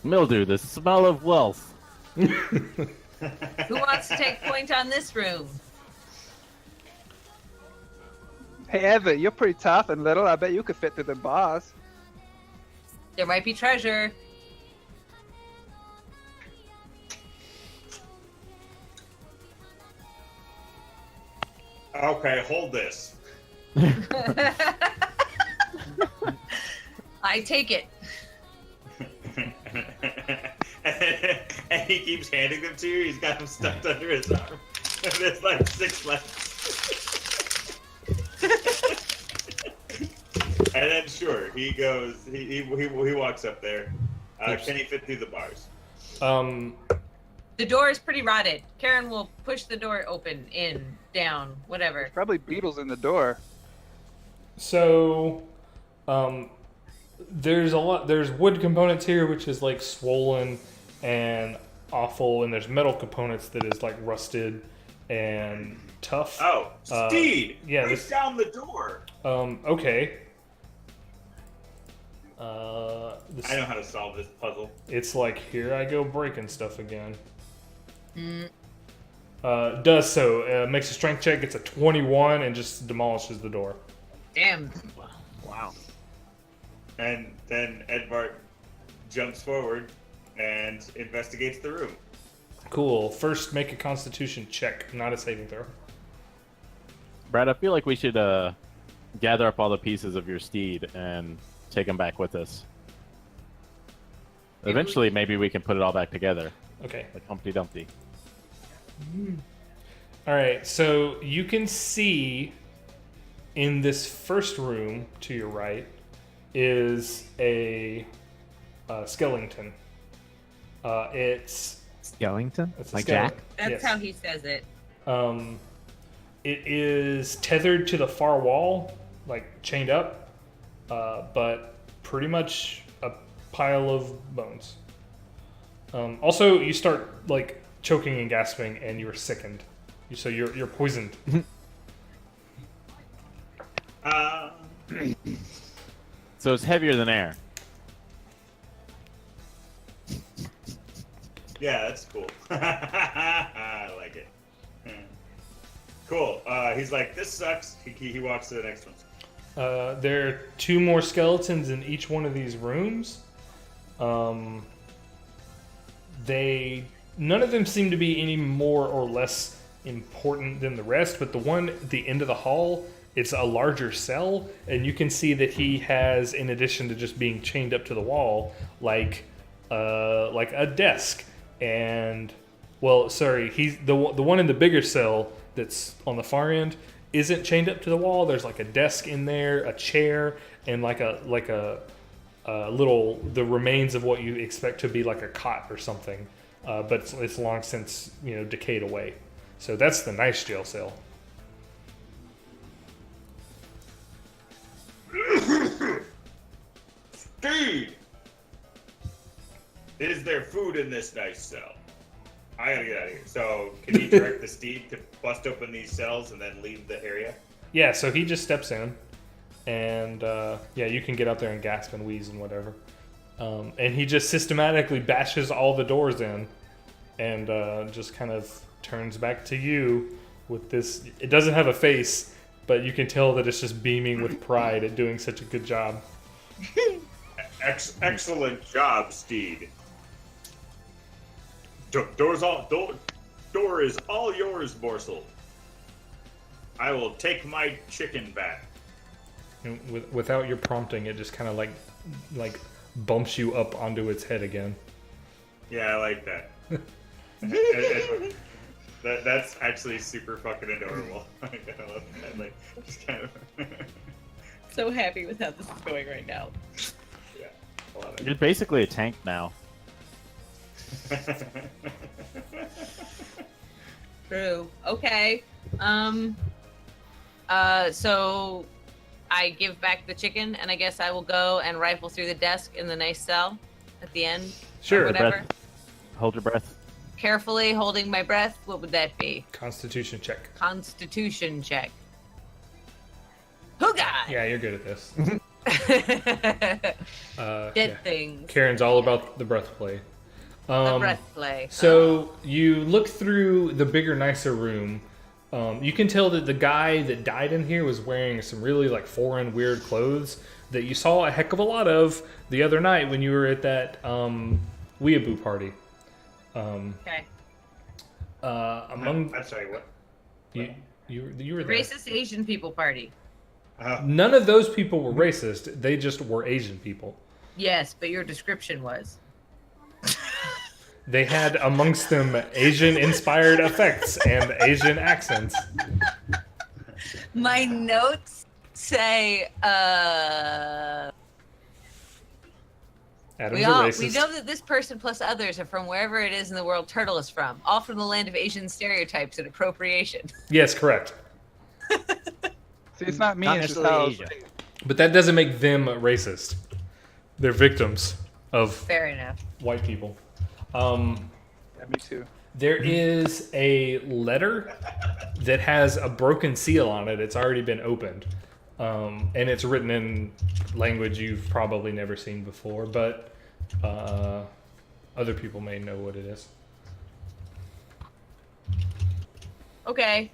Mildew, the smell of wealth. Who wants to take point on this room? Hey, Evan, you're pretty tough and little. I bet you could fit through the bars. There might be treasure. Okay, hold this. I take it. And he keeps handing them to you. He's got them stuffed under his arm. And there's like 6 left. And then sure, he goes. He walks up there. Can he fit through the bars? The door is pretty rotted. Karen will push the door open, in, down, whatever. There's probably beetles in the door. So, there's a lot. There's wood components here, which is like swollen and awful, and there's metal components that is like rusted and tough. Oh, Steed! Yeah, break this. down the door. Okay. I know how to solve this puzzle. It's like here I go breaking stuff again. Does so. Makes a strength check. Gets a 21 and just demolishes the door. Damn. Wow. And then Edvard jumps forward and investigates the room. Cool. First, make a Constitution check, not a saving throw. Brad, I feel like we should gather up all the pieces of your steed and take them back with us. Eventually, maybe we can put it all back together, Okay. like Humpty Dumpty. All right. So you can see in this first room to your right is a skeleton. It's Skellington? a Like skeleton. Jack? That's Yes. how he says it. It is tethered to the far wall, like chained up, but pretty much a pile of bones. Also, you start like choking and gasping, and you're sickened. So you're poisoned. So it's heavier than air. Yeah, that's cool. I like it. Cool. He's like, this sucks. He walks to the next one. There are 2 more skeletons in each one of these rooms. None of them seem to be any more or less important than the rest, but the one at the end of the hall, it's a larger cell, and you can see that he has, in addition to just being chained up to the wall, like a desk. And he's the one in the bigger cell that's on the far end isn't chained up to the wall. There's like a desk in there, a chair, and like a the remains of what you expect to be like a cot or something, but it's long since decayed away. So that's the nice jail cell. Steed! Is there food in this nice cell? I gotta get out of here. So, can you direct the steed to bust open these cells and then leave the area? Yeah, so he just steps in, and you can get up there and gasp and wheeze and whatever. And he just systematically bashes all the doors in, and just kind of turns back to you with this. It doesn't have a face, but you can tell that it's just beaming with pride at doing such a good job. Excellent job, Steed. Door is all yours, morsel. I will take my chicken back. And without your prompting, it just kind of like bumps you up onto its head again. Yeah, I like that. That's actually super fucking adorable. I love that. Like, just kind of. So happy with how this is going right now. Yeah, I love You're basically a tank now. it. True. Okay. So I give back the chicken, and I guess I will go and rifle through the desk in the nice cell at the end. Sure. Or whatever. Breath. Hold your breath. Carefully holding my breath. What would that be? Constitution check. Constitution check. Hooga! Yeah, you're good at this. Dead things. Karen's all about the breath play. The breath play. So you look through the bigger, nicer room. You can tell that the guy that died in here was wearing some really like foreign, weird clothes that you saw a heck of a lot of the other night when you were at that weeaboo party. Okay. I'm sorry, what? You were there. Racist Asian people party. None of those people were racist. They just were Asian people. Yes, but your description was. They had amongst them Asian-inspired effects and Asian accents. My notes say, Adam's we a racist. know that this person plus others are from wherever it is in the world Turtle is from, all from the land of Asian stereotypes and appropriation. Yes, correct. See, it's not me. Not It's just necessarily how. Asia. But that doesn't make them racist. They're victims of Fair enough. white people. Yeah, me too. There is a letter that has a broken seal on it. It's already been opened. And it's written in language you've probably never seen before, but other people may know what it is. Okay.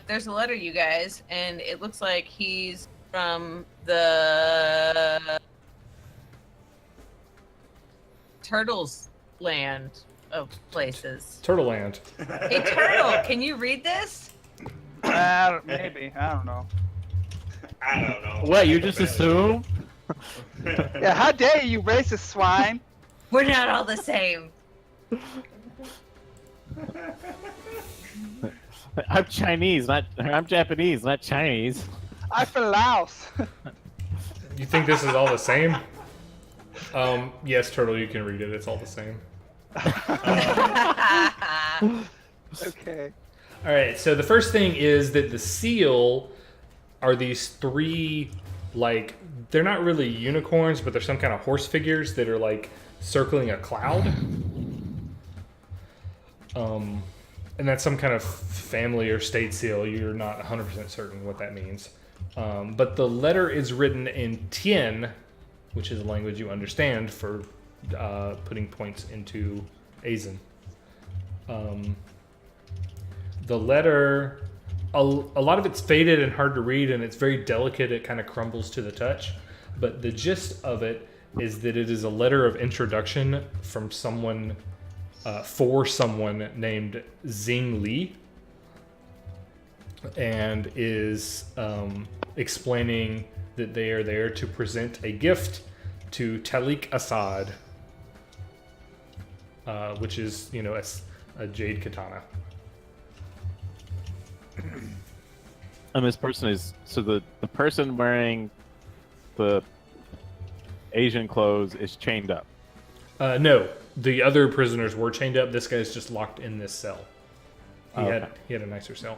There's a letter, you guys, and it looks like he's from the Turtles land of places. Turtle Land. Hey, Turtle, can you read this? Maybe. I don't know. I don't know. What, you just assume? Yeah, how dare you, racist swine? We're not all the same. I'm Chinese, I'm Japanese, not Chinese. I'm from Laos. You think this is all the same? Yes, Turtle, you can read it. It's all the same. Okay. All right, so the first thing is that the seal are these three, like, they're not really unicorns, but they're some kind of horse figures that are, like, circling a cloud. And that's some kind of family or state seal. You're not 100% certain what that means. But the letter is written in Tien, which is a language you understand for putting points into Asian. The letter, a lot of it's faded and hard to read, and it's very delicate. It kind of crumbles to the touch. But the gist of it is that it is a letter of introduction from someone, for someone named Xing Li, and is explaining that they are there to present a gift to Talik Assad, which is, you know, a jade katana. And this person is, so the person wearing the Asian clothes is chained up. No, the other prisoners were chained up. This guy's just locked in this cell. He Okay. had a nicer cell.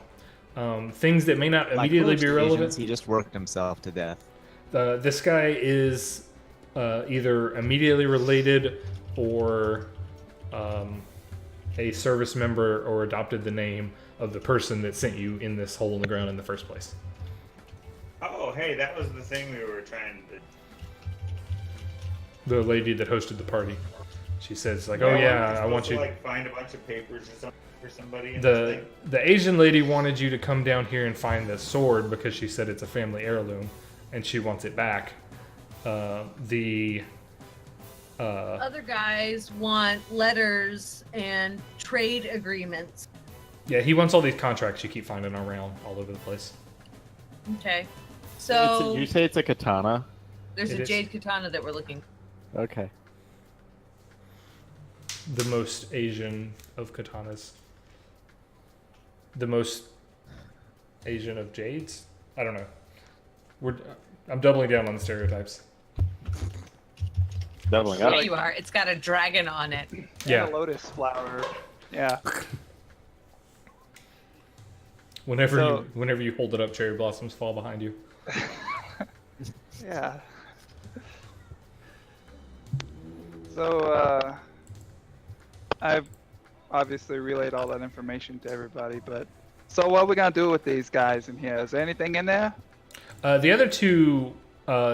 Things that may not Like immediately most be Asians, relevant. he just worked himself to death. This guy is either immediately related or a service member or adopted the name of the person that sent you in this hole in the ground in the first place. Oh, hey, that was the thing we were trying to. The lady that hosted the party. She says, like, oh yeah, I want you. To, like, find a bunch of papers or something for somebody. In this thing? The Asian lady wanted you to come down here and find the sword because she said it's a family heirloom and she wants it back. Other guys want letters and trade agreements. Yeah, he wants all these contracts you keep finding around all over the place. Okay. So You say it's a katana? there's It a is. jade katana that we're looking for. Okay. The most Asian of katanas. The most Asian of jades? I don't know. I'm doubling down on the stereotypes. Doubling There up. you are. It's got a dragon on it. Yeah. And a lotus flower. Yeah. Whenever you hold it up, cherry blossoms fall behind you. Yeah. So, I've obviously relayed all that information to everybody, but so what are we gonna do with these guys in here? Is there anything in there? The other two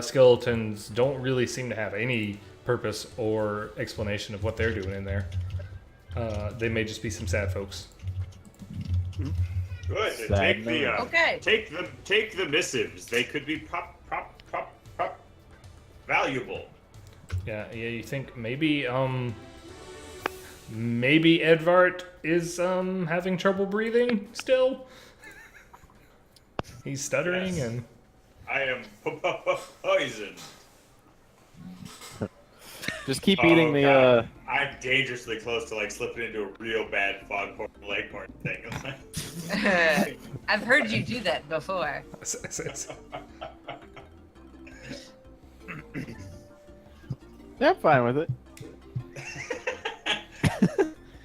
skeletons don't really seem to have any purpose or explanation of what they're doing in there. They may just be some sad folks. Good. Sad Take the Okay. take the missives. They could be valuable. Yeah. You think maybe Edvard is having trouble breathing still? He's stuttering Yes. and I am poisoned. Just keep eating the. God. I'm dangerously close to like slipping into a real bad foghorn leghorn thing. I've heard you do that before. Yeah, I'm fine with it.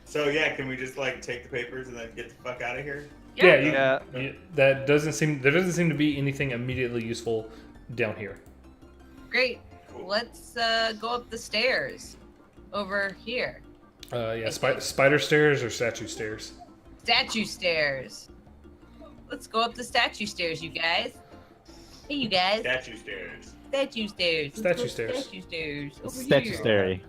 So yeah, can we just like take the papers and then get the fuck out of here? yeah, that doesn't seem to be anything immediately useful down here. Great. Let's go up the stairs over here. Spider stairs or statue stairs? Statue stairs. Let's go up the statue stairs, you guys. Hey, you guys. Statue stairs. Statue stairs. Let's Statue go stairs. Statue stairs. Over here. Statuary.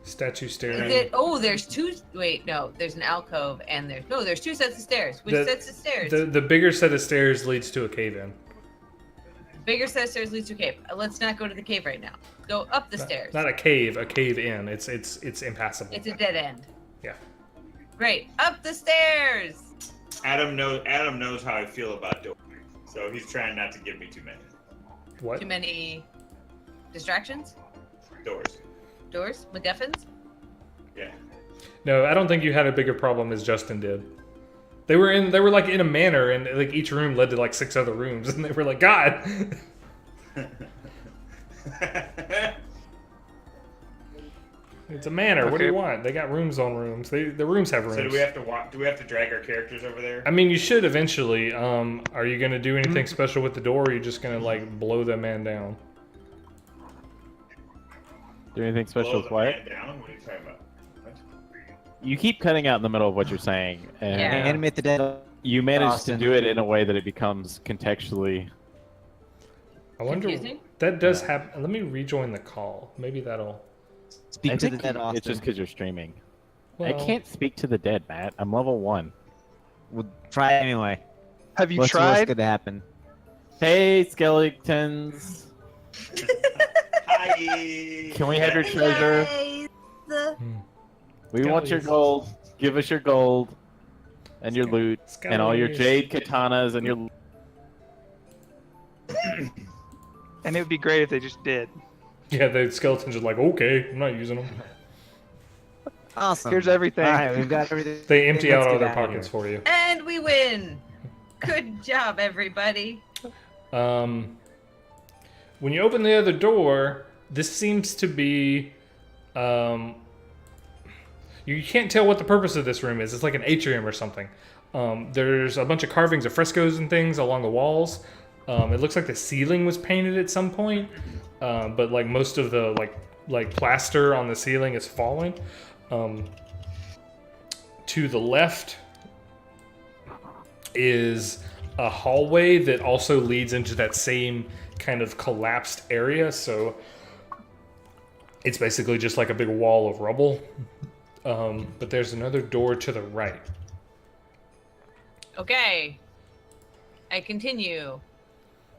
Statue Is stairs. it, oh, there's two. Wait, no. There's an alcove and there's two sets of stairs. Which sets of stairs? The bigger set of stairs leads to a cave-in. Bigger set of stairs leads to a cave. Let's not go to the cave right now. Go up the stairs. Not a cave-in. It's impassable. It's a dead end. Yeah. Great. Up the stairs. Adam knows how I feel about doors, so he's trying not to give me too many What? Too many distractions? doors. Doors? MacGuffins? Yeah. No, I don't think you had a bigger problem as Justin did. They were like in a manor, and like each room led to like 6 other rooms, and they were like, God. It's a manor. What do you Okay. want? They got rooms on rooms. The rooms have rooms. So do we have to walk? Do we have to drag our characters over there? I mean, you should eventually. Are you gonna do anything special with the door, or are you just gonna like blow that man down? Do anything special Blow with the Wyatt? man down? What are you talking about? What? You keep cutting out in the middle of what you're saying, and Yeah. Animate the dead. you manage Austin. to do it in a way that it becomes contextually. I wonder. Confusing? That does happen. Let me rejoin the call. Maybe that'll. Speak I to the think dead, Austin. it's just because you're streaming. Well, I can't speak to the dead, Matt. I'm level 1. We'll try it anyway. Have you What's the worst tried? could happen? Hey, skeletons. Hi. Can we have your treasure? We want your Skellies. gold. Give us your gold and your loot and all your Skellies. jade katanas and your. And it would be great if they just did. Yeah, the skeletons are like, okay, I'm not using them. Awesome. Here's everything. All right, we've got everything. They empty Let's out all get their outta pockets here. for you. And we win. Good job, everybody. When you open the other door, this seems to be. You can't tell what the purpose of this room is. It's like an atrium or something. There's a bunch of carvings of frescoes and things along the walls. It looks like the ceiling was painted at some point, but like most of the like plaster on the ceiling is fallen. To the left is a hallway that also leads into that same kind of collapsed area. So it's basically just like a big wall of rubble. But there's another door to the right. Okay. I continue.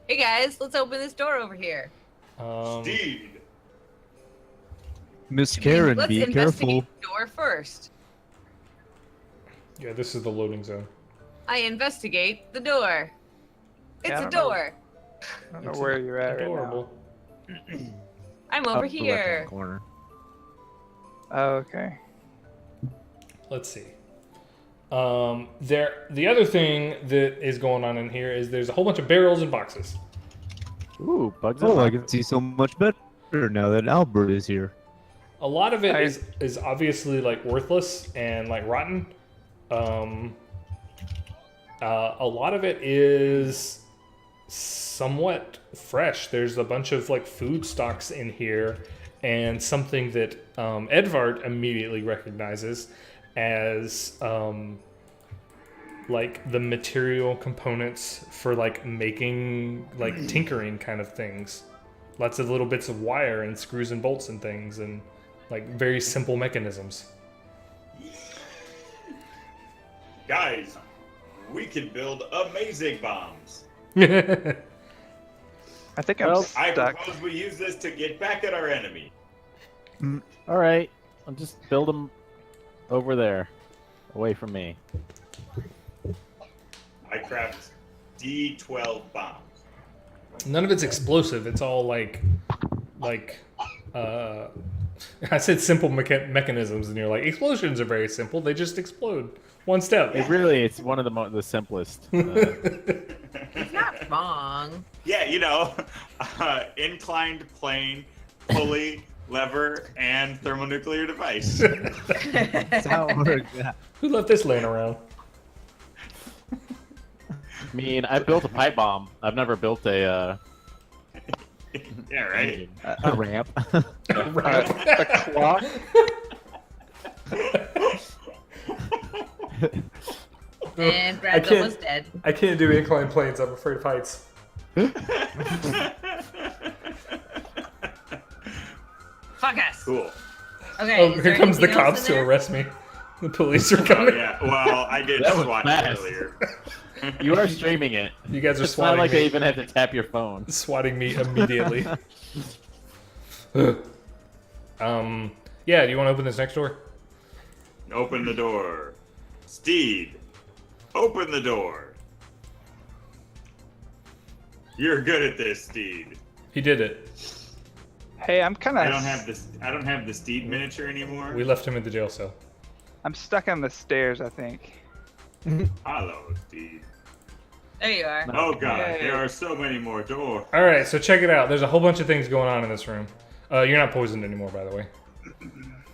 Hey guys, let's open this door over here. Steed. Miss Karen, Let's be investigate careful. the door first. Yeah, this is the loading zone. I investigate the door. It's Yeah, I a don't know. door. I don't know where you're at right now. Adorable. I'm Up over the here. left-hand corner. Oh, okay. Let's see. The other thing that is going on in here is there's a whole bunch of barrels and boxes. Ooh, bugs. Oh, I and can see so much better now that Albert is here. A lot of it I- is obviously like worthless and like rotten. A lot of it is somewhat fresh. There's a bunch of like food stocks in here, and something that Edvard immediately recognizes as like the material components for like making like tinkering kind of things. Lots of little bits of wire and screws and bolts and things, and like very simple mechanisms. Guys, we can build amazing bombs. I think I'm Well, I stuck. propose we use this to get back at our enemy. All right, I'll just build them over there, away from me. I craft D12 bombs. None of it's explosive. It's all like, I said simple mechanisms, and you're like, explosions are very simple. They just explode. One step. It's one of the simplest. He's not wrong. Yeah, inclined plane, pulley, lever, and thermonuclear device. That's how it works. Yeah. Who left this laying around? I mean, I built a pipe bomb. I've never built a. Yeah, right. A ramp. A clock. And I Bradville can't- was dead. I can't do inclined planes. I'm afraid of heights. Fuck us. Cool. Okay. Oh, is here there comes the anything else cops in to there? arrest me. The police are Oh, coming. yeah. Well, I did That was swatch fast. earlier. You are streaming it. You guys are It's not swatting like me. they even have to tap your phone. Swatting me immediately. Yeah, do you want to open this next door? Open the door. Steed, open the door. You're good at this, Steed. He did it. Hey, I'm kind I don't of. have the Steed miniature anymore. We left him in the jail cell. I'm stuck on the stairs. I think. Hello, Steed. There you are. Oh god, Yay. there are so many more doors. All right, so check it out. There's a whole bunch of things going on in this room. You're not poisoned anymore, by the way.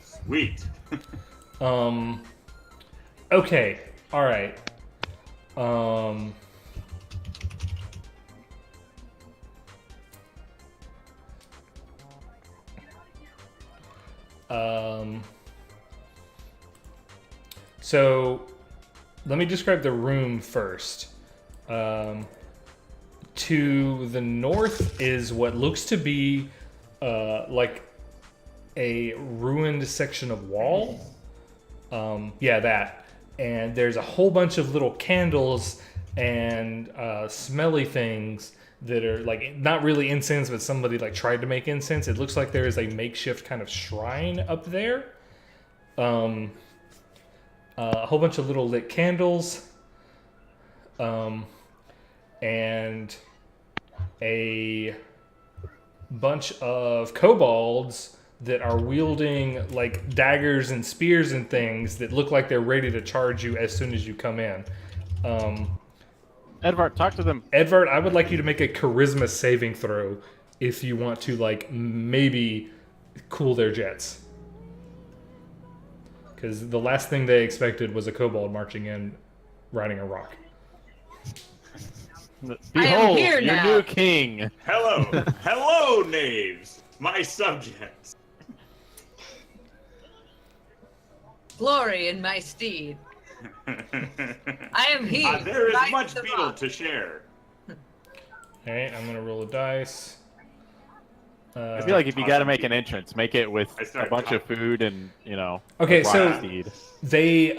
Sweet. Okay. All right. So let me describe the room first. To the north is what looks to be like a ruined section of wall. Yeah, that. And there's a whole bunch of little candles and smelly things that are like not really incense, but somebody like tried to make incense. It looks like there is a makeshift kind of shrine up there. A whole bunch of little lit candles. And a bunch of kobolds that are wielding like daggers and spears and things that look like they're ready to charge you as soon as you come in. Edvard, talk to them. Edvard, I would like you to make a charisma saving throw if you want to like maybe cool their jets. Because the last thing they expected was a kobold marching in riding a rock. Behold, here your now. new king. Hello, knaves, my subjects. Glory in my steed. I am he. There is rides much the beetle rock. to share. Alright, I'm gonna roll a dice. I feel like if you got to make an entrance, make it with I a start bunch of talking. food and Okay, rock so- steed. They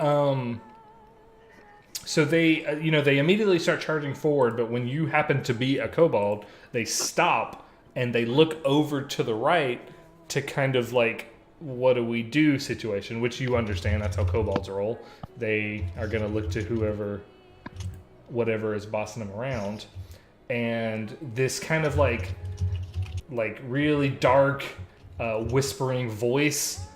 they immediately start charging forward, but when you happen to be a kobold, they stop and they look over to the right to kind of like, what do we do situation, which you understand, that's how kobolds roll. They are going to look to whatever is bossing them around. And this kind of like really dark whispering voice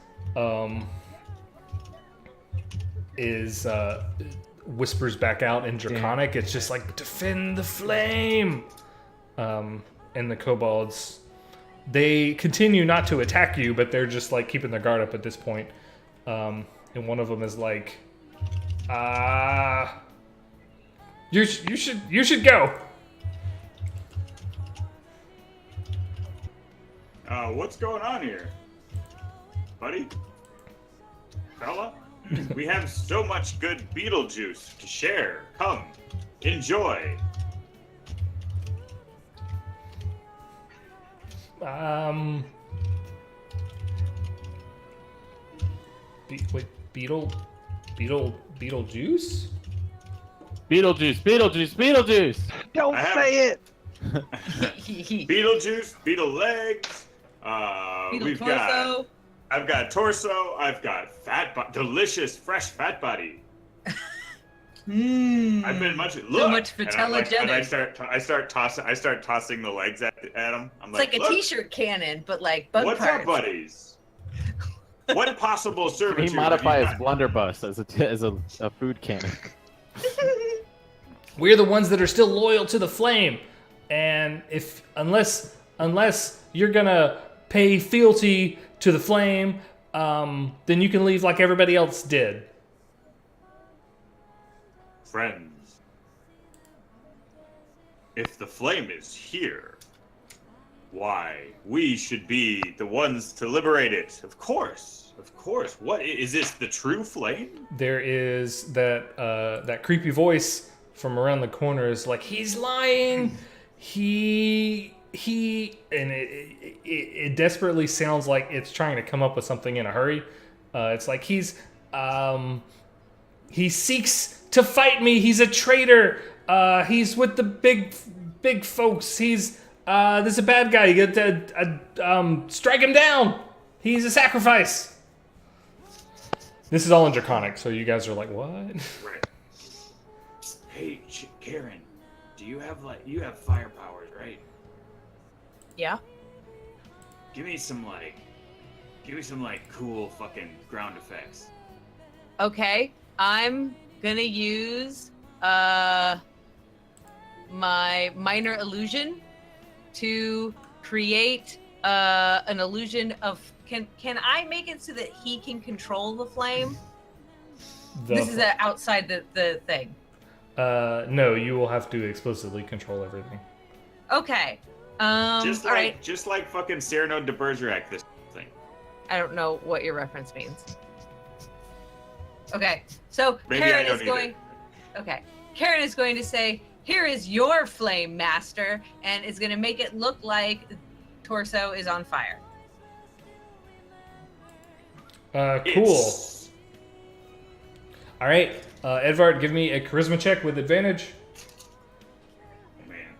whispers back out in Draconic. It's just like, defend the flame. And the kobolds, they continue not to attack you, but they're just like keeping their guard up at this point. And one of them is like, you should go. What's going on here, buddy? Fella? We have so much good Beetlejuice to share. Come, enjoy. Wait, Beetlejuice? Beetlejuice, Beetlejuice, Beetlejuice. Don't I have- say it. Beetlejuice, Beetle legs. Beetle We've torso. got. I've got torso. I've got delicious fresh fat body. I've been munching. Look, much and I'm like- and I photogenic. start tossing the legs at him. I'm It's like a look, T-shirt cannon, but like bug what's parts. up, buddies? What possible Can servitude? he modify have his you blunderbuss as a food cannon? We're the ones that are still loyal to the flame, and unless you're gonna pay fealty to the flame, then you can leave like everybody else did. Friends, if the flame is here, why, we should be the ones to liberate it. Of course. What is this? The true flame? There is that creepy voice from around the corner is like, he's lying. He and it desperately sounds like it's trying to come up with something in a hurry. It's like he seeks to fight me. He's a traitor. He's with the big folks. He's this is a bad guy. You get to strike him down. He's a sacrifice. This is all in Draconic, so you guys are like, what? Right. Hey, Karen, do you have fire powers, right? Yeah. Give me some cool fucking ground effects. Okay. I'm gonna use my minor illusion to create an illusion of. Can I make it so that he can control the flame? This is outside the thing. No, you will have to explicitly control everything. Okay. Just all right. like fucking Cyrano de Bergerac, this thing. I don't know what your reference means. Okay. So Maybe I Karen don't is either. going. Okay. Karen is going to say, "Here is your flame, master," and is going to make it look like Torso is on fire. Cool. It's- All right, Edvard, give me a charisma check with advantage. Oh, man.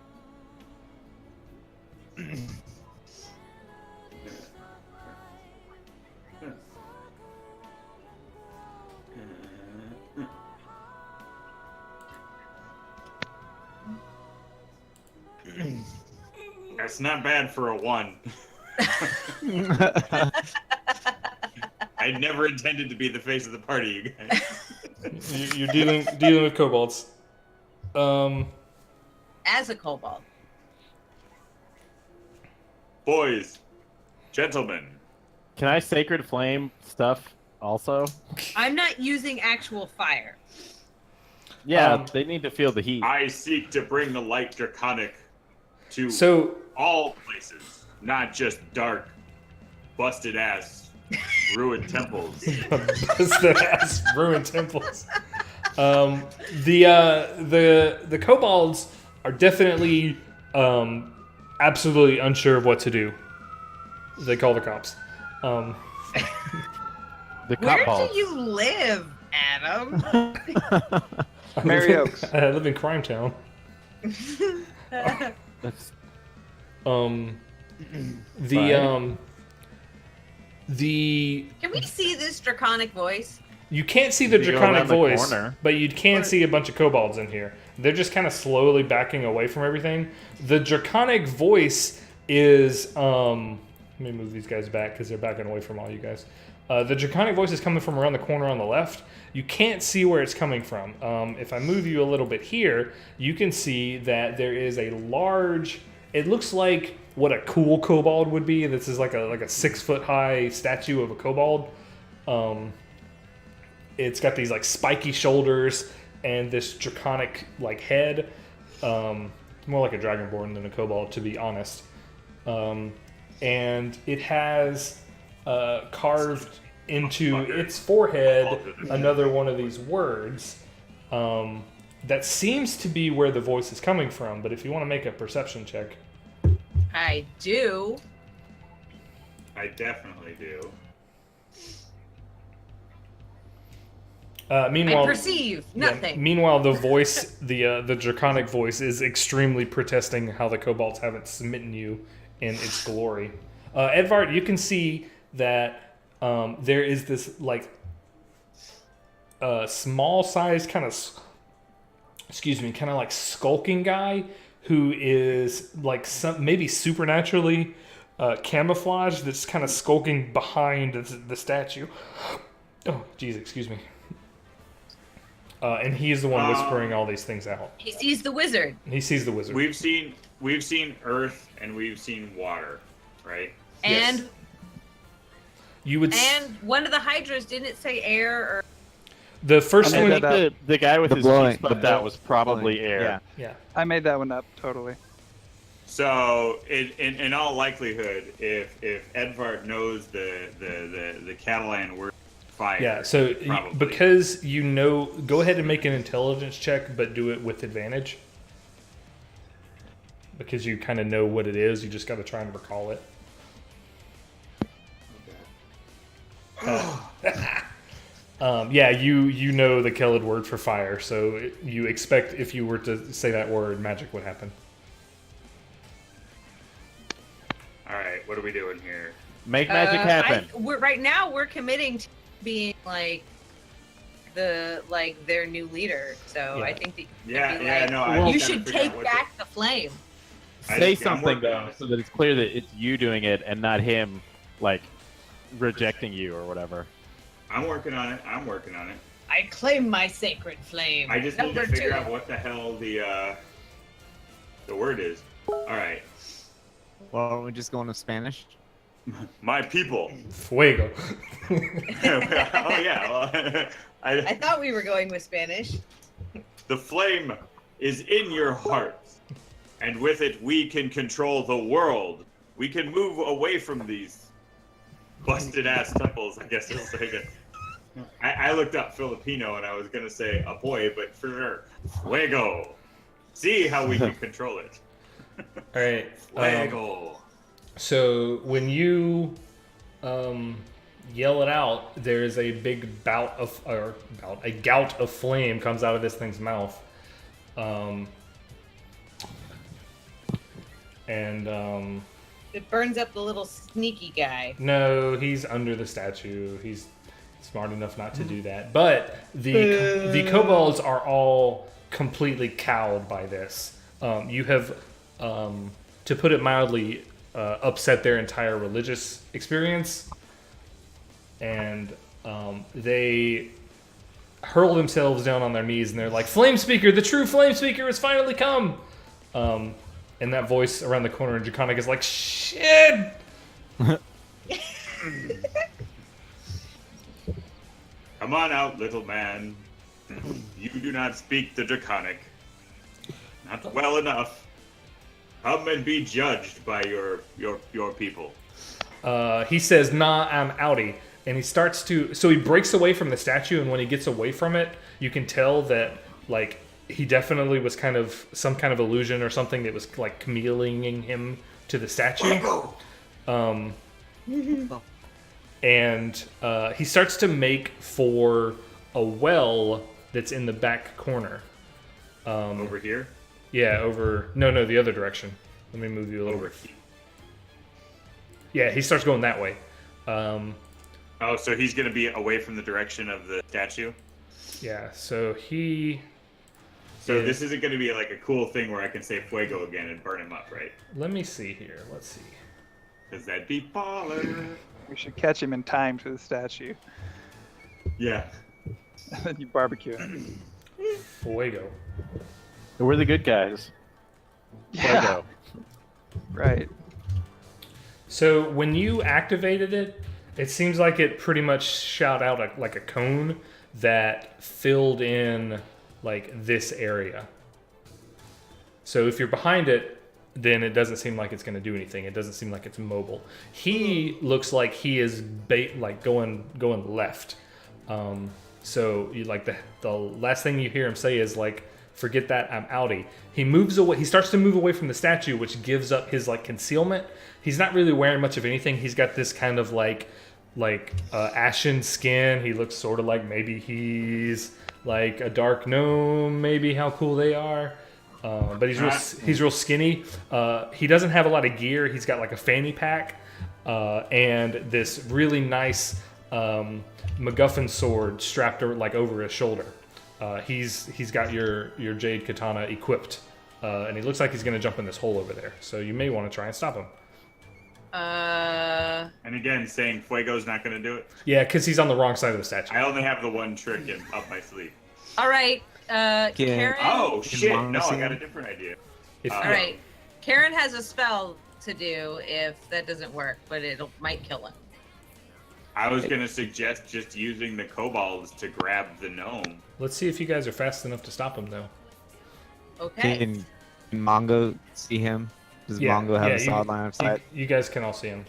That's not bad for a 1. I never intended to be the face of the party, you guys. You're dealing with kobolds. As a kobold. Boys, gentlemen, Can I sacred flame stuff also? I'm not using actual fire. Yeah, they need to feel the heat. I seek to bring the light draconic to So all places, not just dark, busted ass, ruined temples. busted ass ruined temples. The kobolds are definitely absolutely unsure of what to do. They call the cops. The Where cop balls. do you live, Adam? Mary Oaks. I live in Crime Town. That's The Can we see this draconic voice? you can't see the You go draconic around the voice, corner. but you can see a bunch of kobolds in here. They're just kind of slowly backing away from everything. The draconic voice is let me move these guys back because they're backing away from all you guys. The draconic voice is coming from around the corner on the left. You can't see where it's coming from. If I move you a little bit here, you can see that there is a large. It looks like what a cool kobold would be. This is like a 6 foot high statue of a kobold. It's got these like spiky shoulders and this draconic like head. More like a dragonborn than a kobold, to be honest. And it has carved into Motherfucker. its forehead another one of these words. That seems to be where the voice is coming from, but if you want to make a perception check. I do. I definitely do. Meanwhile, I perceive nothing. meanwhile, the voice, the draconic voice, is extremely protesting how the kobolds haven't smitten you in its glory. Edvard, you can see that there is this like small-sized kind of, kind of like skulking guy who is like maybe supernaturally camouflaged. That's kind of skulking behind the statue. Oh, geez, excuse me. And he is the one whispering all these things out. He sees the wizard. He sees the wizard. We've seen earth and we've seen water, right? And Yes. You would. and one of the hydras didn't say air or The first I one. think the guy with The his blowing- cheeks puffed the out was probably blowing, air. Yeah. I made that one up totally. So, in all likelihood, if Edvard knows the Catalan word fire, Yeah. So probably. because you know, go ahead and make an intelligence check, but do it with advantage. Because you kind of know what it is, you just got to try and recall it. Yeah, you know the Kellid word for fire, so you expect if you were to say that word, magic would happen. all right, what are we doing here? Make magic happen. Right now we're committing to being like their new leader. So Yeah. I think that Yeah, be yeah, like, no. I you just gotta should figure out take what back the flame. Say I'm something working though, on it. so that it's clear that it's you doing it and not him, like rejecting you or whatever. I'm working on it. I'm working on it. I claim my sacred flame. I just need Number to figure 2. out what the hell the word is. All right, Well, aren't we just going to Spanish? my people. Fuego. Oh yeah. Well, I thought we were going with Spanish. The flame is in your hearts, and with it we can control the world. We can move away from these busted ass temples. I guess it's like I looked up Filipino and I was gonna say apoy, but for sure, fuego. See how we can control it. All right. Fuego. So when you yell it out, there's a big a gout of flame comes out of this thing's mouth, It burns up the little sneaky guy. no, he's under the statue. He's smart enough not to do that. But the kobolds are all completely cowed by this. You have, to put it mildly, upset their entire religious experience, and they hurl themselves down on their knees and they're like, "Flame Speaker, the true Flame Speaker has finally come!" And that voice around the corner in Draconic is like, "Shit!" Come on out, little man. You do not speak the Draconic. Not well enough. Come and be judged by your people. He says, "Nah, I'm outie," and he starts to. So he breaks away from the statue, and when he gets away from it, you can tell that like he definitely was kind of some kind of illusion or something that was like chameleoning him to the statue. And he starts to make for a well that's in the back corner. Over here? Yeah, no, the other direction. Let me move you a little Over bit. here. Yeah, he starts going that way. Oh, so he's going to be away from the direction of the statue? Yeah, so he... So Yeah. this isn't going to be like a cool thing where I can say fuego again and burn him up, right? Let me see here. Let's see. Because that'd be baller. We should catch him in time to the statue. Yeah. And then you barbecue him. Fuego. We're the good guys. Yeah, Fuego. right. So when you activated it, it seems like it pretty much shot out like a cone that filled in like this area. So if you're behind it, then it doesn't seem like it's going to do anything. It doesn't seem like it's mobile. He looks like he is going left. So you, like the last thing you hear him say is like, "Forget that, I'm outie." He moves away. He starts to move away from the statue, which gives up his like concealment. He's not really wearing much of anything. He's got this kind of like ashen skin. He looks sort of like maybe he's like a dark gnome. Maybe how cool they are. But he's real skinny. He doesn't have a lot of gear. He's got like a fanny pack and this really nice MacGuffin sword strapped over his shoulder. He's got your jade katana equipped, and he looks like he's going to jump in this hole over there. So you may want to try and stop him. And again, saying Fuego's not going to do it. Yeah, because he's on the wrong side of the statue. I only have the one trick up my sleeve. All right, Karen. Oh shit! Mom No, I see got a him? different idea. All right, Karen has a spell to do if that doesn't work, but it might kill him. I was gonna suggest just using the kobolds to grab the gnome. Let's see if you guys are fast enough to stop him, though. Okay. Can Mongo see him? Does Mongo have a solid line of sight? You guys can all see him.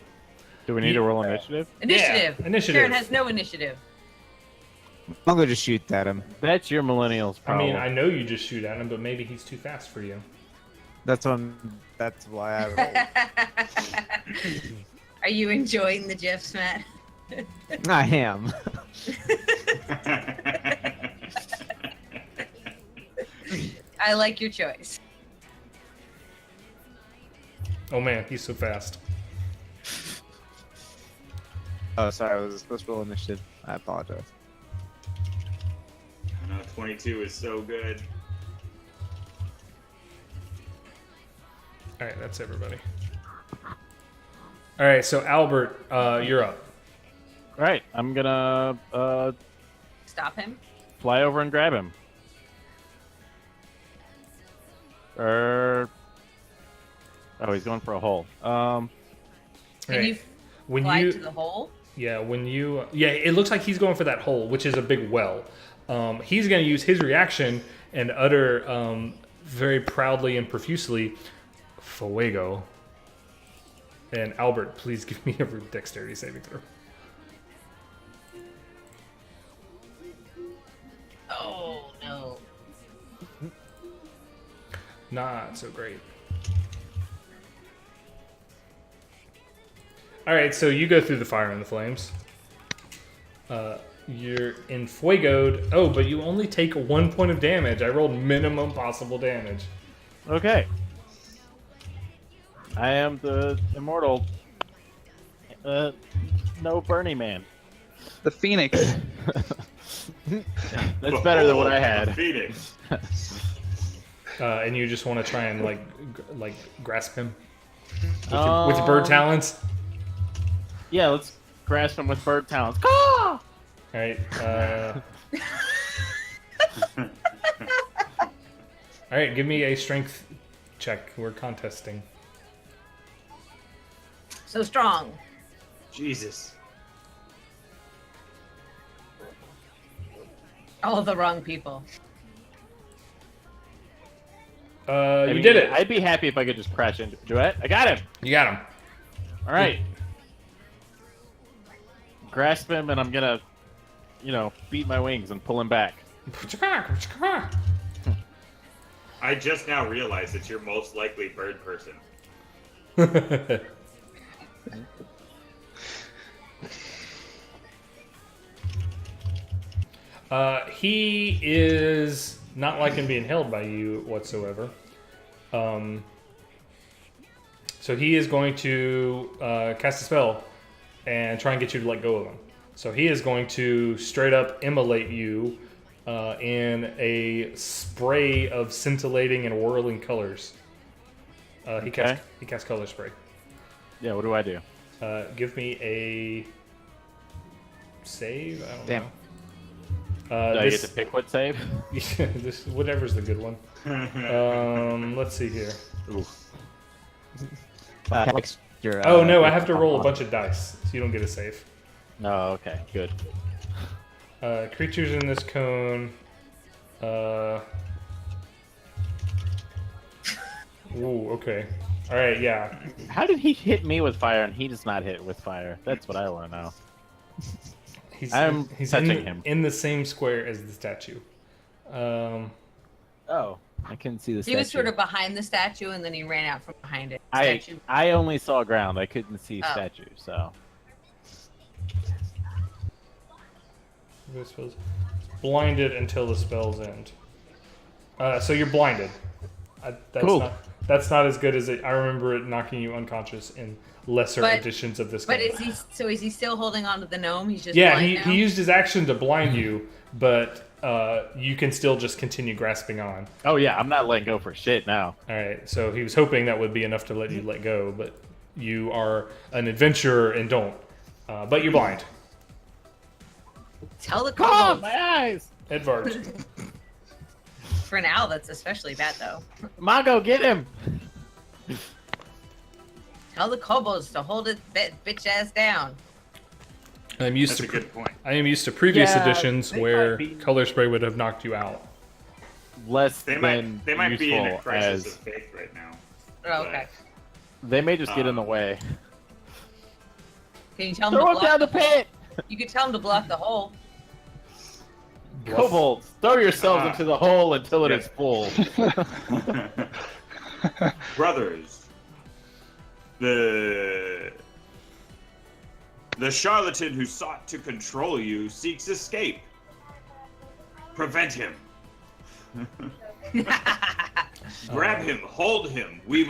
Do we need to roll initiative? Initiative. Yeah, initiative. Karen has no initiative. Mongo just shoot at him. That's your millennials I problem. mean, I know you just shoot at him, but maybe he's too fast for you. That's why I rolled. Are you enjoying the gifs, Matt? I am. I like your choice. Oh man, he's so fast. Oh, sorry. I was supposed to roll initiative. I apologize. I know 22 is so good. All right, that's everybody. All right, so Albert, you're up. All right, I'm gonna Stop him. fly over and grab him. Oh, he's going for a hole. Can Right. you When fly you to the hole? it looks like he's going for that hole, which is a big well. He's going to use his reaction and utter very proudly and profusely, "Fuego." And Albert, please give me a dexterity saving throw. Oh no. Not so great. All right, so you go through the fire and the flames. You're enfuegoed. Oh, but you only take 1 point of damage. I rolled minimum possible damage. Okay. I am the immortal. No Bernie Man. The Phoenix. That's better than what I had. Phoenix. And you just want to try and like grasp him with bird talons. Yeah, let's grasp him with bird talons. Caw! All right. All right. Give me a strength check. We're contesting. So strong. Jesus. All the wrong people. You did it. I'd be happy if I could just crash into it. I got him. You got him. All right. Grasp him, and I'm gonna, beat my wings and pull him back. I just now realized that you're most likely bird person. He is not liking being held by you whatsoever. So he is going to cast a spell and try and get you to let go of him. So he is going to straight up immolate you in a spray of scintillating and whirling colors. He casts color spray. Yeah, what do I do? Give me a save. I don't Damn. know. Do I get to pick what save? This whatever's the good one. Let's see here. Ooh. Oh no, I have to roll a bunch of dice, so you don't get a save. Oh, okay, good. Creatures in this cone. Ooh, okay. All right, yeah. How did he hit me with fire and he does not hit with fire? That's what I want to know. He's touching him. in the same square as the statue. Oh, I couldn't see the He statue. was sort of behind the statue, and then he ran out from behind it. I only saw ground. I couldn't see statue, so. This was blinded until the spells end. So you're blinded. That's Cool. That's not as good as it. I remember it knocking you unconscious in lesser editions of this game. But is he still holding on to the gnome? He's just Yeah, blind now? he used his action to blind you, but you can still just continue grasping on. Oh yeah, I'm not letting go for shit now. All right, so he was hoping that would be enough to let you let go, but you are an adventurer and don't. But you're blind. Tell the Oh, kobolds. my eyes! Edvard. For now, that's especially bad, though. Mago, get him! Tell the kobolds to hold it bitch ass down. I'm used That's to a good point. I am used to previous Yeah, editions they where might be- color spray would have knocked you out. Less They than might be in a useful crisis as of faith right now. Oh, okay. they may just get in the way. Can you tell them Throw to him block down the pit! You could tell them to block the hole. Kobolds, throw yourselves into the hole until it Yeah. is full. Brothers, the charlatan who sought to control you seeks escape. Prevent him. Grab him, hold him. We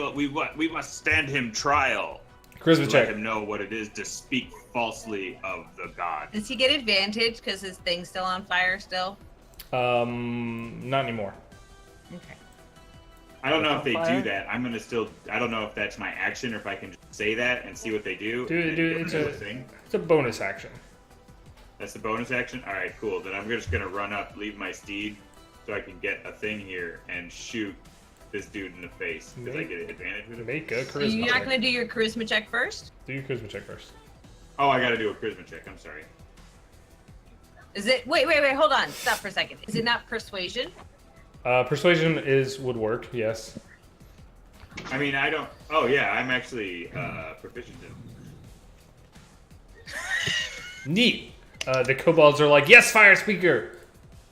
must stand him trial. Charisma Let check. him know what it is to speak falsely of the god. Does he get advantage because his thing's still on fire still? Not anymore. Okay. I don't know if they Fire? do that. I'm gonna still. I don't know if that's my action or if I can just say that and see what they do. Dude, and dude, then it's do a- the thing. It's a bonus action. That's the bonus action. All right, cool. Then I'm just gonna run up, leave my steed, so I can get a thing here and shoot this dude in the face. Because I get advantage with it. Make a So charisma you're not check. going to do your charisma check first? Do your charisma check first. Oh, I gotta do a charisma check. I'm sorry. Is it? Wait, hold on. Stop for a second. Is it not persuasion? Persuasion would work, yes. I mean, I don't. Oh yeah, I'm actually proficient in. Neat. The kobolds are like, yes, fire speaker.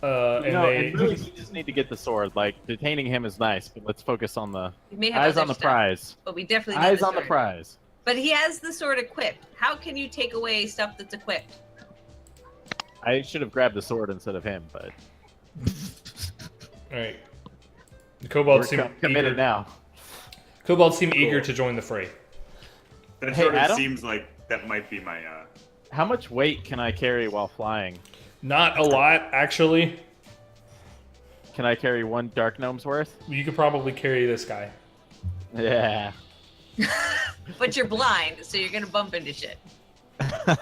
And And really, you just need to get the sword. Like, detaining him is nice, but let's focus on the We may have eyes other on the stuff, prize. but we definitely need Eyes the on the sword. prize. But he has the sword equipped. How can you take away stuff that's equipped? I should have grabbed the sword instead of him, but all right. The we're kobolds seem committed eager. now. Kobolds seem Cool. eager to join the fray. That Hey, sort of Adam? seems like that might be my. How much weight can I carry while flying? Not a lot, actually. Can I carry one dark gnome's worth? You could probably carry this guy. Yeah. But you're blind, so you're going to bump into shit. Yeah,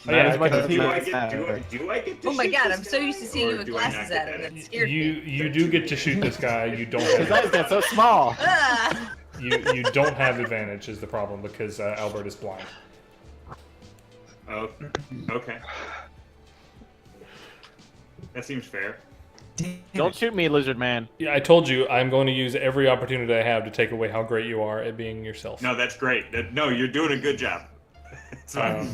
Not as much I as can- he Do I wants. get? Do I get? To Oh my shoot god, this I'm so guy, used to seeing you or with do I not glasses get at him. that? That scared me. You do get to shoot this guy. You don't His eyes have, got so small. Ah! you don't have advantage is the problem because Albert is blind. Oh, okay. That seems fair. Don't shoot me, lizard man. Yeah, I told you I'm going to use every opportunity I have to take away how great you are at being yourself. No, that's great. No, you're doing a good job. It's fine.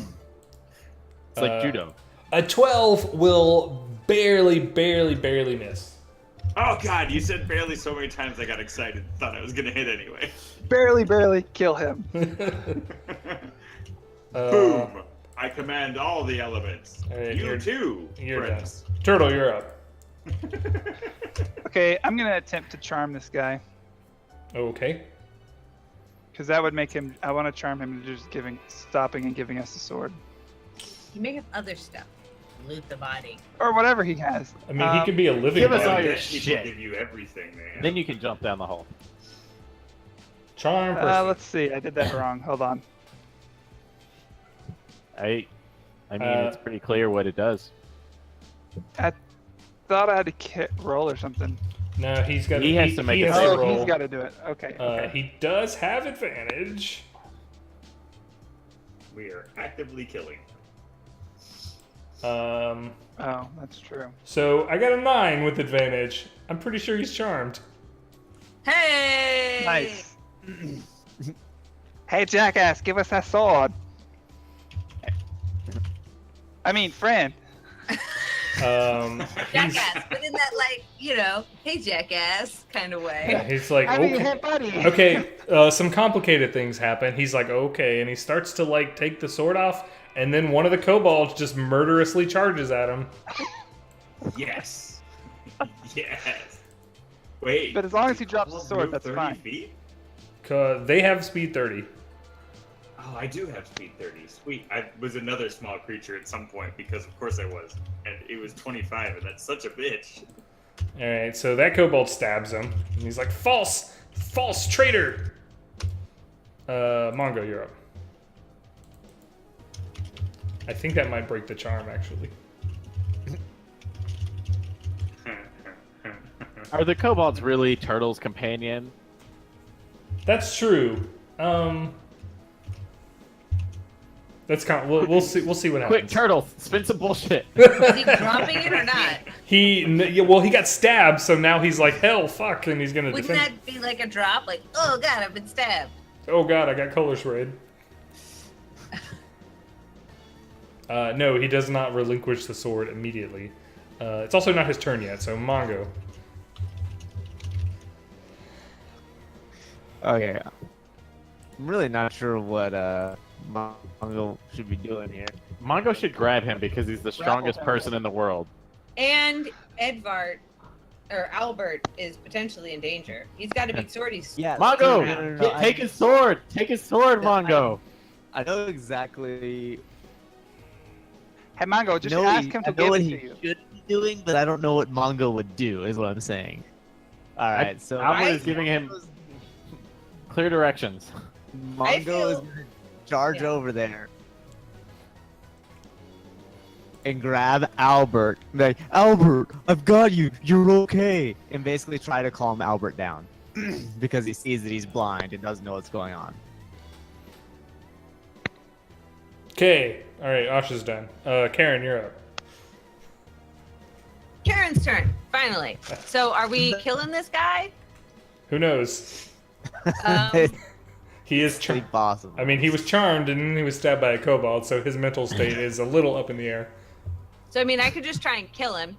It's like judo. A 12 will barely miss. Oh god, you said barely so many times I got excited. Thought I was gonna hit anyway. Barely kill him. Boom! I command all the elements. Alright, You you're- too, you're friends. Turtle, you're up. Okay, I'm gonna attempt to charm this guy Okay. because that would make him. I want to charm him into just stopping and giving us the sword You may have other stuff. Loot the body. or whatever he has. I mean, he could be a living give us body. all your Dead people shit. give you everything, man. Then you can jump down the hole. Charm person. Let's see. I did that wrong. Hold on. I mean, it's pretty clear what it does. I thought I had to roll or something. No, he's got. He has to make a has save Oh, roll. he's got to do it. Okay. Okay. He does have advantage. We are actively killing. Um. Oh, that's true. So I got a 9 with advantage. I'm pretty sure he's charmed. Hey! Nice. Hey, jackass, give us that sword. I mean, friend. He's, Jackass, but in that like, hey jackass kind of way. yeah, he's like, I mean, okay. hey, buddy. Okay, some complicated things happen. He's like, okay, and he starts to like take the sword off, and then one of the kobolds just murderously charges at him. Yes. Yes. Wait. But as long as he did drops the kobolds sword, move that's 30 fine. feet? They have speed 30. Oh, I do have speed 30. Sweet. I was another small creature at some point because, of course, I was, and it was 25, and that's such a bitch. All right, so that kobold stabs him, and he's like, false traitor. Mongo, you're up. I think that might break the charm, actually. Are the kobolds really Turtle's companion? That's true. That's kind of, we'll see what happens. Quick, Turtle, spin some bullshit. Is he dropping it or not? He got stabbed, so now he's like, hell, fuck, and he's gonna Wouldn't defend. that be like a drop? Like, oh god, I've been stabbed. Oh god, I got color sprayed. No, he does not relinquish the sword immediately. It's also not his turn yet, so Mongo. Okay. I'm really not sure what Mongo should be doing here. Mongo should grab him because he's the strongest person in the world. And Edvard, or Albert, is potentially in danger. He's got a big sword. He's Yeah. Mongo, no, take his sword. Take his sword, Mongo. I know exactly. Hey, Mango, just know ask him I to know give what it he to you. should be doing, but I don't know what Mongo would do. Is what I'm saying. All right, so Albert is giving him clear directions. I Mongo feel- is gonna charge Yeah. over there and grab Albert. Like, Albert, I've got you. You're okay. And basically try to calm Albert down because he sees that he's blind and doesn't know what's going on. Okay, all right, Asha's done. Karen, you're up. Karen's turn, finally. So are we killing this guy? Who knows? It's He is charmed. possible. I mean, he was charmed and then he was stabbed by a kobold, so his mental state is a little up in the air. So I mean, I could just try and kill him.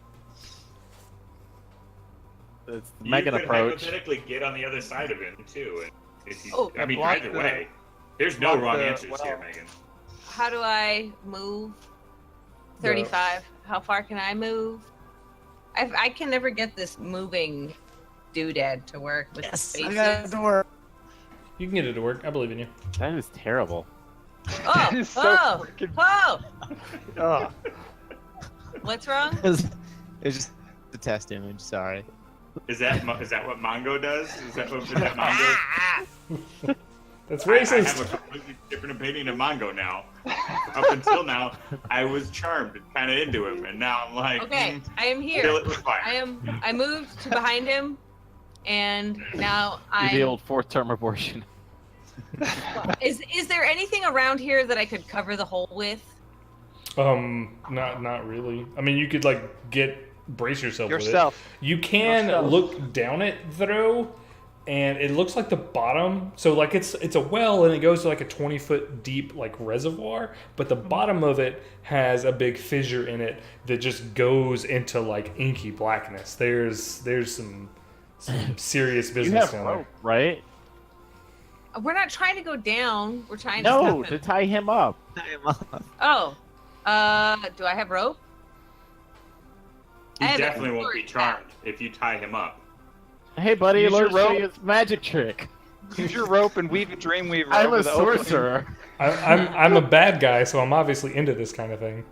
It's the You Megan could approach. hypothetically get on the other side of him, too. And if you, Oh. I mean, Block either the- way, there's no block wrong the- answers here, well- Megan. How do I move? 35. How far can I move? I can never get this moving doodad to work with the Yes, I spaces. got it to work. You can get it to work. I believe in you. That is terrible. Oh, That is so oh, freaking- oh! Oh. What's wrong? It's just a test image. Sorry. Is that what Mongo does? Is that Mongo? Ah, That's I have racist. a completely different opinion of Mongo now. Up until now, I was charmed and kind of into him, and now I'm like, okay, I am kill here. it with fire. I moved to behind him, and now Do the I'm. old fourth term abortion. Is there anything around here that I could cover the hole with? Not really. I mean, you could like brace yourself Yourself. with it. You can Yourself. look down it though, and it looks like the bottom. So like it's a well, and it goes to like a 20-foot deep like reservoir, but the bottom of it has a big fissure in it that just goes into like inky blackness. There's some serious You business have down there. rope, right? We're not trying to go down. We're trying No, to. to tie him up. Oh, do I have rope? I He have a definitely won't be sword. charmed if you tie him up. Hey, buddy, Use your learn rope. his magic trick. Use your rope and weave a dreamweaver I'm over a the opening. sorcerer. I'm a bad guy, so I'm obviously into this kind of thing.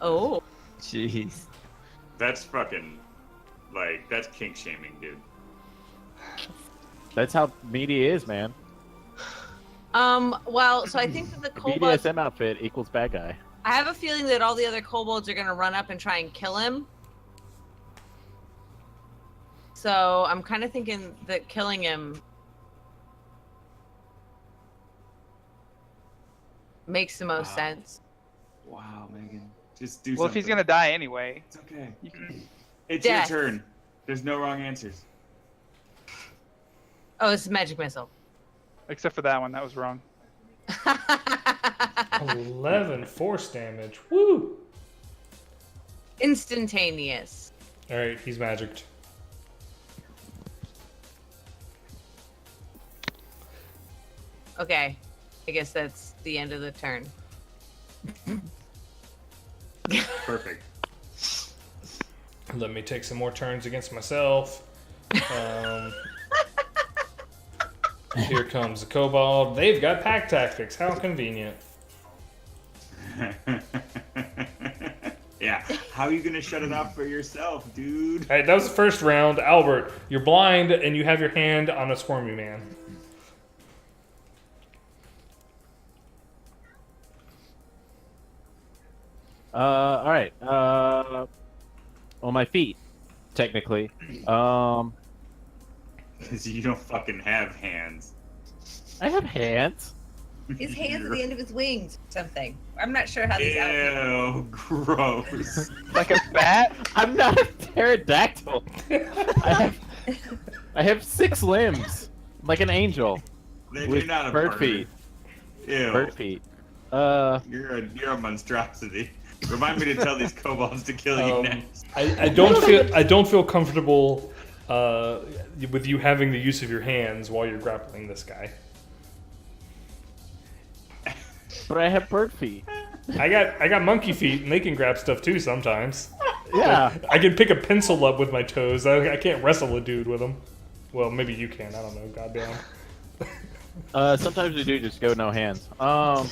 Oh. Jeez. That's fucking, that's kink shaming, dude. That's how media is, man. Well, so I think that the The kobolds. BDSM outfit equals bad guy. I have a feeling that all the other kobolds are gonna run up and try and kill him. So I'm kind of thinking that killing him makes the most Wow. sense. Wow, Megan. Just do Well, if something. he's gonna die anyway, It's okay. you can... It's Death. your turn. There's no wrong answers. Oh, it's a magic missile. Except for that one, that was wrong. 11 force damage. Woo! Instantaneous. All right, he's magicked. Okay. I guess that's the end of the turn. Perfect. Let me take some more turns against myself. Here comes the kobold. They've got pack tactics. How convenient. Yeah. How are you gonna shut it off for yourself, dude? All right, that was the first round. Albert, you're blind and you have your hand on a squirmy man. All right. On my feet, technically. Because you don't fucking have hands. I have hands. His hands at the end of his wings or something. I'm not sure how these out. Ew, gross. Like a bat? I'm not a pterodactyl. I have 6 limbs, like an angel, Then with you're not a bird bird. feet. Ew. Bird feet. You're a monstrosity. Remind me to tell these kobolds to kill you next. I don't feel comfortable with you having the use of your hands while you're grappling this guy. But I have bird feet. I got monkey feet and they can grab stuff too sometimes. Yeah. I can pick a pencil up with my toes. I can't wrestle a dude with them. Well, maybe you can. I don't know. Goddamn. Sometimes we do just go no hands. Well,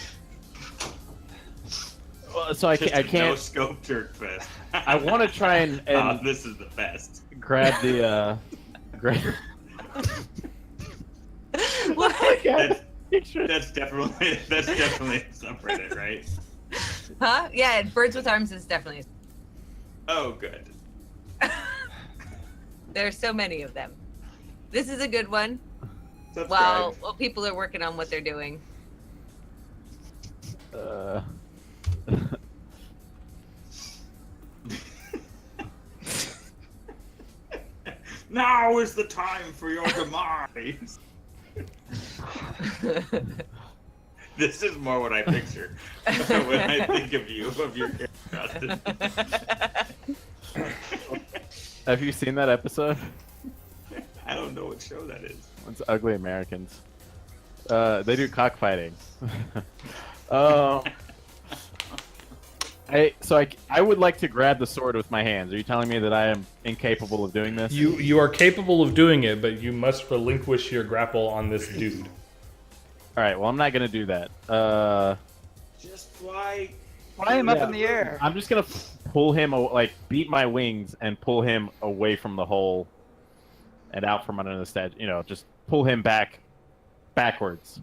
so I Just can't. a no scope jerk fest. I want to try and Oh, this is the best. grab the. What? That's definitely a subreddit, right? Huh? Yeah, Birds with Arms is definitely. Oh, good. There's so many of them. This is a good one. Subscribe. While people are working on what they're doing. Now is the time for your demise. This is more what I picture when I think of you, of your character, Austin. Have you seen that episode? I don't know what show that is. It's Ugly Americans. They do cockfighting. I would like to grab the sword with my hands. Are you telling me that I am incapable of doing this? You are capable of doing it, but you must relinquish your grapple on this dude. All right. Well, I'm not gonna do that. Just fly. Fly him up in the air. I'm just gonna pull him, beat my wings and pull him away from the hole and out from under the statue. You know, just pull him backwards.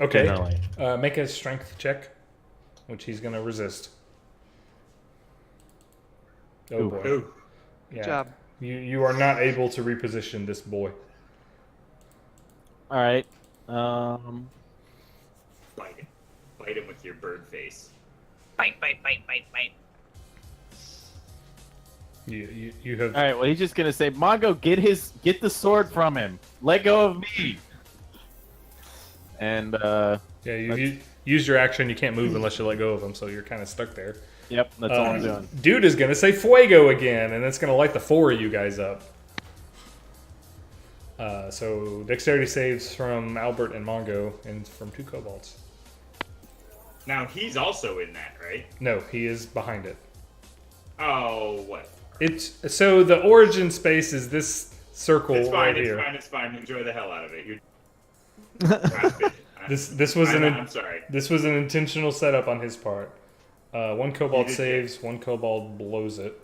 Okay. Generally. Make a strength check, which he's gonna resist. Oh Ooh. boy. Ooh. Yeah. Good job. You are not able to reposition this boy. All right. Bite him. Bite him with your bird face. Bite, bite, bite, bite, bite. You have. All right. Well, he's just gonna say, "Mongo, get the sword from him. Let go of me." And Yeah, you used your action. You can't move unless you let go of him, so you're kind of stuck there. yep, that's all I'm doing. Dude is gonna say "fuego" again, and that's gonna light the 4 of you guys up. So dexterity saves from Albert and Mongo, and from 2 kobolds. Now he's also in that, right? No, he is behind it. Oh, what? It's so the origin space is this circle It's fine. right It's here. fine. It's fine. Enjoy the hell out of it. You're... This was I'm sorry. This was an intentional setup on his part. 1 kobold did saves, 1 kobold blows it.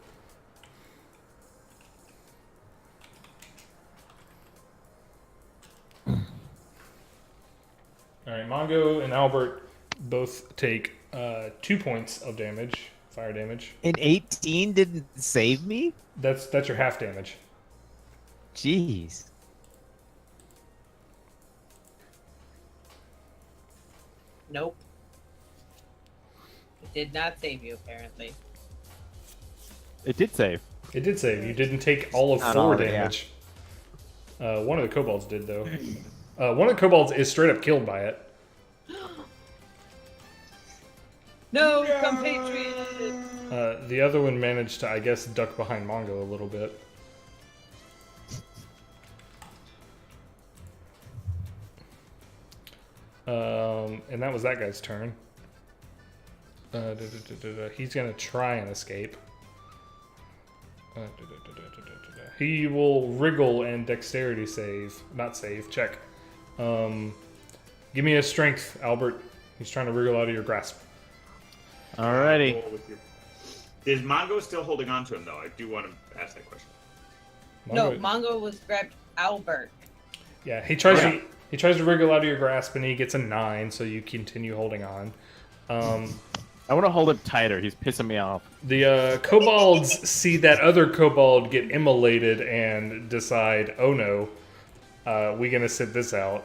Alright, Mongo and Albert both take 2 points of damage, fire damage. An 18 didn't save me? That's your half damage. Jeez. Nope. It did not save you, apparently. It did save. It did save. You didn't take all of Not 4 all of it, yeah. damage. One of the kobolds did, though. One of the kobolds is straight up killed by it. No, compatriots. The other one managed to, I guess, duck behind Mongo a little bit. And that was that guy's turn. He's gonna try and escape. He will wriggle and dexterity save. Not save, check. Give me a strength, Albert. He's trying to wriggle out of your grasp. Alrighty. Is Mongo still holding on to him, though? I do want to ask that question. No, Mongo was grabbed Albert. Yeah, he tries to wriggle out of your grasp, and he gets a 9, so you continue holding on. I want to hold him tighter. He's pissing me off. The kobolds see that other kobold get immolated and decide, oh no, we're gonna sit this out.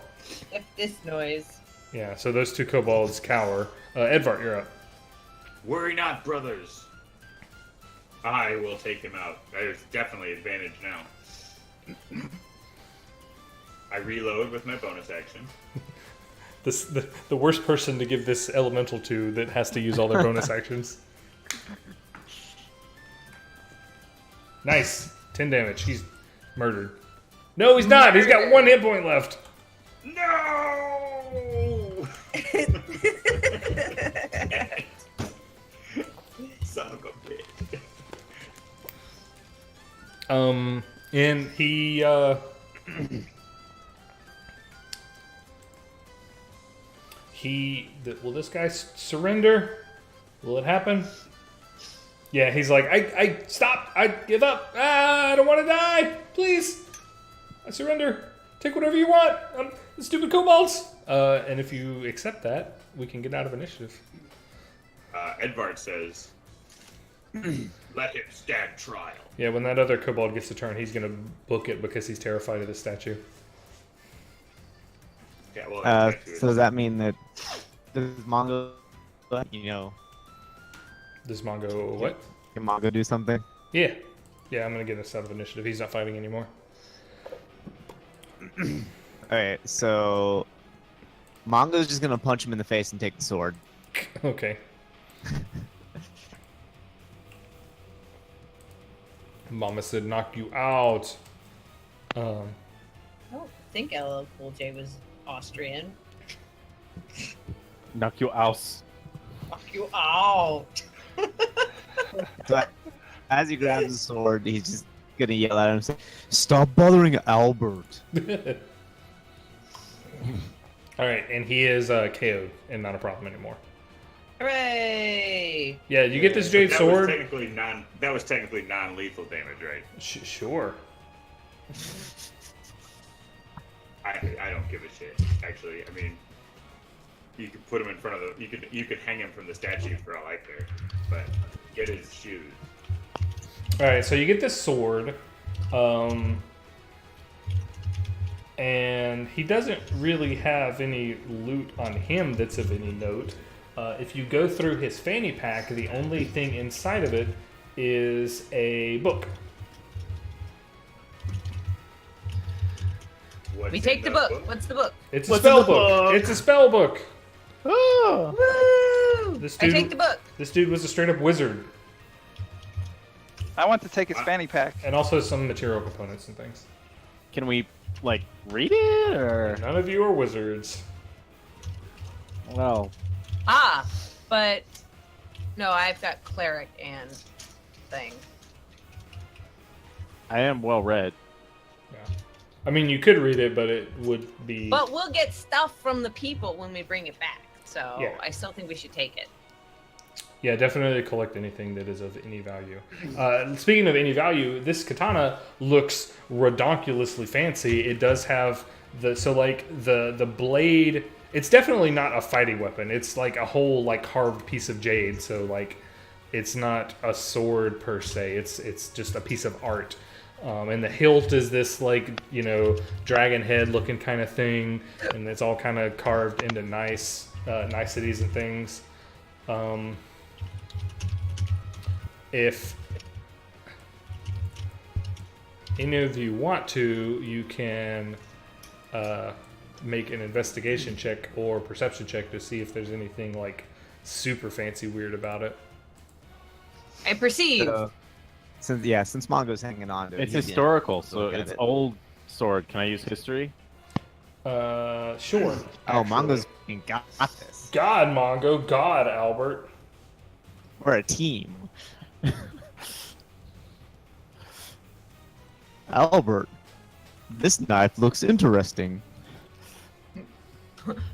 If this noise. Yeah, so those two kobolds cower. Edvard, you're up. Worry not, brothers. I will take him out. There's definitely advantage now. I reload with my bonus action. The worst person to give this elemental to that has to use all their bonus actions. Nice. 10 damage. He's murdered. No, he's not. He's got 1 hit point left. No! Son of a bitch. And he, will this guy surrender? Will it happen? Yeah, he's like, I stop, I give up, I don't want to die, please, I surrender, take whatever you want, I'm the stupid kobolds. And if you accept that, we can get out of initiative. Edvard says, let him stand trial. Yeah, when that other kobold gets a turn, he's going to book it because he's terrified of the statue. Yeah, well, So does that mean that does Mongo, Does Mongo what? can Mongo do something? Yeah. Yeah, I'm going to get us out of initiative. He's not fighting anymore. Alright, so Mongo's just gonna punch him in the face and take the sword. Okay. Mama said knock you out. I don't think LL Cool J was Austrian. Knock you out. Knock you out. So as he grabs the sword, he's just gonna yell at him, say, "Stop bothering Albert." Alright, and he is KO'd and not a problem anymore. Hooray! Yeah, you get this jade that sword. That was technically non-lethal damage, right? Sure. I don't give a shit. Actually, I mean, you can put him in front of the. You could hang him from the statue for all I care, but get his shoes. All right, so you get this sword, and he doesn't really have any loot on him that's of any note. If you go through his fanny pack, the only thing inside of it is a book. What's We take in the book. What's the book? It's a What's spell in the book. book? It's a spell book. Oh. Woo! This I dude, take the book. This dude was a straight up wizard, I want to take his fanny pack. and also some material components and things. Can we, like, read it, or? None of you are wizards. Well, Ah, but no, I've got cleric and thing. I am well read. Yeah. I mean, you could read it, but it would be. But we'll get stuff from the people when we bring it back. So Yeah. I still think we should take it. Yeah, definitely collect anything that is of any value. Speaking of any value, this katana looks redonkulously fancy. It does have the blade. It's definitely not a fighting weapon. It's like a whole like carved piece of jade. So like, it's not a sword per se. It's just a piece of art. And the hilt is this like dragon head looking kind of thing, and it's all kind of carved into niceties and things. If any of you want to, you can make an investigation check or perception check to see if there's anything like super fancy weird about it. I perceive. Since Mongo's hanging on to it, It's he's historical, so look at it's it. old sword. Can I use history? Sure. Oh, Mongo's got this. God, Mongo. God, Albert. We're a team. Albert, this knife looks interesting.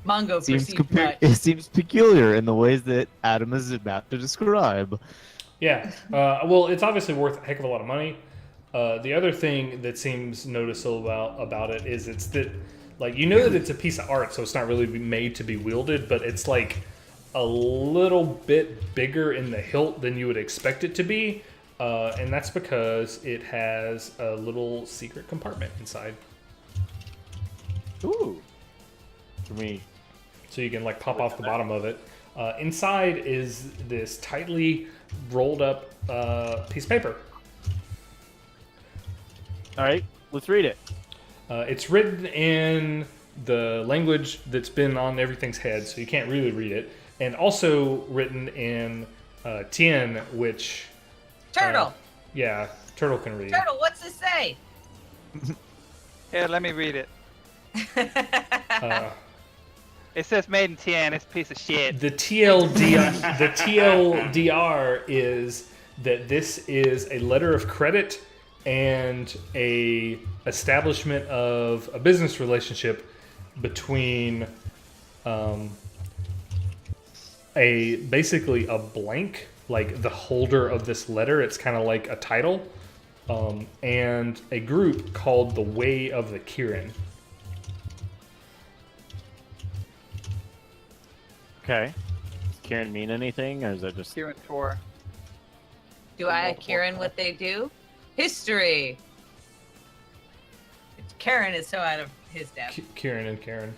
Mongo perceived much. It seems peculiar in the ways that Adam is about to describe. Yeah. Well, it's obviously worth a heck of a lot of money. The other thing that seems noticeable about it is it's that, like, you know that it's a piece of art, so it's not really made to be wielded, but it's like a little bit bigger in the hilt than you would expect it to be, and that's because it has a little secret compartment inside. Ooh. Can we? So you can like pop off the bottom of it. Inside is this tightly rolled up piece of paper. All right, let's read it. It's written in the language that's been on everything's head, so you can't really read it, and also written in Tien, which Turtle. yeah, Turtle can read. Turtle, what's this say? Here, let me read it. Uh, It says made in Tien. It's a piece of shit. The TLDR is that this is a letter of credit and a establishment of a business relationship between basically a blank, like the holder of this letter. It's kind of like a title, and a group called the Way of the Kirin. Okay. Does Kieran mean anything, or is that just? Kieran Tor. Do I Kieran what they do? History. Karen is so out of his depth. Kieran and Karen.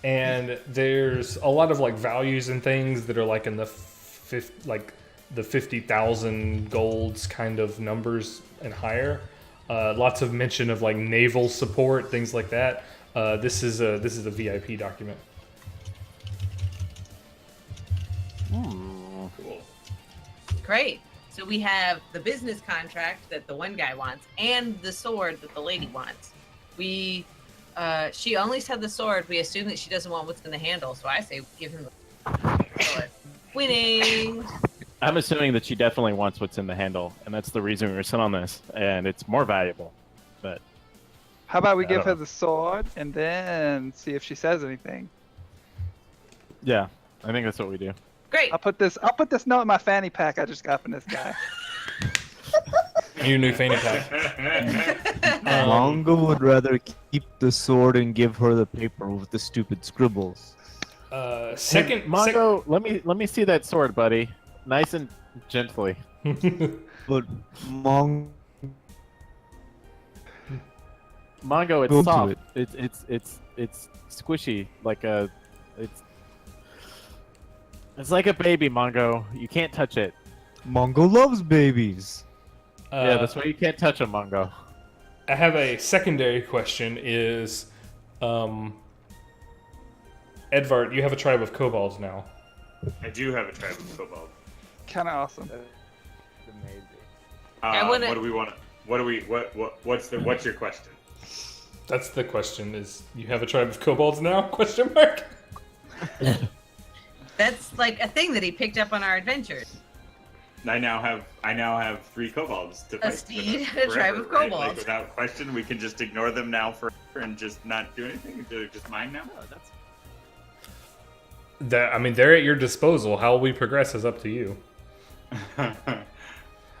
And there's a lot of like values and things that are like in the 50,000 golds kind of numbers and higher. Lots of mention of like naval support, things like that. This is a VIP document. Cool. Great. So we have the business contract that the one guy wants and the sword that the lady wants. She only said the sword. We assume that she doesn't want what's in the handle. So I say give him the sword. Winning. I'm assuming that she definitely wants what's in the handle, and that's the reason we were sent on this, and it's more valuable. But How about we I give don't her know. the sword and then see if she says anything? yeah, I think that's what we do. Great. I'll put this note in my fanny pack I just got from this guy. Your new fanny pack. Mongo would rather keep the sword and give her the paper with the stupid scribbles. Second, Mongo, let me see that sword, buddy. Nice and gently. But Mongo, Mongo, Go it's to soft. it. It's squishy, like a it's like a baby, Mongo. You can't touch it. Mongo loves babies. Yeah, that's why you can't touch a Mongo. I have a secondary question. Is Edvard, you have a tribe of kobolds now. I do have a tribe of kobold. Kind of awesome. I wanna- What do we want? What's your question? That's the question. Is you have a tribe of kobolds now? Question mark. That's like a thing that he picked up on our adventures. I now have 3 kobolds to A fight steed with and a tribe of right? Like, kobolds. without question, we can just ignore them now forever and just not do anything. They're just mine now. They're at your disposal. How we progress is up to you.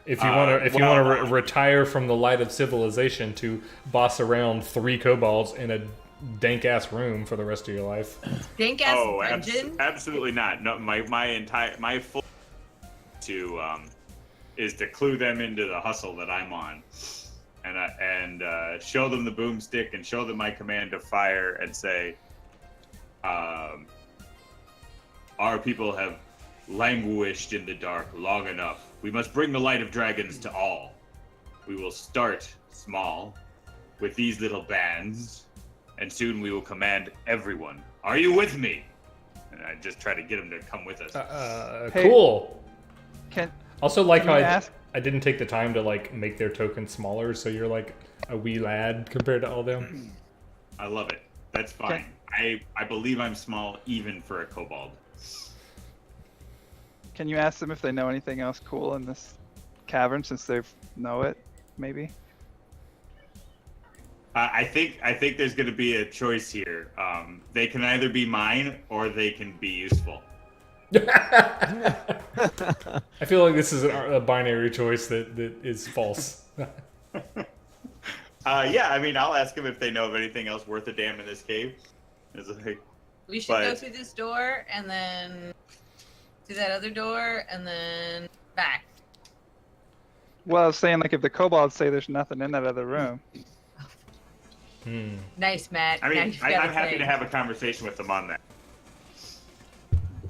If you want to, retire from the light of civilization to boss around 3 kobolds in a dank ass room for the rest of your life. Dank ass dungeon. Absolutely not. No, my full is to clue them into the hustle that I'm on, and show them the boomstick and show them my command of fire and say, our people have languished in the dark long enough. We must bring the light of dragons to all. We will start small with these little bands, and soon we will command everyone. Are you with me? And I just try to get them to come with us. Hey, Cool. Can Also, like Can how you I, ask- I didn't take the time to like make their token smaller, so you're like a wee lad compared to all them. I love it. That's fine. I believe I'm small even for a kobold. can you ask them if they know anything else cool in this cavern since they know it? Maybe. I think there's going to be a choice here. They can either be mine or they can be useful. I feel like this is a binary choice that is false. Yeah, I mean, I'll ask them if they know of anything else worth a damn in this cave. It's like, We should go But- through this door and then through that other door and then back. Well, I was saying like if the kobolds say there's nothing in that other room. Nice, Matt. I Now mean, you've got a I'm happy thing. to have a conversation with them on that.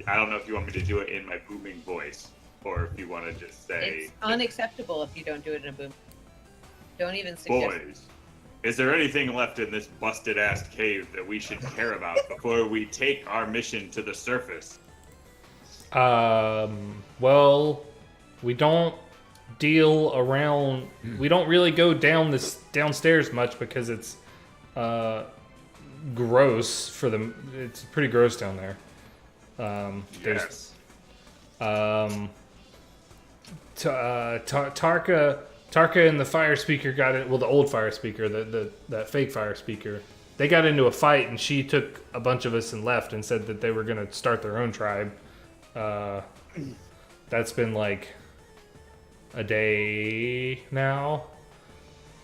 I don't know if you want me to do it in my booming voice, or if you want to just say, It's unacceptable if you don't do it in a boom. Don't even suggest. boys, is there anything left in this busted-ass cave that we should care about before we take our mission to the surface? Well, we don't deal around. We don't really go downstairs much because it's gross for them. It's pretty gross down there. Yes. Tarka and the fire speaker got it. Well, the old fire speaker, that fake fire speaker, they got into a fight, and she took a bunch of us and left, and said that they were gonna start their own tribe. That's been like a day now.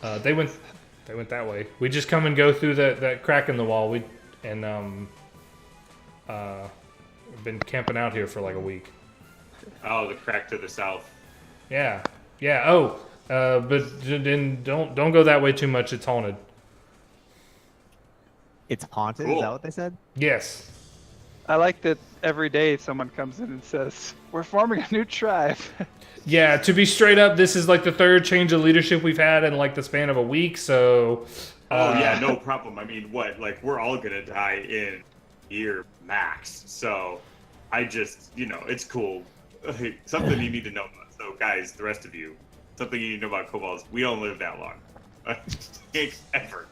They went that way. We just come and go through that crack in the wall. We've been camping out here for like a week. Oh, the crack to the south. Yeah. Oh, but then don't go that way too much. It's haunted. It's haunted. Cool. Is that what they said? Yes. I like that every day someone comes in and says, "We're forming a new tribe." Yeah. To be straight up, this is like the third change of leadership we've had in like the span of a week. So. Oh yeah, no problem. I mean, what? Like, we're all gonna die in year max. So, I just, it's cool. Something you need to know about. So, guys, the rest of you, something you need to know about kobolds. We don't live that long, ever.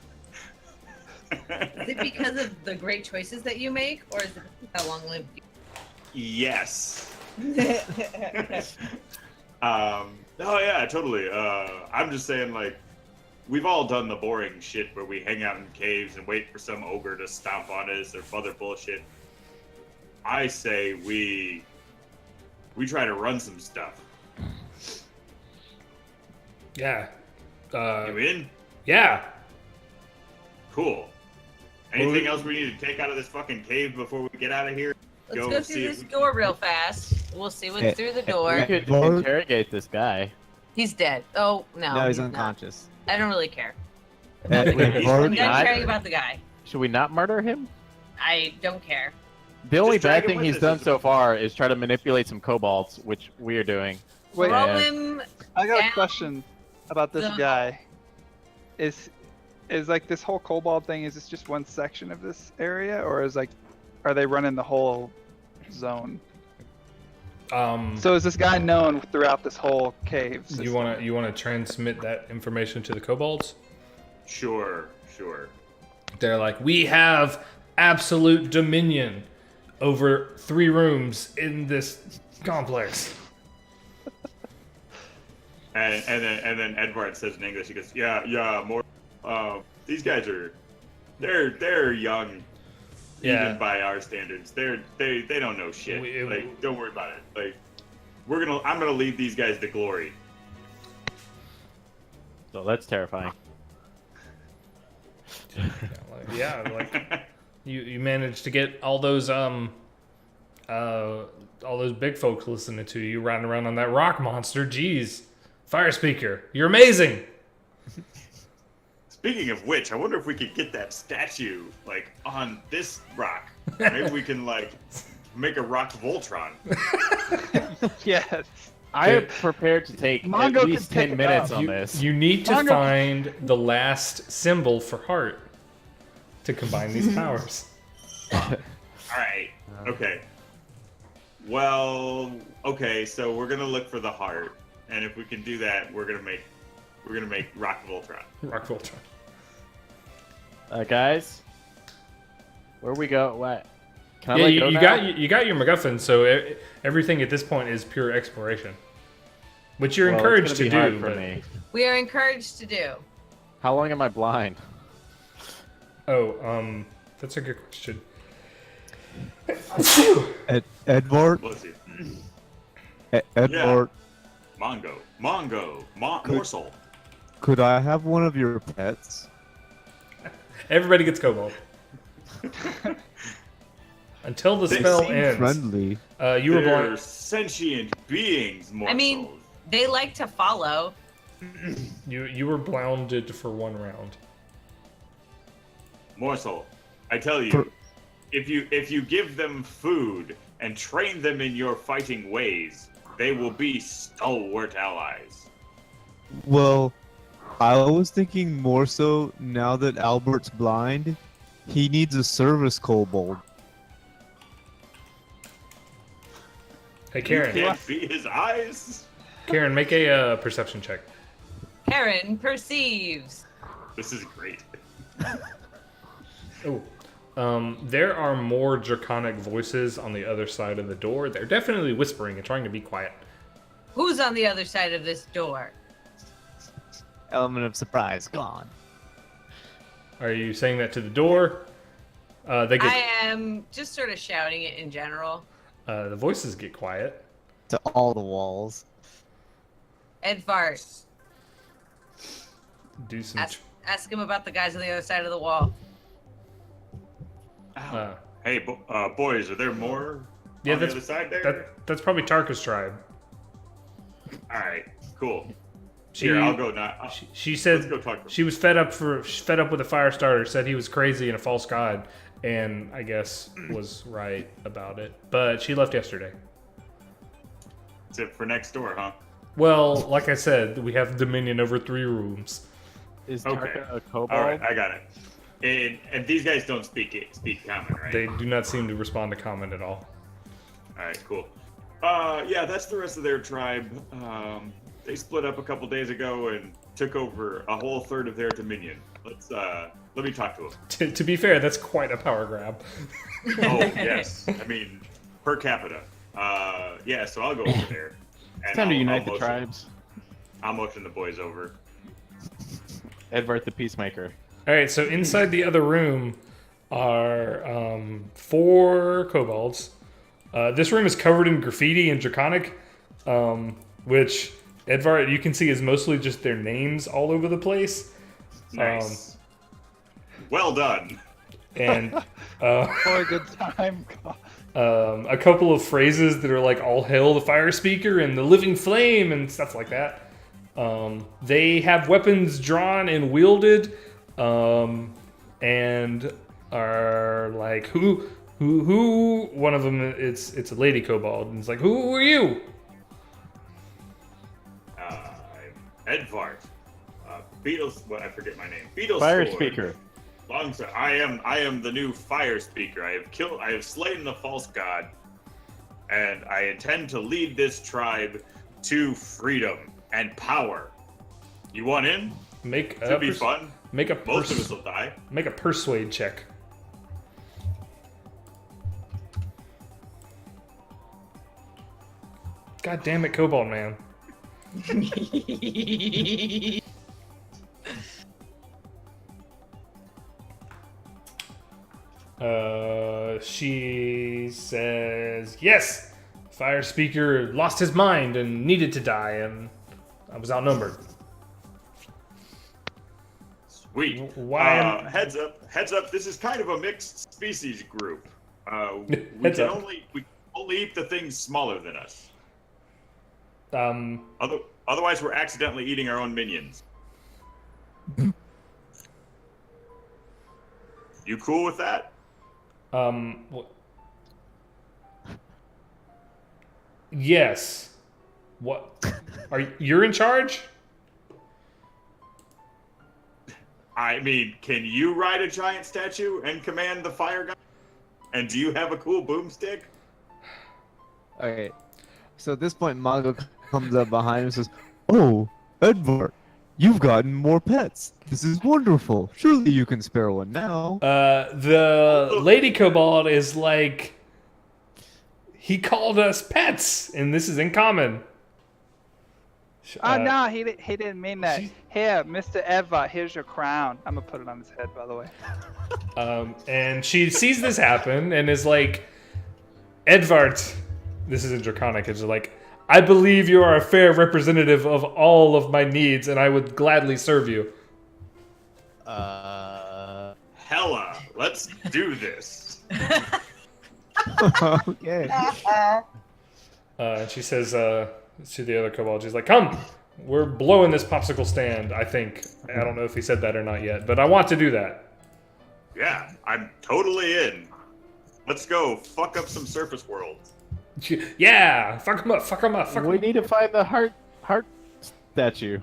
Is it because of the great choices that you make, or is it how long lived you? Yes. Oh yeah, totally. I'm just saying, like, we've all done the boring shit where we hang out in caves and wait for some ogre to stomp on us or other bullshit. I say we try to run some stuff. Yeah. You in? Yeah. Cool. Anything else we need to take out of this fucking cave before we get out of here? Let's Go go see through if this we can- door real fast. We'll see what's through the We door. could Bart? interrogate this guy. He's dead. Oh no. No, he's not. unconscious. I don't really care. Wait, I'm Bart? done caring about the guy. Should we not murder him? I don't care. The only drag bad him thing with he's us. done so far is try to manipulate some kobolds, which we are doing. Wait, Throw Yeah. him. I got down a question about this the- guy. Is like this whole kobold thing? Is this just one section of this area, or are they running the whole zone? So is this guy known throughout this whole cave? You wanna transmit that information to the kobolds? Sure. They're like, we have absolute dominion over 3 rooms in this complex. And then Edvard says in English, he goes, yeah, more. These guys they're young, Yeah. even by our standards. They don't know shit. Like, don't worry about it. Like, I'm gonna lead these guys to glory. So that's terrifying. You managed to get all those big folks listening to you riding around on that rock monster. Jeez, fire speaker, you're amazing. Speaking of which, I wonder if we could get that statue like on this rock. Maybe we can like make a rock Voltron. Yes. I am prepared to take Mongo at can least pick 10 it minutes up. on this. You need to Mongo- find the last symbol for heart to combine these powers. All right. Okay. Well, okay. So we're gonna look for the heart, and if we can do that, we're gonna make Rock Voltron. Rock Voltron. Guys, where we go? What? Can I Yeah, let go you now? got your MacGuffin, so everything at this point is pure exploration, which you're Well, encouraged it's to gonna be do. hard for But, me. We are encouraged to do. How long am I blind? that's a good question. Edward, Let's see. Edward, Morsel. could I have one of your pets? Everybody gets Cobalt. Until the They spell seem ends. Friendly. You were They're blind. sentient beings, Morsel. I mean, they like to follow. You were blinded for 1 round. Morsel, I tell you, For- if you give them food and train them in your fighting ways, they will be stalwart allies. Well, I was thinking more so now that Albert's blind, he needs a service kobold. Hey, You Karen. can't be his eyes. Karen, make a perception check. Karen perceives. This is great. Oh. There are more draconic voices on the other side of the door. They're definitely whispering and trying to be quiet. Who's on the other side of this door? Element of surprise gone. Are you saying that to the door? They I get am just sort of shouting it in general. the voices get quiet. To all the walls. Edvard, Do some. ask him about the guys on the other side of the wall. Hey, boys, are there more Yeah, on the that's other side there? that's probably Tarka's tribe. All right, cool. She Here, I'll go now. she Let's said go talk to she was fed up with a fire starter. Said he was crazy and a false god, and I guess was right about it. But she left yesterday. That's it for next door, huh? Well, like I said, we have dominion over 3 rooms. Is Okay. Tarka a kobold? All right, I got it. And these guys don't speak common, right? They do not seem to respond to comment at all. All right, cool. Yeah, that's the rest of their tribe. They split up a couple days ago and took over a whole third of their dominion. Let me talk to them. To be fair, that's quite a power grab. Oh yes, I mean per capita. Yeah, so I'll go over there. It's time to unite the tribes. I'll motion the boys over. Edvard the Peacemaker. All right, so inside the other room are 4 kobolds. This room is covered in graffiti and draconic, which Edvard, you can see, is mostly just their names all over the place. Nice. Well done. And For a good time. a couple of phrases that are like "All hail the fire speaker" and "the living flame" and stuff like that. They have weapons drawn and wielded, and are like who. One of them, it's a lady kobold, and it's like, who are you? I'm Edvard. Beatles. What I forget my name. Beatles. Fire Sword. speaker. Longsword. I am the new fire speaker. I have slain the false god, and I intend to lead this tribe to freedom and power. You want in? Make It'll be fun. Make a Most of us will die. make a persuade check. God damn it, Kobold Man. She says, yes, fire speaker lost his mind and needed to die, and I was outnumbered. Sweet. Why? Heads up. This is kind of a mixed species group. We Heads can up. we only eat the things smaller than us. Um, Otherwise, we're accidentally eating our own minions. You cool with that? Yes. What? You're in charge? I mean, can you ride a giant statue and command the fire guy? And do you have a cool boomstick? Okay. So at this point, Mongo comes up behind him and says, "Oh, Edvard, you've gotten more pets. This is wonderful. Surely you can spare one now." The lady kobold is like, he called us pets, and this is in common. No, he didn't mean that. Here, Mr. Eva, here's your crown. I'm gonna put it on his head, by the way. And she sees this happen and is like, Edvard, this is in Draconic, it's like, I believe you are a fair representative of all of my needs, and I would gladly serve you. Hella, let's do this. Okay. And she says to the other kobold, she's like, come, we're blowing this popsicle stand, I think. I don't know if he said that or not yet, but I want to do that. Yeah, I'm totally in. Let's go fuck up some surface worlds. Yeah, fuck him up, fuck him up, fuck him We up. need to find the heart statue.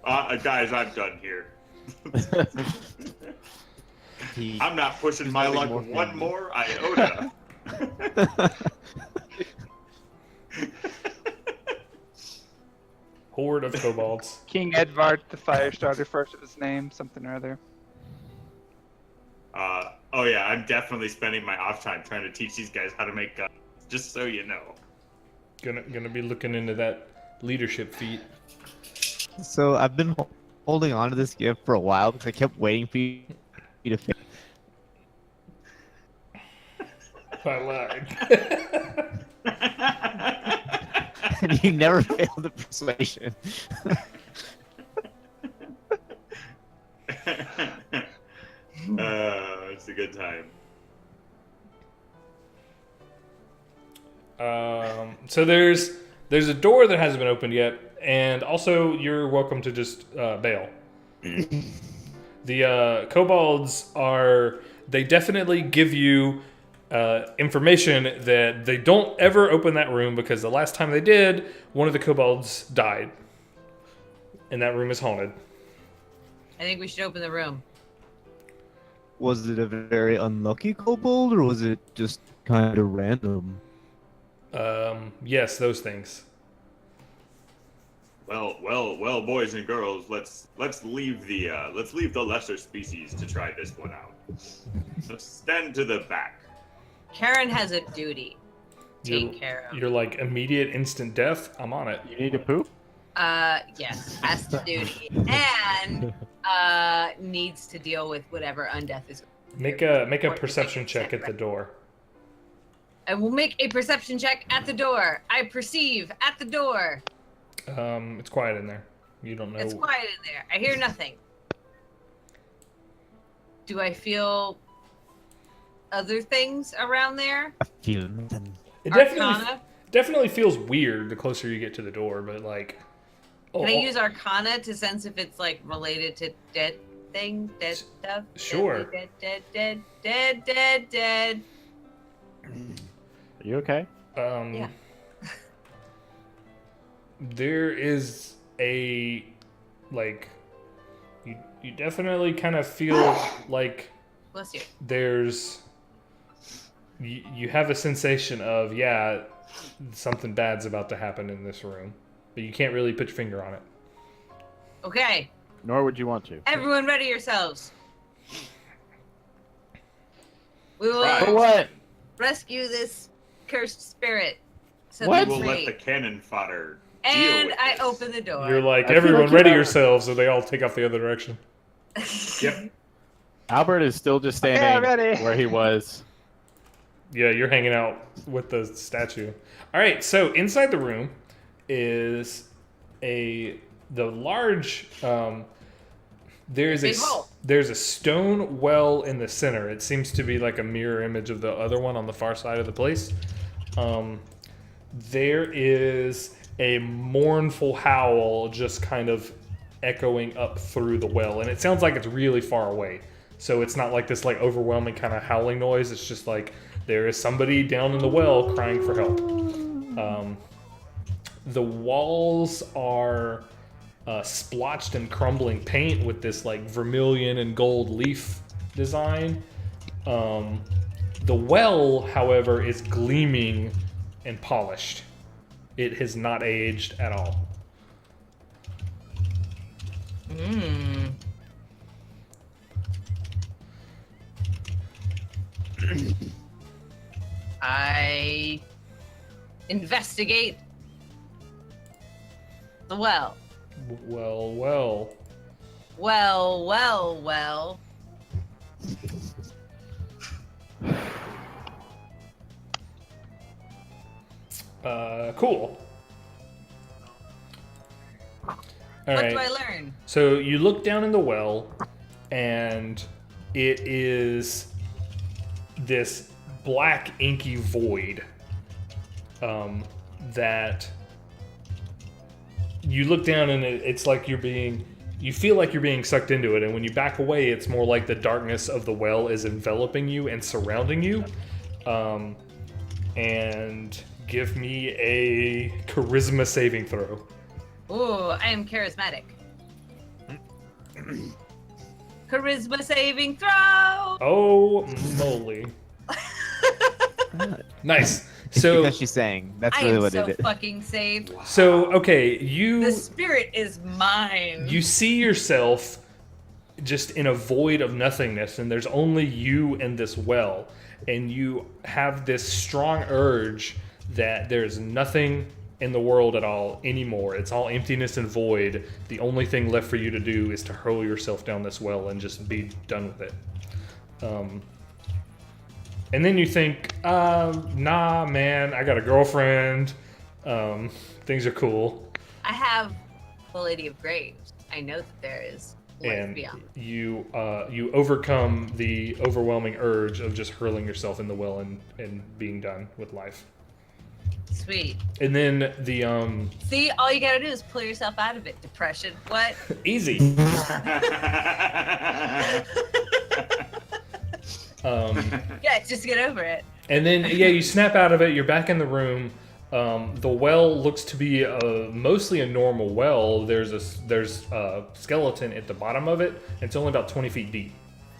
Guys, I'm done here. He- I'm not pushing my luck more one family. more iota. Horde of kobolds. King Edvard, the fire starter, first of his name, something or other. Oh yeah, I'm definitely spending my off time trying to teach these guys how to make guns, just so you know. Gonna be looking into that leadership feat. So I've been holding on to this gift for a while because I kept waiting for you to finish. I lied. And you never failed the persuasion. It's a good time. So there's a door that hasn't been opened yet, and also you're welcome to just bail. The kobolds they definitely give you information that they don't ever open that room because the last time they did, one of the kobolds died. And that room is haunted. I think we should open the room. Was it a very unlucky kobold, or was it just kind of random? Yes, those things. Well, boys and girls, let's leave the lesser species to try this one out. Let's stand to the back. Karen has a duty. Take care of. You're like immediate instant death. I'm on it. You need to poop? Yes, has the duty. And needs to deal with whatever undeath is. Make a perception check at the door. I will make a perception check at the door. I perceive at the door. It's quiet in there. You don't know. It's quiet in there. I hear nothing. Do I feel other things around there? I feel nothing. It Arcana? definitely feels weird the closer you get to the door, but like. Can I use Arcana to sense if it's like related to dead stuff? Sure. Dead. Are you okay? Yeah. There is a like you definitely kind of feel like Bless you. there's you have a sensation of something bad's about to happen in this room, but you can't really put your finger on it. Okay. Nor would you want to. Everyone ready yourselves. We will Right. For what? rescue this cursed spirit. So What? We'll let free. the cannon fodder deal And with I this. open the door. You're like, I feel everyone like ready you're- yourselves, so they all take off the other direction. Yep. Albert is still just Okay, standing ready. where he was. Yeah, you're hanging out with the statue. All right, so inside the room is the large. There's Big hole. there's a stone well in the center. It seems to be like a mirror image of the other one on the far side of the place. There is a mournful howl just kind of echoing up through the well, and it sounds like it's really far away. So it's not like this like overwhelming kind of howling noise. It's just like there is somebody down in the well crying for help. The walls are splotched and crumbling paint with this like vermilion and gold leaf design. The well, however, is gleaming and polished. It has not aged at all. I investigate the well. Well, well. Well, well, well. Cool. All What right. do I learn? So you look down in the well, and it is this black inky void that you look down and it's like you feel like you're being sucked into it, and when you back away, it's more like the darkness of the well is enveloping you and surrounding you. And give me a charisma saving throw. Ooh, I am charismatic. Charisma saving throw! Oh moly. Nice. It's So because she's saying. That's I really am what so it is. fucking saved. okay, The spirit is mine. you see yourself just in a void of nothingness, and there's only you and this well, and you have this strong urge that there's nothing in the world at all anymore. It's all emptiness and void. The only thing left for you to do is to hurl yourself down this well and just be done with it. And then you think, nah, man, I got a girlfriend. Things are cool. I have the Lady of Graves. I know that there is life And beyond. you overcome the overwhelming urge of just hurling yourself in the well and being done with life. Sweet. And then the See, all you gotta do is pull yourself out of it. Depression. What? easy. Yeah, just get over it. And then you snap out of it. You're back in the room. The well looks to be mostly a normal well. There's a skeleton at the bottom of it. It's only about 20 feet deep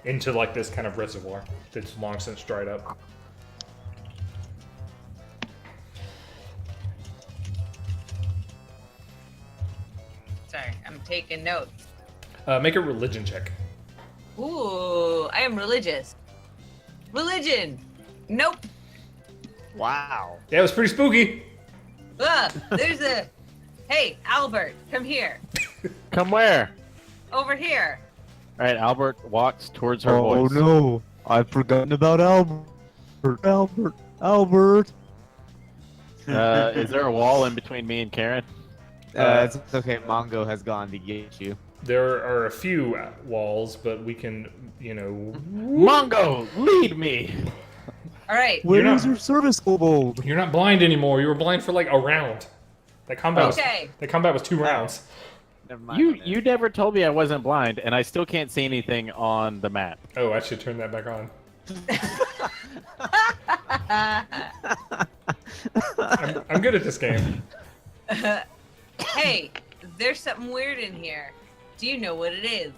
into like this kind of reservoir that's long since dried up. Sorry, I'm taking notes. Make a religion check. Ooh, I am religious. Religion. Nope. Wow. Yeah, it was pretty spooky. There's a. Hey, Albert, come here. Come where? Over here. All right, Albert walks towards her Oh voice. no, I've forgotten about Albert. Albert. Is there a wall in between me and Karen? It's okay. Mongo has gone to get you. There are a few walls, but we can, Mongo, lead me. All right. Where You're is not- your service kobold? You're not blind anymore. You were blind for like a round. That combat Okay. was 2 rounds. Never mind. You never told me I wasn't blind, and I still can't see anything on the map. Oh, I should turn that back on. I'm good at this game. Hey, there's something weird in here. Do you know what it is?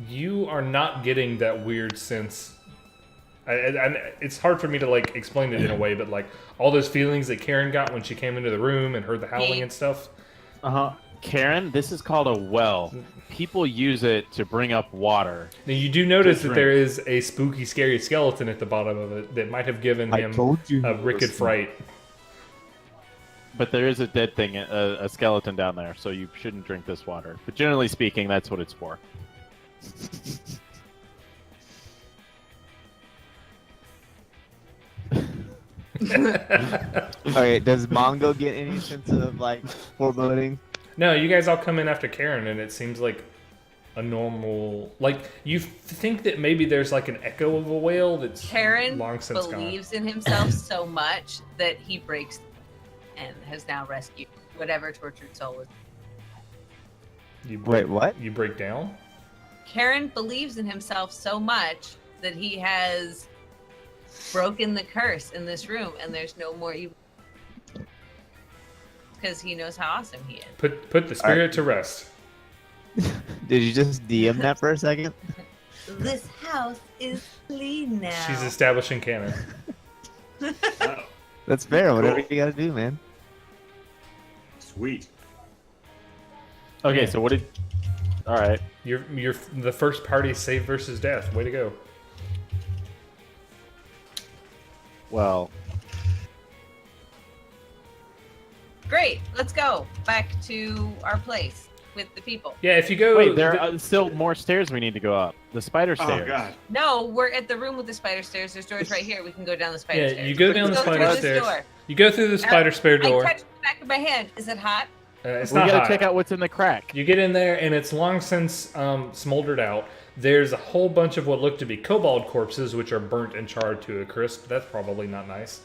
You are not getting that weird sense. It's hard for me to like explain it in a way, but like all those feelings that Karen got when she came into the room and heard the howling and stuff. Karen, this is called a well. People use it to bring up water. Now you do notice To that drink. there is a spooky, scary skeleton at the bottom of it that might have given I him told you. a he wicked was- fright. But there is a dead thing, a skeleton down there, so you shouldn't drink this water. But generally speaking, that's what it's for. Okay, does Mongo get any sense of like foreboding? No, you guys all come in after Karen, and it seems like a normal. Like you think that maybe there's like an echo of a whale that's Karen long since gone. believes in himself so much that he breaks and has now rescued whatever tortured soul was. You Wait, what? You break down? Karen believes in himself so much that he has broken the curse in this room, and there's no more evil. Because he knows how awesome he is. Put the spirit to rest. Did you just DM that for a second? This house is clean now. She's establishing canon. Oh, That's fair. Whatever Cool. you gotta do, man. sweet. Okay, Yeah. so what did? All right. You're the first party save versus death. Way to go. Well, Great. Let's go back to our place with the people. Yeah, if you go. wait, there are still more stairs we need to go up. The spider stairs. Oh god. No, we're at the room with the spider stairs. There's doors right here. We can go down the spider stairs. Yeah, you go down the Let's go spider through this stairs. door. You go through the spider spare door. I touched the back of my hand. Is it hot? It's We not gotta hot. check out what's in the crack. You get in there, and it's long since smoldered out. There's a whole bunch of what look to be kobold corpses, which are burnt and charred to a crisp. That's probably not nice.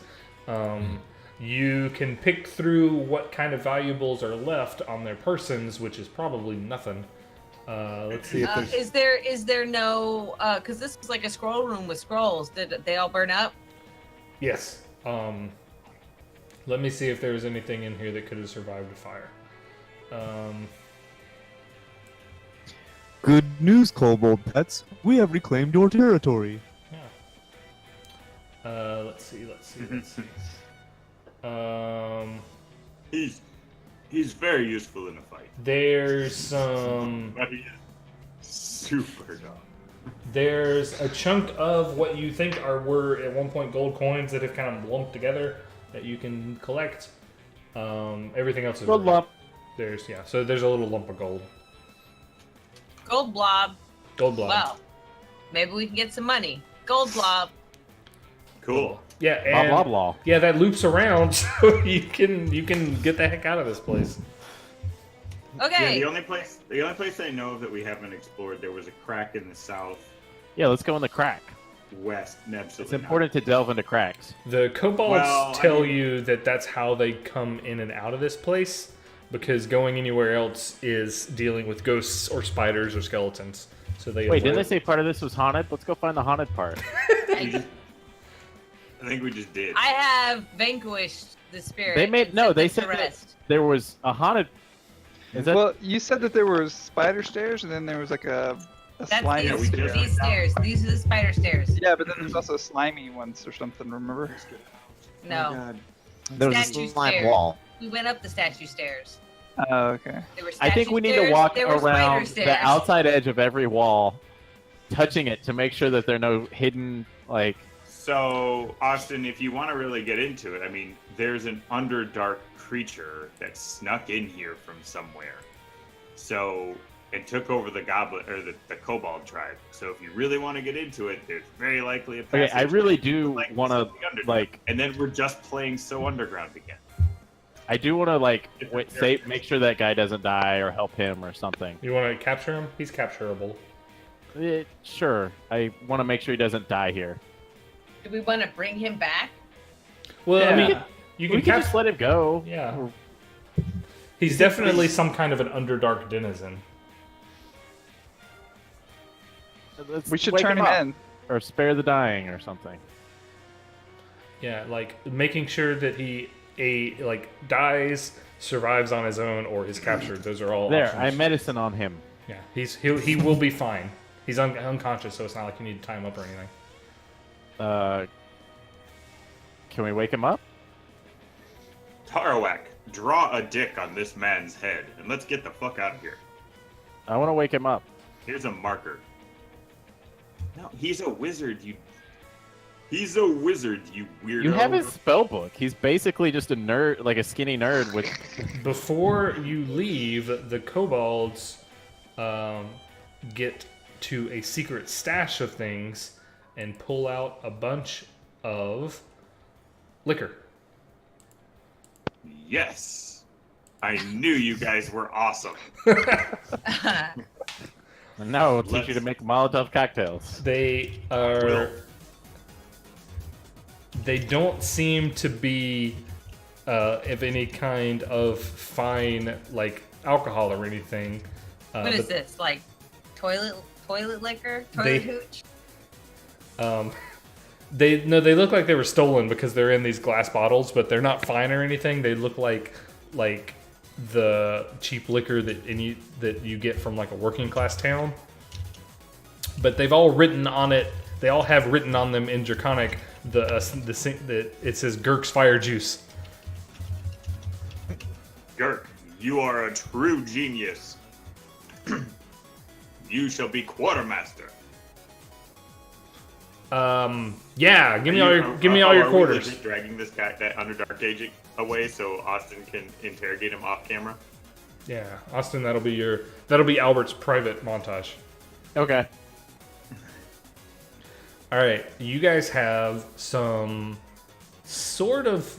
You can pick through what kind of valuables are left on their persons, which is probably nothing. Let's see if there's... Is there no? Because this is like a scroll room with scrolls. Did they all burn up? Yes. Let me see if there's anything in here that could have survived a fire. Good news, kobold pets. We have reclaimed your territory. Let's see. He's very useful in a fight. There's some. But he is super dumb. There's a chunk of what you think were at one point gold coins that have kind of lumped together that you can collect. Everything else is Gold lump. So there's a little lump of gold. Gold blob. Gold blob. Well, maybe we can get some money. Gold blob. Cool. Yeah, Blah and blah blah. yeah, that loops around, so you can get the heck out of this place. Okay. Yeah, the only place I know of that we haven't explored, there was a crack in the southwest. Yeah, let's go in the crack. Absolutely It's important to delve into cracks. The kobolds Well, I tell mean- you that that's how they come in and out of this place, because going anywhere else is dealing with ghosts or spiders or skeletons. So they Wait, avoid- didn't they say part of this was haunted? Let's go find the haunted part. I think we just did. I have vanquished the spirit. They made- and no, sent they them to said that- rest. There was a haunted. Is that? Well, you said that there were spider stairs, and then there was like a That's slimy these, we did. stair. these stairs. These are the spider stairs. Yeah, but then there's also slimy ones or something. Remember? No, There was a Statue slime stairs. wall. we went up the statue stairs. Oh, okay. There were I think statue we need stairs, to walk there were spider around stairs. the outside edge of every wall, touching it to make sure that there are no hidden like. So, Austin, if you want to really get into it, I mean, there's an underdark creature that snuck in here from somewhere. So, and took over the goblin or the kobold tribe. So, if you really want to get into it, there's very likely a Okay, passage. I really do like want to something underground. like. And then we're just playing So Underground again. I do want to like If wait, they're- say make sure that guy doesn't die or help him or something. You want to capture him? He's capturable. Sure, I want to make sure he doesn't die here. Do we want to bring him back? Well, I Yeah. mean, you We can can just let him go. Yeah. Or- He's definitely some kind of an underdark denizen. let's We should wake turn him up. in. Or spare the dying or something. Yeah, like making sure that he dies, survives on his own, or is captured. Those are all There, options. I medicine on him. Yeah, he will be fine. He's unconscious, so it's not like you need to tie him up or anything. Can we wake him up? Tarawak, draw a dick on this man's head, and let's get the fuck out of here. I want to wake him up. Here's a marker. No, he's a wizard, you... He's a wizard, you weirdo. You have his spell book. He's basically just a nerd, like a skinny nerd with. Before you leave, the kobolds get to a secret stash of things and pull out a bunch of liquor. Yes. I knew you guys were awesome. And now we'll teach you Let's- to make Molotov cocktails. They Will. They don't seem to be of any kind of fine like alcohol or anything. What is but, this? Like toilet liquor? They- Toilet hooch? They look like they were stolen because they're in these glass bottles, but they're not fine or anything. They look like the cheap liquor that you get from like a working class town. But they've all written on it. They all have written on them in Draconic it says Gurk's Fire Juice. Gurk, you are a true genius. You shall be quartermaster. Yeah, give me all your quarters. Are we dragging this guy, that Underdark agent, away so Austin can interrogate him off camera? Yeah, Austin, that'll be Albert's private montage. Okay. All right, you guys have some sort of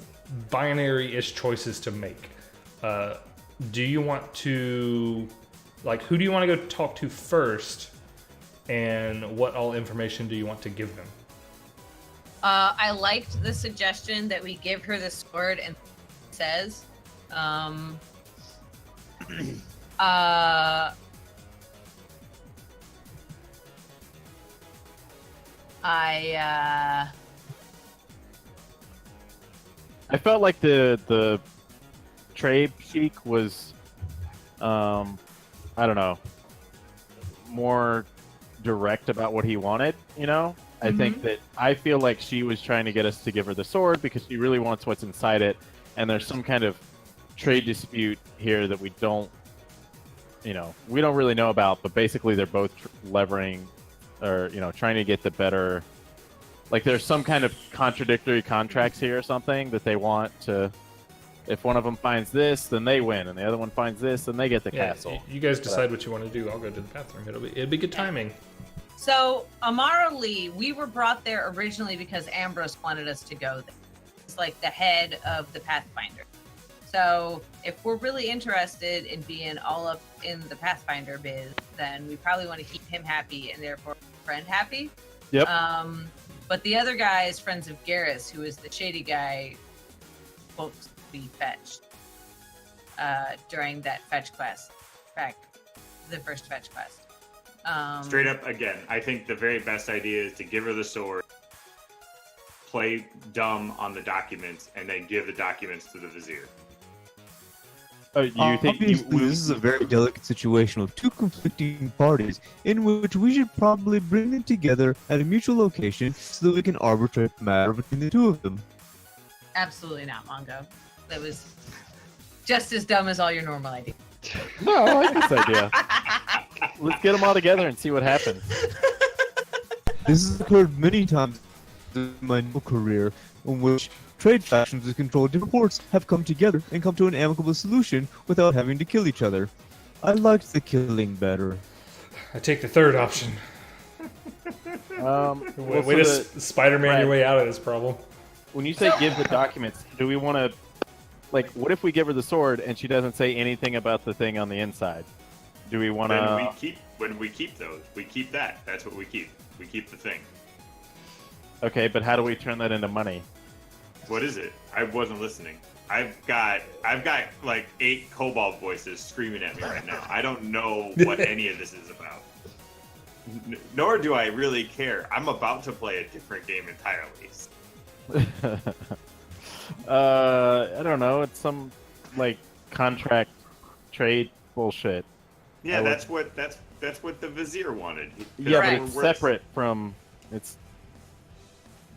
binary-ish choices to make. Do you want to, who do you want to go talk to first, and what all information do you want to give them? I liked the suggestion that we give her the sword and says, I felt like the trade sheik was, I don't know, more direct about what he wanted. You know, I think that I feel like she was trying to get us to give her the sword because she really wants what's inside it, and there's some kind of trade dispute here that we don't really know about. But basically, they're both levering, or trying to get the better. Like there's some kind of contradictory contracts here or something that they want to. If one of them finds this, then they win, and the other one finds this, then they get the castle. You guys decide what you want to do. I'll go to the bathroom. It'll be good timing. So Amara Lee, we were brought there originally because Ambrose wanted us to go there. It's like the head of the Pathfinder. So if we're really interested in being all up in the Pathfinder biz, then we probably want to keep him happy and therefore friend happy. Yep. But the other guy is friends of Garrus, who is the shady guy, folks to be fetched during that fetch quest. In fact, the first fetch quest. Straight up, again, I think the very best idea is to give her the sword, play dumb on the documents, and then give the documents to the vizier. Obviously, this is a very delicate situation with two conflicting parties, in which we should probably bring them together at a mutual location so that we can arbitrate the matter between the two of them. Absolutely not, Mongo. That was just as dumb as all your normal ideas. No, I like this idea. Let's get them all together and see what happens. This has occurred many times in my career, in which trade factions that control different ports have come together and come to an amicable solution without having to kill each other. I liked the killing better. I take the third option. Way to Spider-Man your way out of this problem. When you say give the documents, do we want to, what if we give her the sword and she doesn't say anything about the thing on the inside? Do we want to? When we keep those, we keep that. That's what we keep. We keep the thing. Okay, but how do we turn that into money? What is it? I wasn't listening. I've got like 8 kobold voices screaming at me right now. I don't know what any of this is about. Nor do I really care. I'm about to play a different game entirely. I don't know. It's some contract trade bullshit. Yeah, that's what the vizier wanted. Yeah, but it's separate from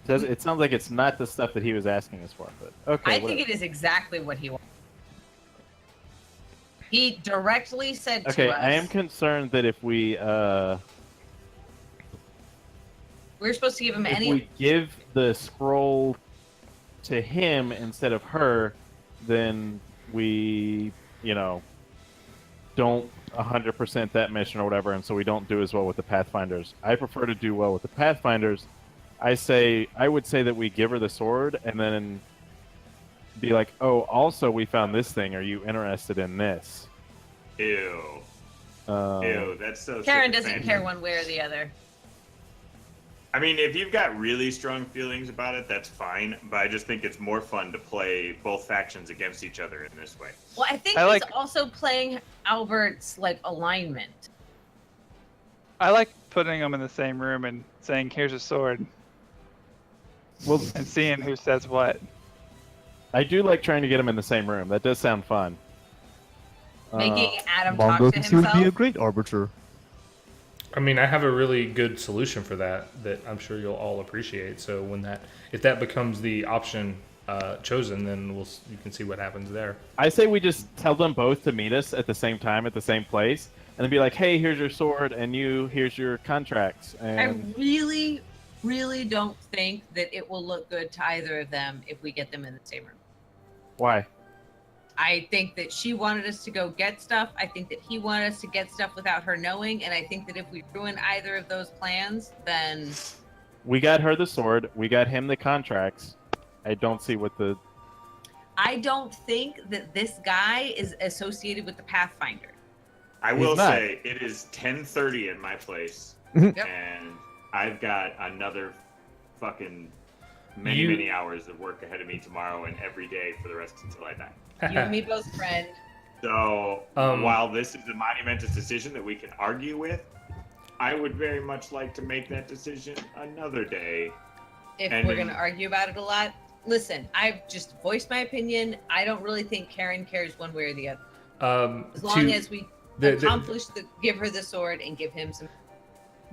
It sounds like it's not the stuff that he was asking us for, but okay. I think it is exactly what he wanted. He directly said to us. Okay, I am concerned that if we we're supposed to give him any. If we give the scroll to him instead of her, then we, don't 100% that mission or whatever, and so we don't do as well with the Pathfinders. I prefer to do well with the Pathfinders. I would say that we give her the sword and then be like, oh, also we found this thing. Are you interested in this? Ew. Ew, that's so Karen doesn't care one way or the other. I mean, if you've got really strong feelings about it, that's fine. But I just think it's more fun to play both factions against each other in this way. Well, I think he's also playing Albert's alignment. I like putting them in the same room and saying, "Here's a sword." Well, and seeing who says what. I do like trying to get them in the same room. That does sound fun. Making Adam talk Mongo to thinks he would be a himself. great arbiter. I mean, I have a really good solution for that I'm sure you'll all appreciate. So if that becomes the option chosen, then you can see what happens there. I say we just tell them both to meet us at the same time at the same place, and then be like, "Hey, here's your sword, and here's your contracts." I And really, really don't think that it will look good to either of them if we get them in the same room. why? I think that she wanted us to go get stuff. I think that he wanted us to get stuff without her knowing. And I think that if we ruin either of those plans, then We got her the sword. We got him the contracts. I don't see what the. I don't think that this guy is associated with the Pathfinder. I He's will not. say it is 10:30 in my place, Yep. and I've got another fucking You- many hours of work ahead of me tomorrow and every day for the rest until I die. You and me both, friend. So Um, while this is a monumentous decision that we can argue with, I would very much like to make that decision another day. If And we're then- going to argue about it a lot. Listen, I've just voiced my opinion. I don't really think Karen cares one way or the other. As long as we accomplish give her the sword and give him some.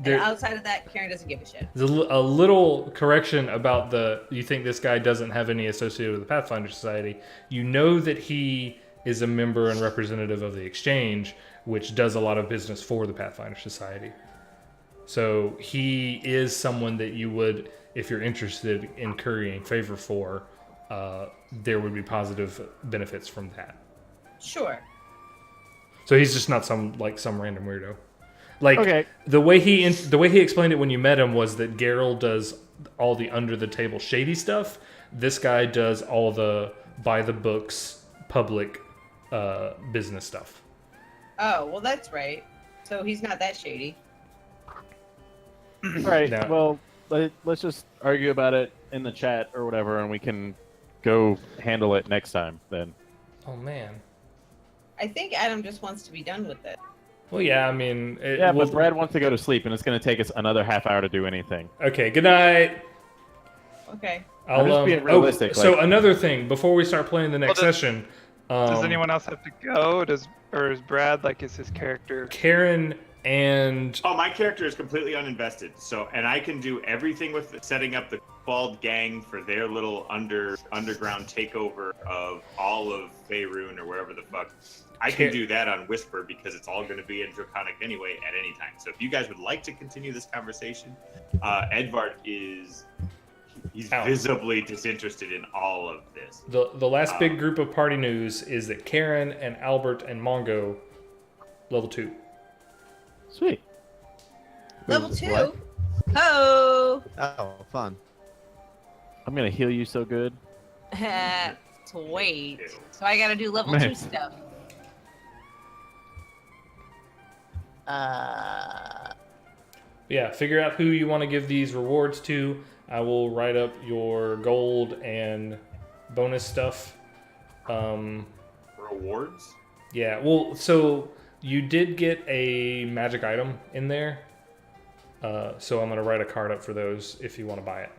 And outside of that, Karen doesn't give a shit. There's a little correction about you think this guy doesn't have any associated with the Pathfinder Society. You know that he is a member and representative of the Exchange, which does a lot of business for the Pathfinder Society. So he is someone that you would, if you're interested in currying favor for, there would be positive benefits from that. Sure. So he's just not some random weirdo. Like Okay. the way he explained it when you met him was that Geralt does all the under the table shady stuff. This guy does all the by the books public business stuff. Oh, well, that's right. So he's not that shady. All right. No. Well, let's just argue about it in the chat or whatever, and we can go handle it next time. Then. Oh man. I think Adam just wants to be done with it. Well, yeah. I mean, Yeah, but Brad wants to go to sleep, and it's going to take us another half hour to do anything. Okay. Good night. Okay. I'm just being realistic, So like- another thing before we start playing the next Well, session. Does anyone else have to go? Or is Brad is his character? Karen and Oh, my character is completely uninvested. So, and I can do everything with setting up the Bald Gang for their little underground takeover of all of Faerun or wherever the fuck. I can do that on Whisper because it's all going to be in Draconic anyway at any time. So, if you guys would like to continue this conversation, Edvard he's Out. visibly disinterested in all of this. the last big group of party news is that Karen and Albert and Mongo level 2. Sweet. Level What? 2. Oh. Oh, fun. I'm going to heal you so good. Wait. So I got to do level Man. 2 stuff. Yeah, figure out who you want to give these rewards to. I will write up your gold and bonus stuff. Rewards? Yeah, well, so you did get a magic item in there. So I'm going to write a card up for those if you want to buy it.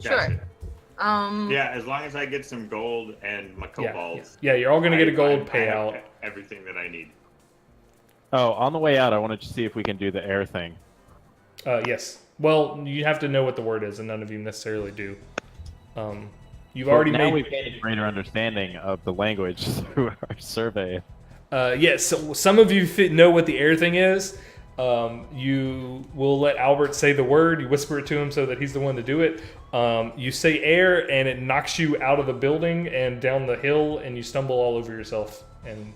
Sure. Yeah, as long as I get some gold and my kobolds. Yeah, you're all going to get a gold I have payout. everything that I need. Oh, on the way out, I wanted to see if we can do the air thing. Yes. Well, you have to know what the word is, and none of you necessarily do. You've Well, already now made... we've gained a greater understanding of the language through our survey. Yes, so some of you know what the air thing is. You will let Albert say the word. You whisper it to him so that he's the one to do it. You say air, and it knocks you out of the building and down the hill, and you stumble all over yourself and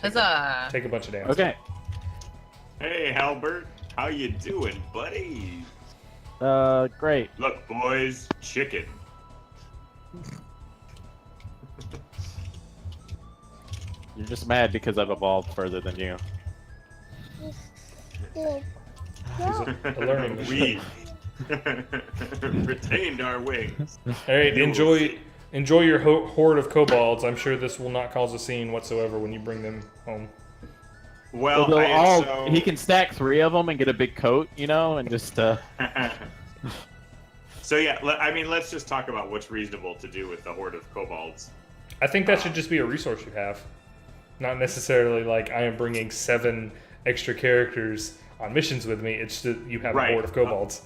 Huzzah. take a bunch of damage. Okay. Hey, Halbert, how you doing, buddy? Great. Look, boys, chicken. You're just mad because I've evolved further than you. A learning We retained our wings. All right, You will see. enjoy your horde of kobolds. I'm sure this will not cause a scene whatsoever when you bring them home. Well, They'll all, so... he can stack 3 of them and get a big coat, and just So yeah, I mean, let's just talk about what's reasonable to do with the horde of kobolds. I think that should just be a resource you have, not necessarily like I am bringing 7 extra characters on missions with me. It's that you have Right. a horde of kobolds.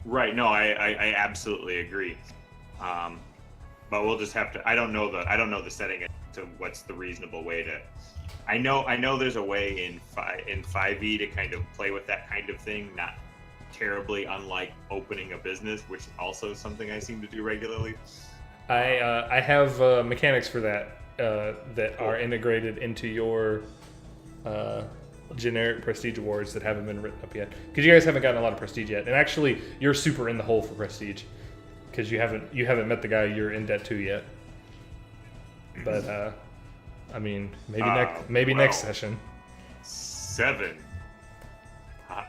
Right. No, I absolutely agree. But we'll just have to. I don't know the setting to what's the reasonable way to. I know there's a way in 5e to kind of play with that kind of thing, not terribly unlike opening a business, which also is something I seem to do regularly. I have mechanics for that that are integrated into your generic prestige awards that haven't been written up yet, because you guys haven't gotten a lot of prestige yet. And actually, you're super in the hole for prestige because you haven't met the guy you're in debt to yet. But I mean, maybe next session. 7.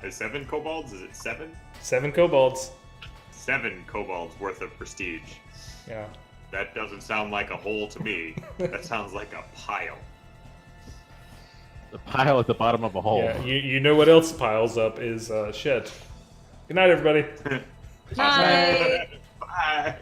Is 7 kobolds? Is it 7? 7 kobolds. 7 kobolds worth of prestige. Yeah. That doesn't sound like a hole to me. That sounds like a pile. The pile at the bottom of a hole. Yeah. You know what else piles up is shit. Good night, everybody. Bye. Bye.